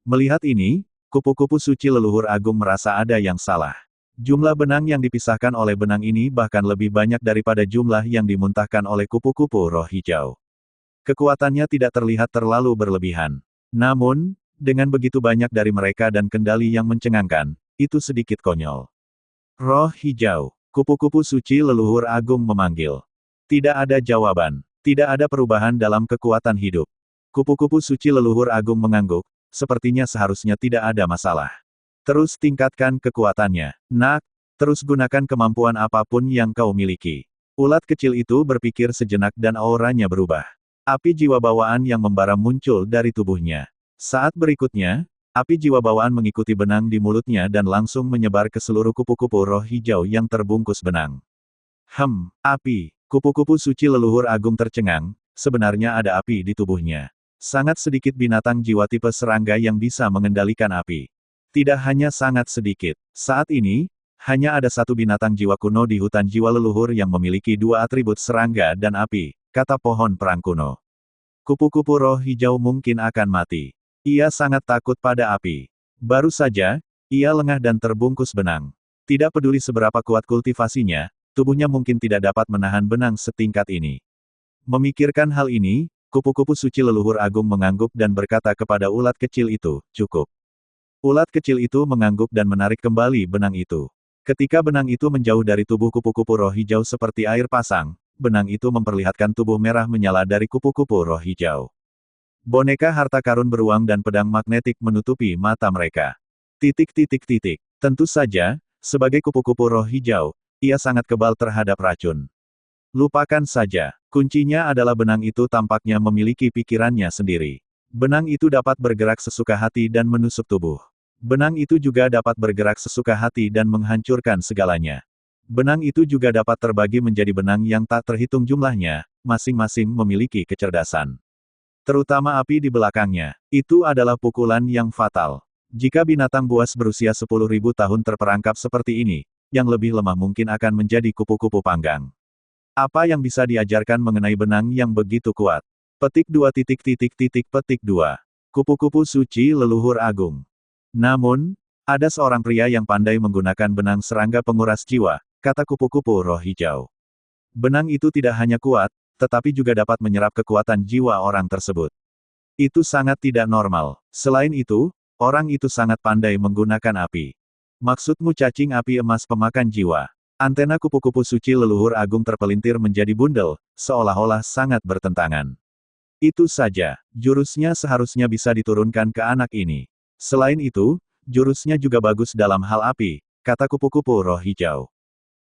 Speaker 1: Melihat ini, kupu-kupu suci leluhur agung merasa ada yang salah. Jumlah benang yang dipisahkan oleh benang ini bahkan lebih banyak daripada jumlah yang dimuntahkan oleh kupu-kupu roh hijau. Kekuatannya tidak terlihat terlalu berlebihan. Namun, dengan begitu banyak dari mereka dan kendali yang mencengangkan, itu sedikit konyol. Roh hijau, kupu-kupu suci leluhur agung memanggil. Tidak ada jawaban. Tidak ada perubahan dalam kekuatan hidup. Kupu-kupu suci leluhur agung mengangguk. Sepertinya seharusnya tidak ada masalah. Terus tingkatkan kekuatannya. Nak, terus gunakan kemampuan apapun yang kau miliki. Ulat kecil itu berpikir sejenak dan auranya berubah. Api jiwa bawaan yang membara muncul dari tubuhnya. Saat berikutnya, api jiwa bawaan mengikuti benang di mulutnya dan langsung menyebar ke seluruh kupu-kupu roh hijau yang terbungkus benang. Api. Kupu-kupu suci leluhur agung tercengang, sebenarnya ada api di tubuhnya. Sangat sedikit binatang jiwa tipe serangga yang bisa mengendalikan api. Tidak hanya sangat sedikit. Saat ini, hanya ada satu binatang jiwa kuno di hutan jiwa leluhur yang memiliki dua atribut serangga dan api, kata pohon perang kuno. Kupu-kupu roh hijau mungkin akan mati. Ia sangat takut pada api. Baru saja, ia lengah dan terbungkus benang. Tidak peduli seberapa kuat kultivasinya, tubuhnya mungkin tidak dapat menahan benang setingkat ini. Memikirkan hal ini, kupu-kupu suci leluhur agung mengangguk dan berkata kepada ulat kecil itu, cukup. Ulat kecil itu mengangguk dan menarik kembali benang itu. Ketika benang itu menjauh dari tubuh kupu-kupu roh hijau seperti air pasang, benang itu memperlihatkan tubuh merah menyala dari kupu-kupu roh hijau. Boneka harta karun beruang dan pedang magnetik menutupi mata mereka. Tentu saja, sebagai kupu-kupu roh hijau, ia sangat kebal terhadap racun. Lupakan saja. Kuncinya adalah benang itu tampaknya memiliki pikirannya sendiri. Benang itu dapat bergerak sesuka hati dan menusuk tubuh. Benang itu juga dapat bergerak sesuka hati dan menghancurkan segalanya. Benang itu juga dapat terbagi menjadi benang yang tak terhitung jumlahnya, masing-masing memiliki kecerdasan. Terutama api di belakangnya. Itu adalah pukulan yang fatal. Jika binatang buas berusia 10.000 tahun terperangkap seperti ini, yang lebih lemah mungkin akan menjadi kupu-kupu panggang. Apa yang bisa diajarkan mengenai benang yang begitu kuat? Petik 2. Petik 2. Kupu-kupu suci leluhur agung. Namun, ada seorang pria yang pandai menggunakan benang serangga penguras jiwa, kata kupu-kupu roh hijau. Benang itu tidak hanya kuat, tetapi juga dapat menyerap kekuatan jiwa orang tersebut. Itu sangat tidak normal. Selain itu, orang itu sangat pandai menggunakan api. Maksudmu cacing api emas pemakan jiwa. Antena kupu-kupu suci leluhur agung terpelintir menjadi bundel, seolah-olah sangat bertentangan. Itu saja, jurusnya seharusnya bisa diturunkan ke anak ini. Selain itu, jurusnya juga bagus dalam hal api, kata kupu-kupu roh hijau.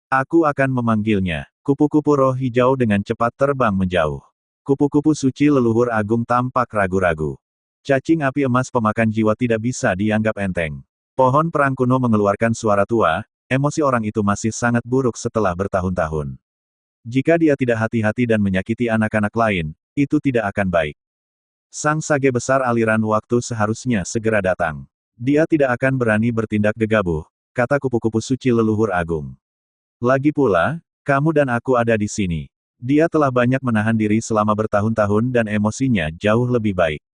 Speaker 1: Aku akan memanggilnya. Kupu-kupu roh hijau dengan cepat terbang menjauh. Kupu-kupu suci leluhur agung tampak ragu-ragu. Cacing api emas pemakan jiwa tidak bisa dianggap enteng. Pohon perang kuno mengeluarkan suara tua. Emosi orang itu masih sangat buruk setelah bertahun-tahun. Jika dia tidak hati-hati dan menyakiti anak-anak lain, itu tidak akan baik. Sang sage besar aliran waktu seharusnya segera datang. Dia tidak akan berani bertindak gegabah, kata kupu-kupu suci leluhur agung. Lagi pula, kamu dan aku ada di sini. Dia telah banyak menahan diri selama bertahun-tahun dan emosinya jauh lebih baik.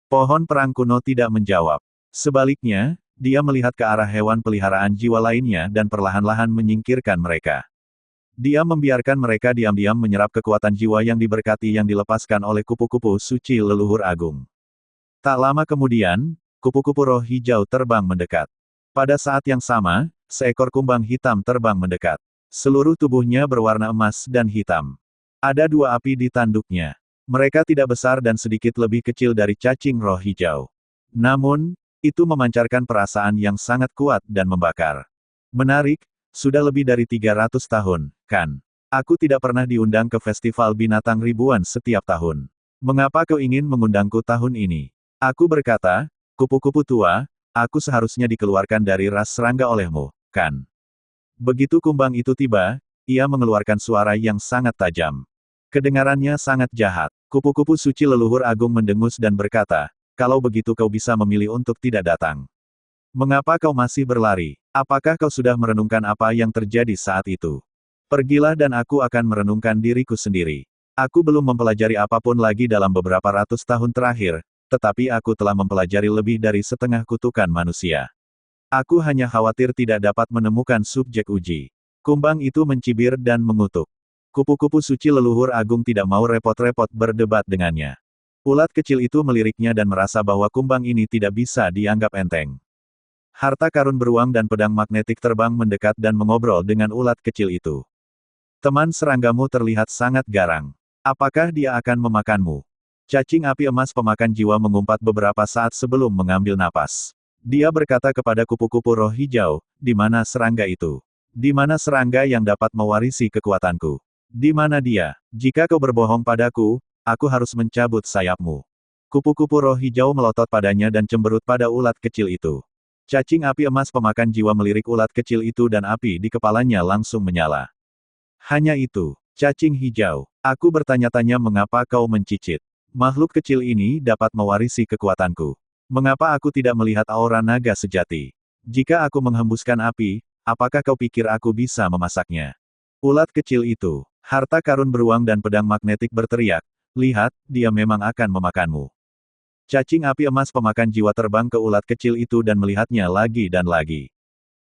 Speaker 1: Pohon perang kuno tidak menjawab. Sebaliknya, dia melihat ke arah hewan peliharaan jiwa lainnya dan perlahan-lahan menyingkirkan mereka. Dia membiarkan mereka diam-diam menyerap kekuatan jiwa yang diberkati yang dilepaskan oleh kupu-kupu suci leluhur agung. Tak lama kemudian, kupu-kupu roh hijau terbang mendekat. Pada saat yang sama, seekor kumbang hitam terbang mendekat. Seluruh tubuhnya berwarna emas dan hitam. Ada dua api di tanduknya. Mereka tidak besar dan sedikit lebih kecil dari cacing roh hijau. Namun, itu memancarkan perasaan yang sangat kuat dan membakar. Menarik, sudah lebih dari 300 tahun, kan? Aku tidak pernah diundang ke festival binatang ribuan setiap tahun. Mengapa kau ingin mengundangku tahun ini? Aku berkata, kupu-kupu tua, aku seharusnya dikeluarkan dari ras serangga olehmu, kan? Begitu kumbang itu tiba, ia mengeluarkan suara yang sangat tajam. Kedengarannya sangat jahat. Kupu-kupu suci leluhur agung mendengus dan berkata, kalau begitu kau bisa memilih untuk tidak datang. Mengapa kau masih berlari? Apakah kau sudah merenungkan apa yang terjadi saat itu? Pergilah dan aku akan merenungkan diriku sendiri. Aku belum mempelajari apapun lagi dalam beberapa ratus tahun terakhir, tetapi aku telah mempelajari lebih dari setengah kutukan manusia. Aku hanya khawatir tidak dapat menemukan subjek uji. Kumbang itu mencibir dan mengutuk. Kupu-kupu suci leluhur agung tidak mau repot-repot berdebat dengannya. Ulat kecil itu meliriknya dan merasa bahwa kumbang ini tidak bisa dianggap enteng. Harta karun beruang dan pedang magnetik terbang mendekat dan mengobrol dengan ulat kecil itu. Teman seranggamu terlihat sangat garang. Apakah dia akan memakanmu? Cacing api emas pemakan jiwa mengumpat beberapa saat sebelum mengambil napas. Dia berkata kepada kupu-kupu roh hijau, di mana serangga itu? Di mana serangga yang dapat mewarisi kekuatanku? Di mana dia? Jika kau berbohong padaku, aku harus mencabut sayapmu. Kupu-kupu roh hijau melotot padanya dan cemberut pada ulat kecil itu. Cacing api emas pemakan jiwa melirik ulat kecil itu dan api di kepalanya langsung menyala. Hanya itu, cacing hijau. Aku bertanya-tanya mengapa kau mencicit. Makhluk kecil ini dapat mewarisi kekuatanku. Mengapa aku tidak melihat aura naga sejati? Jika aku menghembuskan api, apakah kau pikir aku bisa memasaknya? Ulat kecil itu, harta karun beruang dan pedang magnetik berteriak, lihat, dia memang akan memakanmu. Cacing api emas pemakan jiwa terbang ke ulat kecil itu dan melihatnya lagi dan lagi.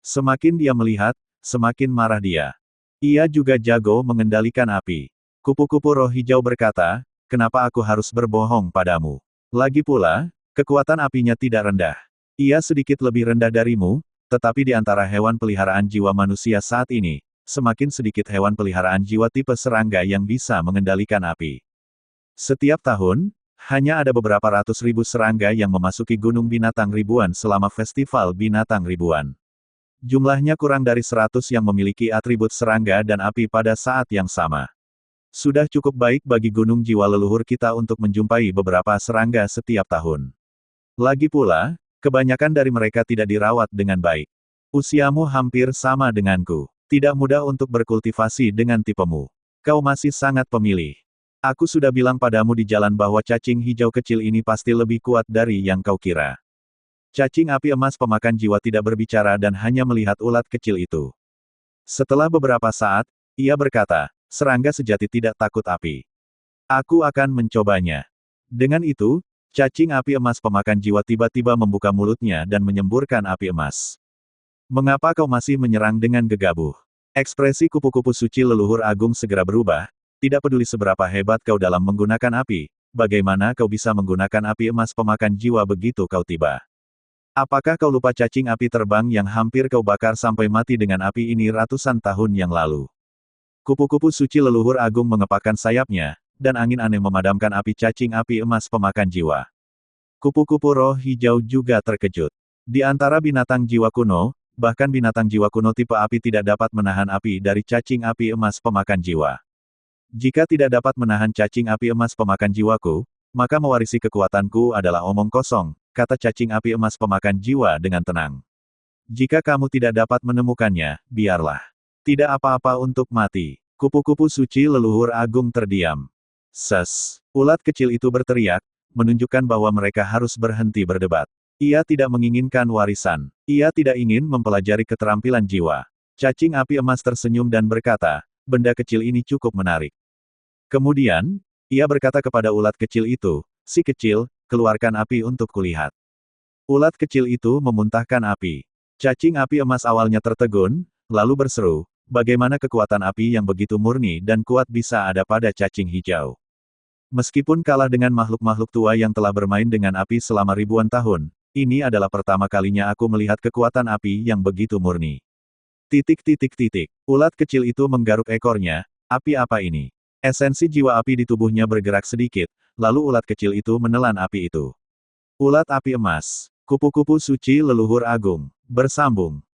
Speaker 1: Semakin dia melihat, semakin marah dia. Ia juga jago mengendalikan api. Kupu-kupu roh hijau berkata, kenapa aku harus berbohong padamu? Lagi pula, kekuatan apinya tidak rendah. Ia sedikit lebih rendah darimu, tetapi di antara hewan peliharaan jiwa manusia saat ini, semakin sedikit hewan peliharaan jiwa tipe serangga yang bisa mengendalikan api. Setiap tahun, hanya ada beberapa ratus ribu serangga yang memasuki gunung binatang ribuan selama festival binatang ribuan. Jumlahnya kurang dari 100 yang memiliki atribut serangga dan api pada saat yang sama. Sudah cukup baik bagi gunung jiwa leluhur kita untuk menjumpai beberapa serangga setiap tahun. Lagi pula, kebanyakan dari mereka tidak dirawat dengan baik. Usiamu hampir sama denganku. Tidak mudah untuk berkultivasi dengan tipemu. Kau masih sangat pemilih. Aku sudah bilang padamu di jalan bahwa cacing hijau kecil ini pasti lebih kuat dari yang kau kira. Cacing api emas pemakan jiwa tidak berbicara dan hanya melihat ulat kecil itu. Setelah beberapa saat, ia berkata, serangga sejati tidak takut api. Aku akan mencobanya. Dengan itu, cacing api emas pemakan jiwa tiba-tiba membuka mulutnya dan menyemburkan api emas. Mengapa kau masih menyerang dengan gegabah? Ekspresi kupu-kupu suci leluhur agung segera berubah, tidak peduli seberapa hebat kau dalam menggunakan api, bagaimana kau bisa menggunakan api emas pemakan jiwa begitu kau tiba? Apakah kau lupa cacing api terbang yang hampir kau bakar sampai mati dengan api ini ratusan tahun yang lalu? Kupu-kupu suci leluhur agung mengepakkan sayapnya, dan angin aneh memadamkan api cacing api emas pemakan jiwa. Kupu-kupu roh hijau juga terkejut. Di antara binatang jiwa kuno, bahkan binatang jiwa kuno tipe api tidak dapat menahan api dari cacing api emas pemakan jiwa. Jika tidak dapat menahan cacing api emas pemakan jiwaku, maka mewarisi kekuatanku adalah omong kosong, kata cacing api emas pemakan jiwa dengan tenang. Jika kamu tidak dapat menemukannya, biarlah. Tidak apa-apa untuk mati. Kupu-kupu suci leluhur agung terdiam. Ses! Ulat kecil itu berteriak, menunjukkan bahwa mereka harus berhenti berdebat. Ia tidak menginginkan warisan. Ia tidak ingin mempelajari keterampilan jiwa. Cacing api emas tersenyum dan berkata, benda kecil ini cukup menarik. Kemudian, ia berkata kepada ulat kecil itu, si kecil, keluarkan api untuk kulihat. Ulat kecil itu memuntahkan api. Cacing api emas awalnya tertegun, lalu berseru, bagaimana kekuatan api yang begitu murni dan kuat bisa ada pada cacing hijau. Meskipun kalah dengan makhluk-makhluk tua yang telah bermain dengan api selama ribuan tahun, ini adalah pertama kalinya aku melihat kekuatan api yang begitu murni. Ulat kecil itu menggaruk ekornya, api apa ini? Esensi jiwa api di tubuhnya bergerak sedikit, lalu ulat kecil itu menelan api itu. Ulat api emas. Kupu-kupu suci leluhur agung. Bersambung.